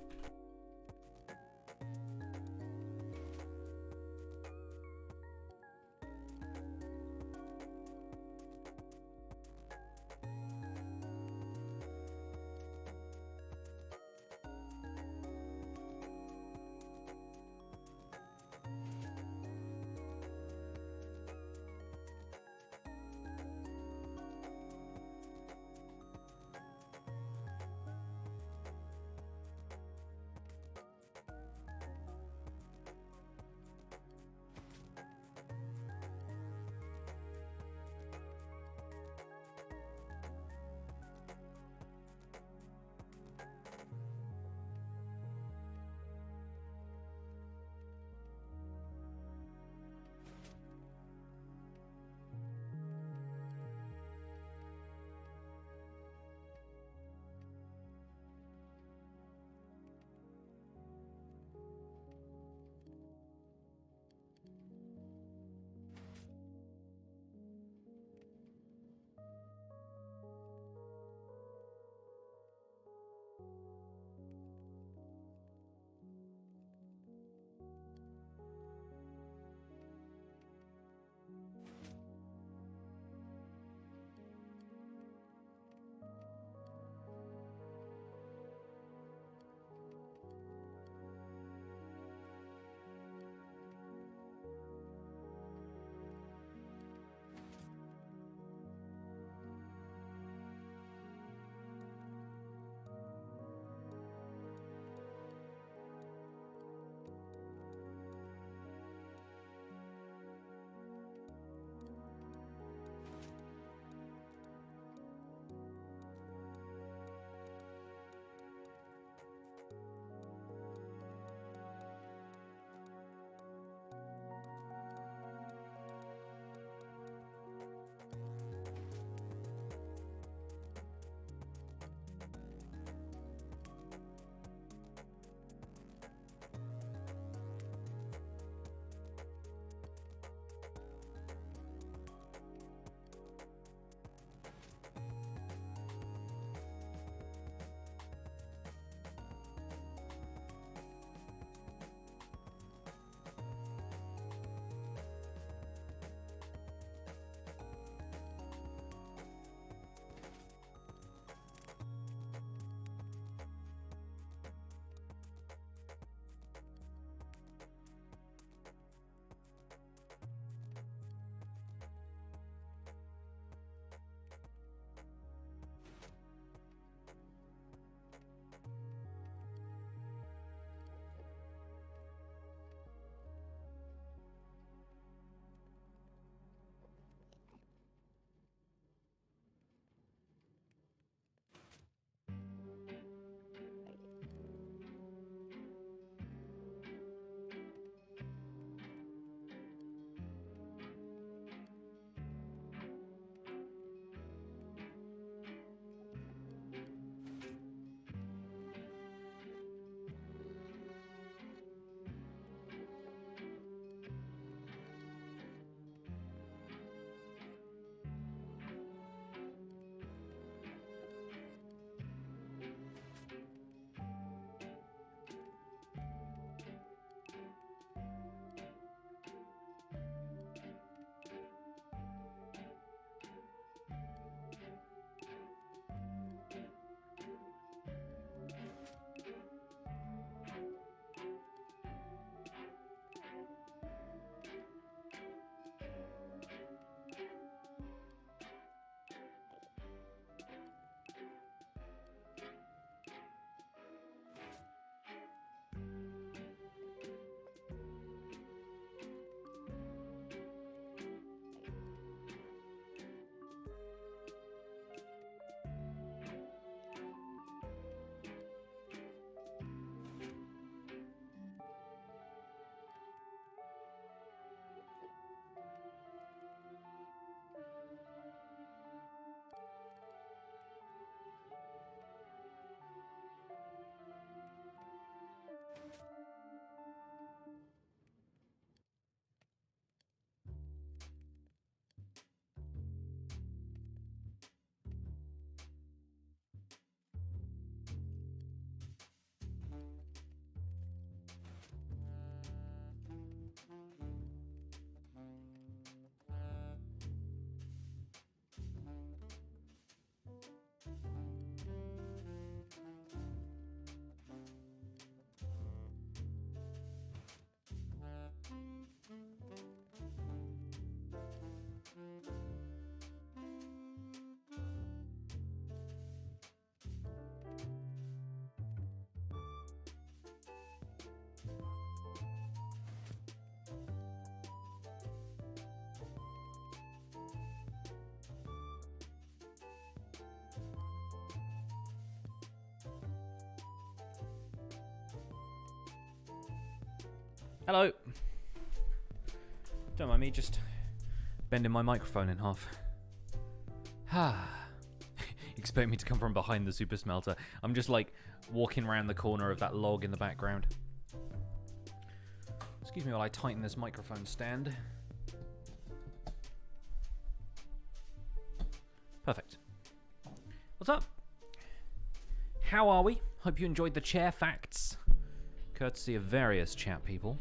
Hello. Don't mind me just bending my microphone in half. Expect me to come from behind the super smelter. I'm just like walking around the corner of that log in the background. Excuse me while I tighten this microphone stand. Perfect. What's up? How are we? Hope you enjoyed the chair facts. Courtesy of various chat people.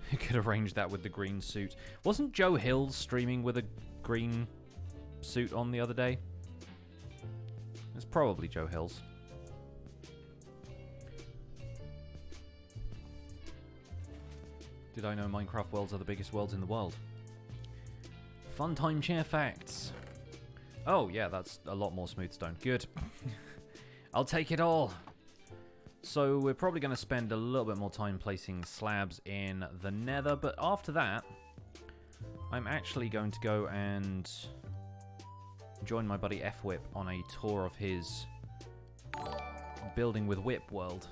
You could arrange that with the green suit. Wasn't Joe Hills streaming with a green suit on the other day? It's probably Joe Hills. Did I know Minecraft worlds are the biggest worlds in the world? Fun time chair facts. Oh, yeah, that's a lot more smooth stone. Good. I'll take it all. So we're probably going to spend a little bit more time placing slabs in the nether, but after that, I'm actually going to go and join my buddy F-Whip on a tour of his building with whip world.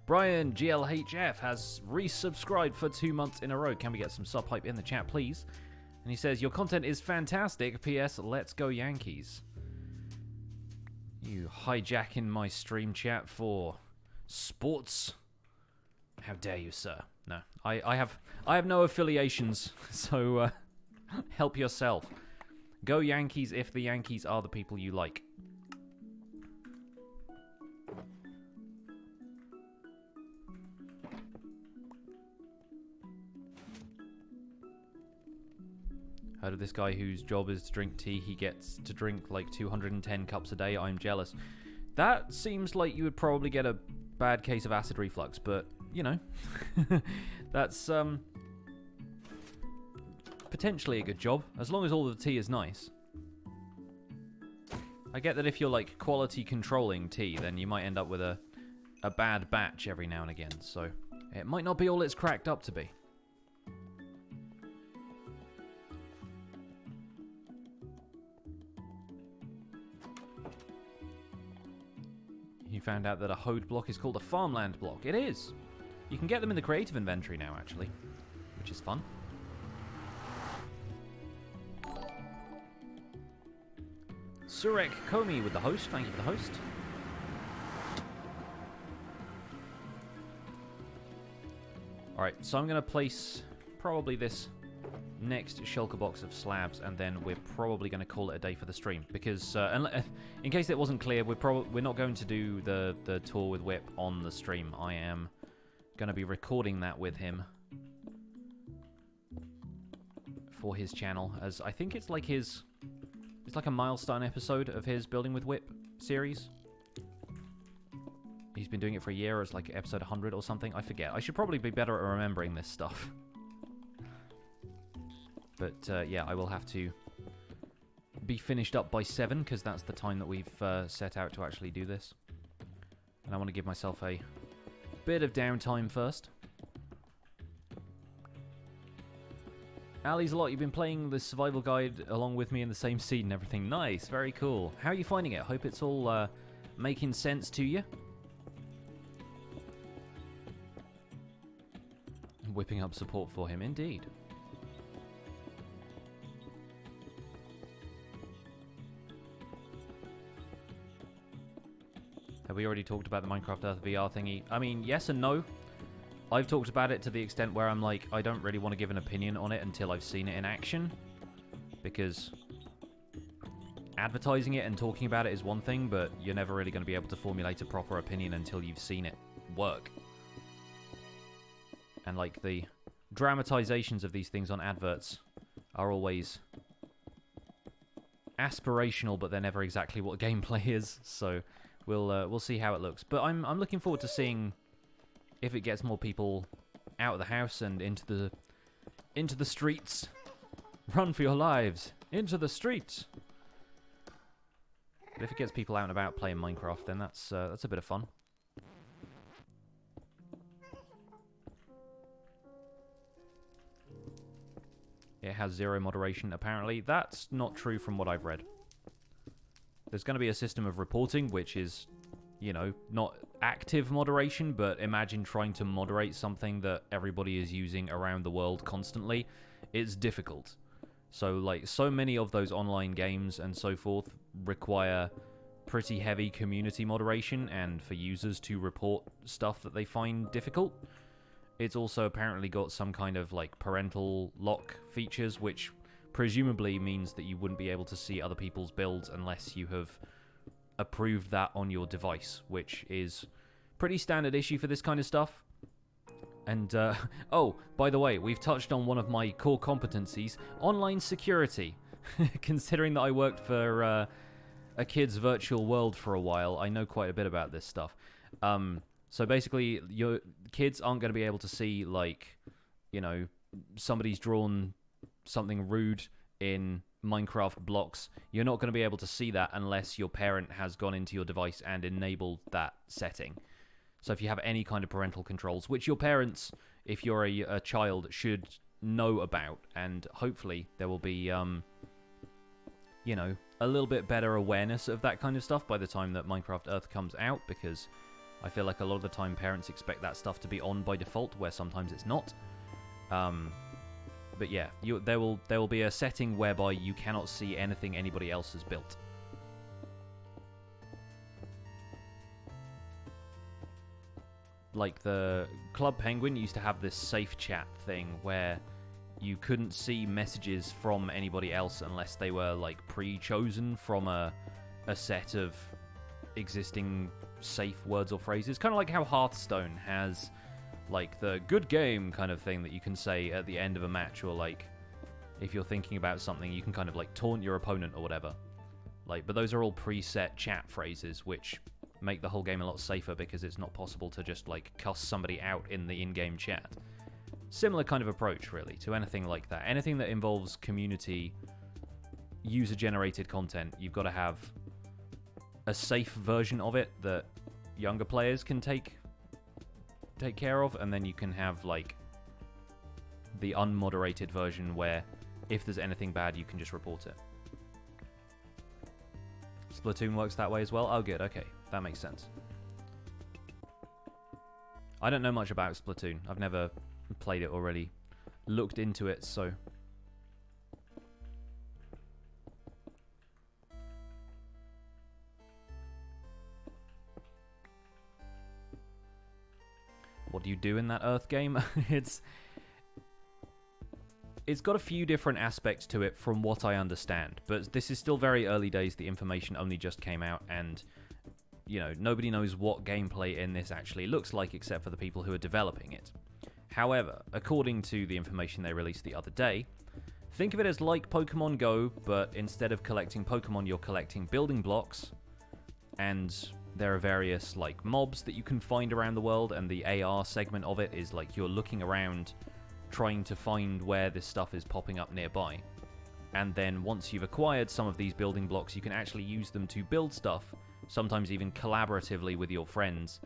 Brian GLHF has resubscribed for 2 months in a row. Can we get some sub hype in the chat, please? And he says, your content is fantastic. P.S. Let's go Yankees. You hijacking my stream chat for sports? How dare you, sir? No, I have no affiliations, so help yourself. Go Yankees if the Yankees are the people you like. Heard of this guy whose job is to drink tea. He gets to drink like 210 cups a day. I'm jealous. That seems like you would probably get a bad case of acid reflux, but, you know, that's potentially a good job, as long as all the tea is nice. I get that if you're like quality controlling tea, then you might end up with a bad batch every now and again, so it might not be all it's cracked up to be. You found out that a Hode block is called a farmland block. It is. You can get them in the creative inventory now, actually, which is fun. Surek Komi with the host. Thank you for the host. Alright, so I'm going to place probably this next shulker box of slabs, and then we're probably going to call it a day for the stream, because in case it wasn't clear, we're not going to do the tour with Whip on the stream. I am going to be recording that with him for his channel, as I think it's like a milestone episode of his Building with Whip series. He's been doing it for a year. It's like episode 100 or something. I forget. I should probably be better at remembering this stuff. But, yeah, I will have to be finished up by 7, because that's the time that we've set out to actually do this. And I want to give myself a bit of downtime first. Ali's a lot. You've been playing the survival guide along with me in the same seed and everything. Nice. Very cool. How are you finding it? Hope it's all making sense to you. Whipping up support for him, indeed. Have we already talked about the Minecraft Earth VR thingy? I mean, yes and no. I've talked about it to the extent where I'm like, I don't really want to give an opinion on it until I've seen it in action. Because advertising it and talking about it is one thing, but you're never really going to be able to formulate a proper opinion until you've seen it work. And like the dramatizations of these things on adverts are always aspirational, but they're never exactly what gameplay is. So we'll see how it looks. But I'm looking forward to seeing if it gets more people out of the house and into the streets. Run for your lives into the streets. But if it gets people out and about playing Minecraft, then that's a bit of fun. It has zero moderation, apparently. That's not true from what I've read. There's going to be a system of reporting, which is you know, not active moderation, but imagine trying to moderate something that everybody is using around the world constantly. It's difficult. So, like, so many of those online games and so forth require pretty heavy community moderation and for users to report stuff that they find difficult. It's also apparently got some kind of, like, parental lock features, which presumably means that you wouldn't be able to see other people's builds unless you have approved that on your device, which is pretty standard issue for this kind of stuff. And, oh, by the way, we've touched on one of my core competencies, online security. Considering that I worked for a kid's virtual world for a while, I know quite a bit about this stuff. So basically, your kids aren't going to be able to see, like, you know, somebody's drawn something rude in Minecraft blocks. You're not going to be able to see that unless your parent has gone into your device and enabled that setting. So if you have any kind of parental controls, which your parents, if you're a child, should know about, and hopefully there will be, you know, a little bit better awareness of that kind of stuff by the time that Minecraft Earth comes out, because I feel like a lot of the time parents expect that stuff to be on by default, where sometimes it's not. But yeah, there will be a setting whereby you cannot see anything anybody else has built. Like the Club Penguin used to have this safe chat thing where you couldn't see messages from anybody else unless they were, like, pre-chosen from a set of existing safe words or phrases. Kind of like how Hearthstone has, like, the good game kind of thing that you can say at the end of a match, or, like, if you're thinking about something, you can kind of, like, taunt your opponent or whatever. Like, but those are all preset chat phrases, which make the whole game a lot safer because it's not possible to just, like, cuss somebody out in the in-game chat. Similar kind of approach, really, to anything like that. Anything that involves community, user-generated content, you've got to have a safe version of it that younger players can take care of, and then you can have, like, the unmoderated version where if there's anything bad, you can just report it. Splatoon works that way as well? Oh, good, okay. That makes sense. I don't know much about Splatoon. I've never played it or really looked into it, so... What do you do in that Earth game? It's got a few different aspects to it from what I understand, but this is still very early days. The information only just came out, and, you know, nobody knows what gameplay in this actually looks like except for the people who are developing it. However, according to the information they released the other day, think of it as like Pokemon Go, but instead of collecting Pokemon, you're collecting building blocks, and there are various, like, mobs that you can find around the world, and the AR segment of it is, like, you're looking around trying to find where this stuff is popping up nearby. And then once you've acquired some of these building blocks, you can actually use them to build stuff, sometimes even collaboratively with your friends,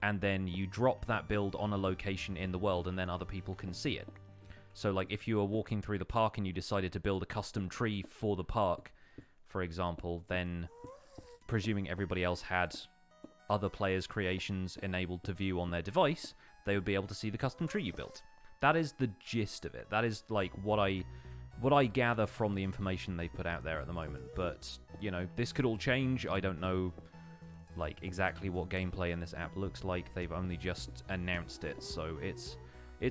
and then you drop that build on a location in the world, and then other people can see it. So, like, if you were walking through the park and you decided to build a custom tree for the park, for example, then, presuming everybody else had other players' creations enabled to view on their device, they would be able to see the custom tree you built. That is the gist of it. That is, like, what I gather from the information they've put out there at the moment. But, you know, this could all change. I don't know, like, exactly what gameplay in this app looks like. They've only just announced it, so it's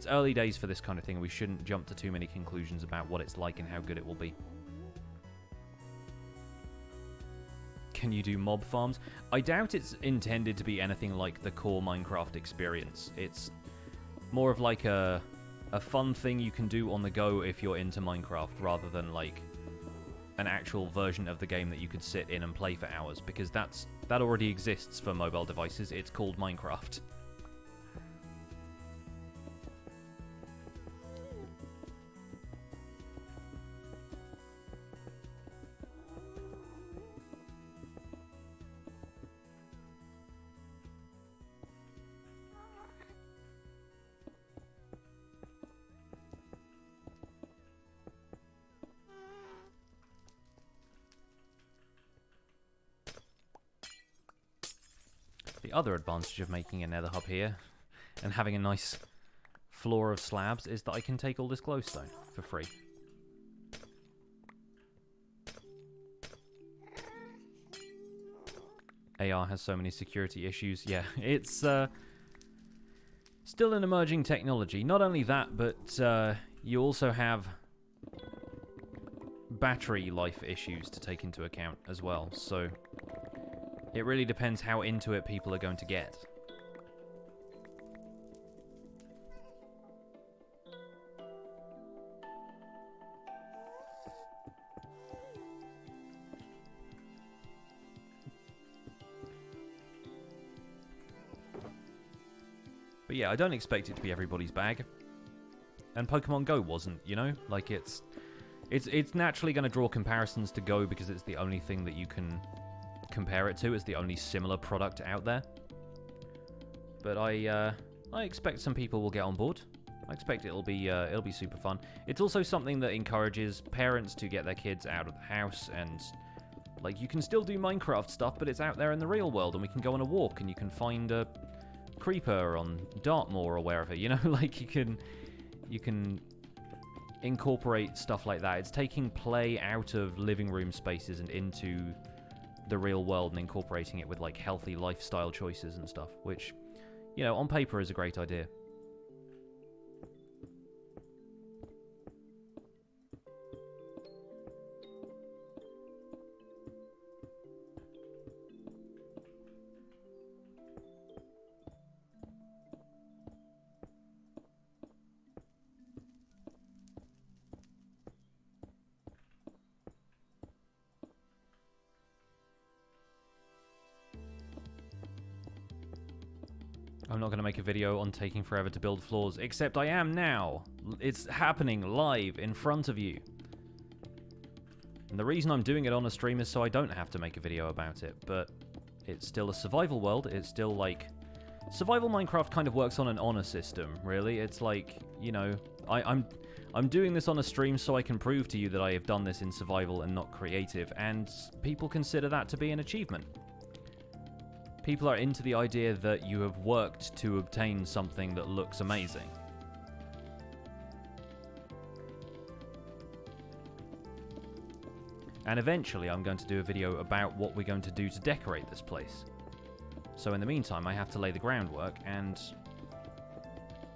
early days for this kind of thing. We shouldn't jump to too many conclusions about what it's like and how good it will be. Can you do mob farms? I doubt it's intended to be anything like the core Minecraft experience. It's more of like a fun thing you can do on the go if you're into Minecraft, rather than like an actual version of the game that you could sit in and play for hours, because that already exists for mobile devices. It's called Minecraft. The other advantage of making a nether hub here and having a nice floor of slabs is that I can take all this glowstone for free. AR has so many security issues. Yeah, it's still an emerging technology. Not only that, but you also have battery life issues to take into account as well. So it really depends how into it people are going to get. But yeah, I don't expect it to be everybody's bag. And Pokemon Go wasn't, you know? Like, it's naturally going to draw comparisons to Go because it's the only thing that you can compare it to. It's the only similar product out there. But I expect some people will get on board. I expect it'll be super fun. It's also something that encourages parents to get their kids out of the house, and like, you can still do Minecraft stuff, but it's out there in the real world, and we can go on a walk and you can find a creeper on Dartmoor or wherever, you know. Like, you can incorporate stuff like that. It's taking play out of living room spaces and into the real world and incorporating it with like healthy lifestyle choices and stuff, which, you know, on paper is a great idea. I'm not going to make a video on taking forever to build floors, except I am now. It's happening live in front of you. And the reason I'm doing it on a stream is so I don't have to make a video about it, but it's still a survival world. It's still like... Survival Minecraft kind of works on an honor system, really. It's like, you know, I'm doing this on a stream so I can prove to you that I have done this in survival and not creative, and people consider that to be an achievement. People are into the idea that you have worked to obtain something that looks amazing. And eventually I'm going to do a video about what we're going to do to decorate this place. So in the meantime, I have to lay the groundwork, and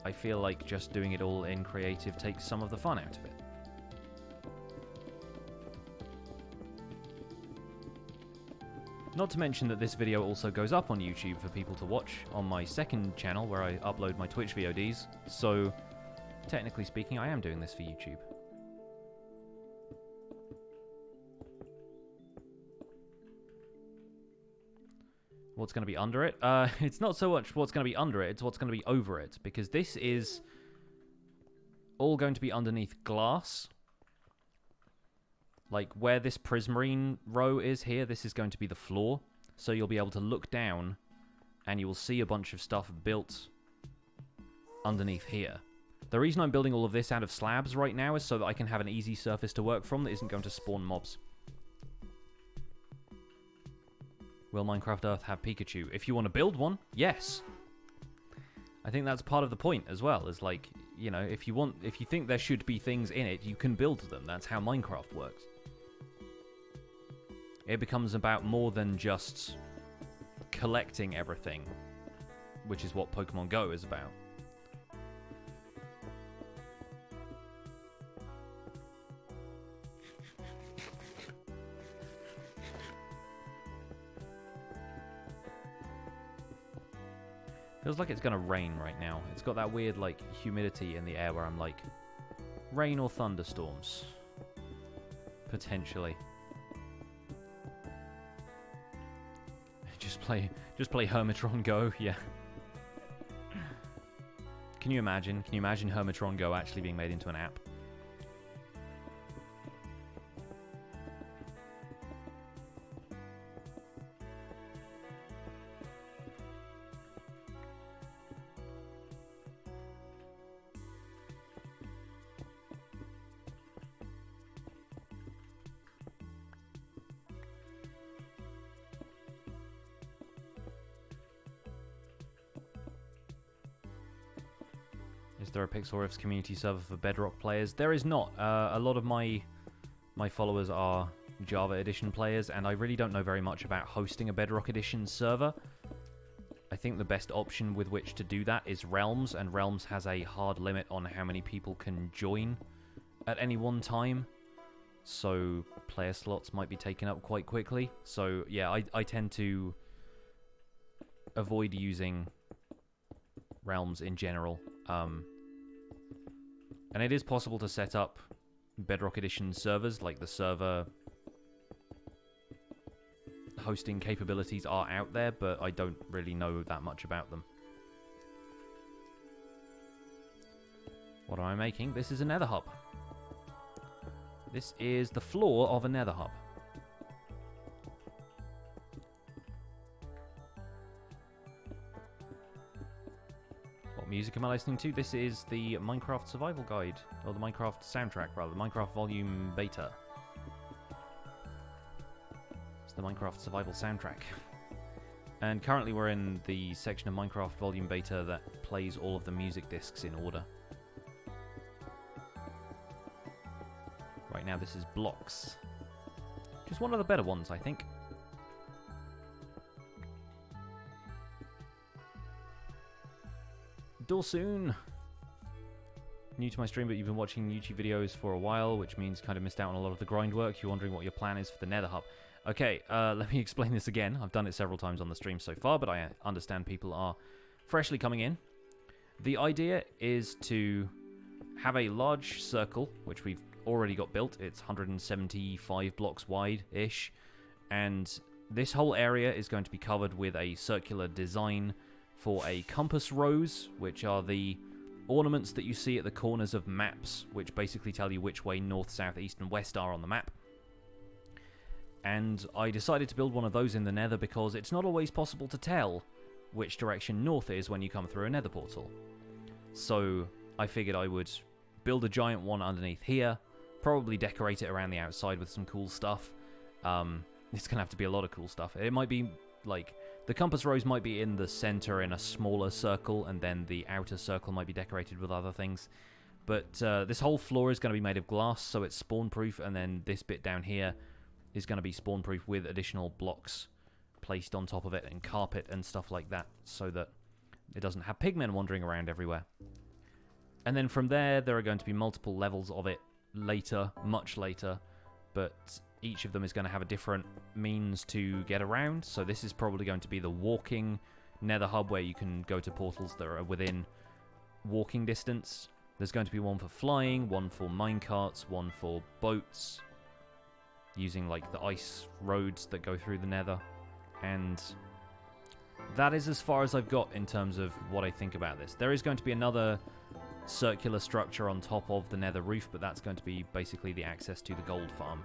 I feel like just doing it all in creative takes some of the fun out of it. Not to mention that this video also goes up on YouTube for people to watch on my second channel where I upload my Twitch VODs, so technically speaking I am doing this for YouTube. What's going to be under it? It's not so much what's going to be under it, it's what's going to be over it, because this is all going to be underneath glass. Like, where this prismarine row is here, this is going to be the floor. So you'll be able to look down, and you will see a bunch of stuff built underneath here. The reason I'm building all of this out of slabs right now is so that I can have an easy surface to work from that isn't going to spawn mobs. Will Minecraft Earth have Pikachu? If you want to build one, yes. I think that's part of the point as well, is like, you know, if you think there should be things in it, you can build them. That's how Minecraft works. It becomes about more than just collecting everything, which is what Pokemon Go is about. Feels like it's gonna rain right now. It's got that weird, like, humidity in the air where I'm like, rain or thunderstorms? Potentially. Just play Hermitron Go, yeah. Can you imagine? Can you imagine Hermitron Go actually being made into an app? there a Pixel Riffs community server for Bedrock players? There is not. A lot of my followers are Java Edition players, and I really don't know very much about hosting a Bedrock Edition server. I think the best option with which to do that is Realms, and Realms has a hard limit on how many people can join at any one time. So player slots might be taken up quite quickly. So yeah, I tend to avoid using Realms in general. And it is possible to set up Bedrock Edition servers, like the server hosting capabilities are out there, but I don't really know that much about them. What am I making? This is a Nether Hub. This is the floor of a Nether Hub. What music am I listening to? This is the Minecraft Survival Guide, or the Minecraft soundtrack, rather, the Minecraft Volume Beta. The Minecraft Survival soundtrack. And currently we're in the section of Minecraft Volume Beta that plays all of the music discs in order. Right now this is Blocks. Just one of the better ones, I think. Dorsoon! New to my stream, but you've been watching YouTube videos for a while, which means kind of missed out on a lot of the grind work. You're wondering what your plan is for the Nether Hub. Okay, let me explain this again. I've done it several times on the stream so far, but I understand people are freshly coming in. The idea is to have a large circle, which we've already got built. It's 175 blocks wide-ish, and this whole area is going to be covered with a circular design for a compass rose, which are the ornaments that you see at the corners of maps, which basically tell you which way north, south, east, and west are on the map. And I decided to build one of those in the Nether because it's not always possible to tell which direction north is when you come through a Nether portal. So I figured I would build a giant one underneath here, probably decorate it around the outside with some cool stuff. It's going to have to be a lot of cool stuff. It might be like the compass rose might be in the center in a smaller circle, and then the outer circle might be decorated with other things. But this whole floor is going to be made of glass, so it's spawn proof, and then this bit down here is going to be spawn proof with additional blocks placed on top of it and carpet and stuff like that, so that it doesn't have pigmen wandering around everywhere. And then from there are going to be multiple levels of it later, much later, but each of them is going to have a different means to get around. So this is probably going to be the walking Nether Hub, where you can go to portals that are within walking distance. There's going to be one for flying, one for minecarts, one for boats, using like the ice roads that go through the Nether. And that is as far as I've got in terms of what I think about this. There is going to be another circular structure on top of the Nether roof, but that's going to be basically the access to the gold farm.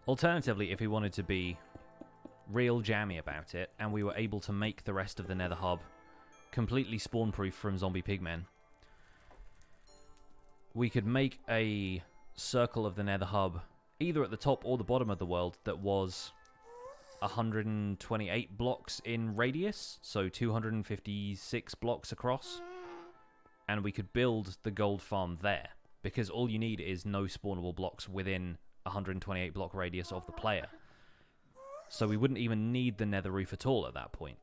Alternatively, if we wanted to be real jammy about it, and we were able to make the rest of the Nether Hub completely spawn-proof from zombie pigmen, we could make a circle of the Nether Hub either at the top or the bottom of the world that was 128 blocks in radius, so 256 blocks across, and we could build the gold farm there, because all you need is no spawnable blocks within 128 block radius of the player. So we wouldn't even need the nether roof at all at that point.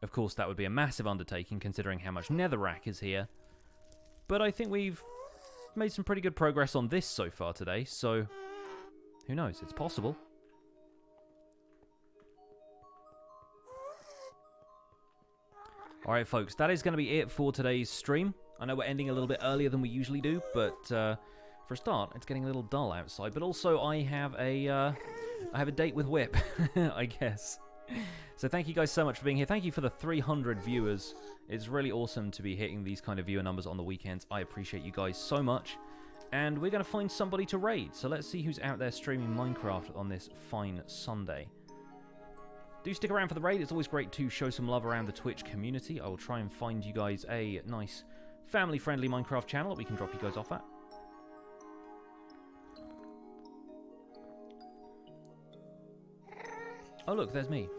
Of course, that would be a massive undertaking considering how much netherrack is here, but I think we've made some pretty good progress on this so far today, so who knows, it's possible. Alright folks, that is going to be it for today's stream. I know we're ending a little bit earlier than we usually do, but for a start, it's getting a little dull outside. But also, I have a date with Whip, I guess. So thank you guys so much for being here. Thank you for the 300 viewers. It's really awesome to be hitting these kind of viewer numbers on the weekends. I appreciate you guys so much. And we're going to find somebody to raid. So let's see who's out there streaming Minecraft on this fine Sunday. Do stick around for the raid. It's always great to show some love around the Twitch community. I will try and find you guys a nice family-friendly Minecraft channel that we can drop you guys off at. Oh look, there's me.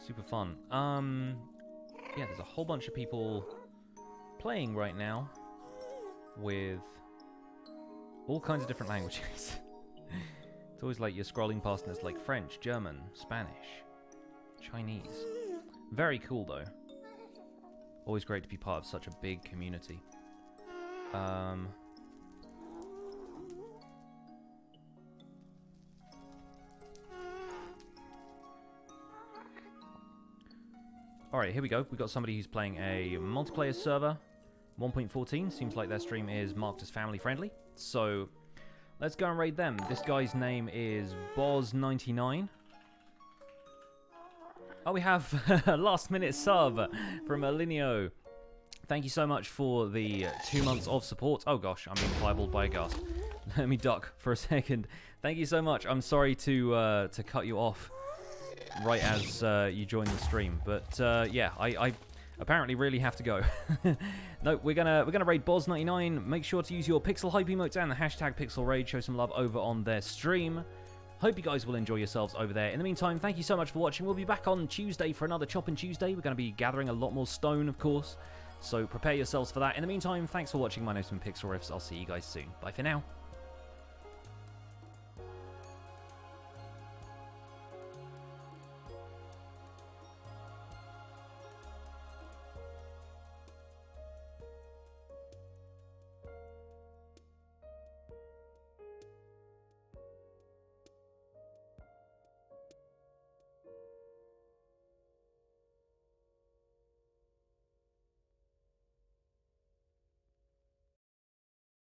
Super fun. Yeah, there's a whole bunch of people playing right now with all kinds of different languages. It's always like you're scrolling past and it's like French, German, Spanish, Chinese. Very cool though. Always great to be part of such a big community. Alright, here we go. We've got somebody who's playing a multiplayer server. 1.14. Seems like their stream is marked as family friendly. So, let's go and raid them. This guy's name is Boz99. Oh, we have a last minute sub from Alineo. Thank you so much for the 2 months of support. Oh gosh, I'm being fireballed by a ghast. Let me duck for a second. Thank you so much. I'm sorry to cut you off right as you join the stream, but yeah, I apparently really have to go. No, we're gonna raid Boz99. Make sure to use your pixel hype emotes and the hashtag pixel raid. Show some love over on their stream. Hope you guys will enjoy yourselves over there. In the meantime, thank you so much for watching. We'll be back on Tuesday for another Choppin' Tuesday. We're going to be gathering a lot more stone, of course, so prepare yourselves for that. In the meantime, thanks for watching. My name's been Pixel Riffs. I'll see you guys soon. Bye for now.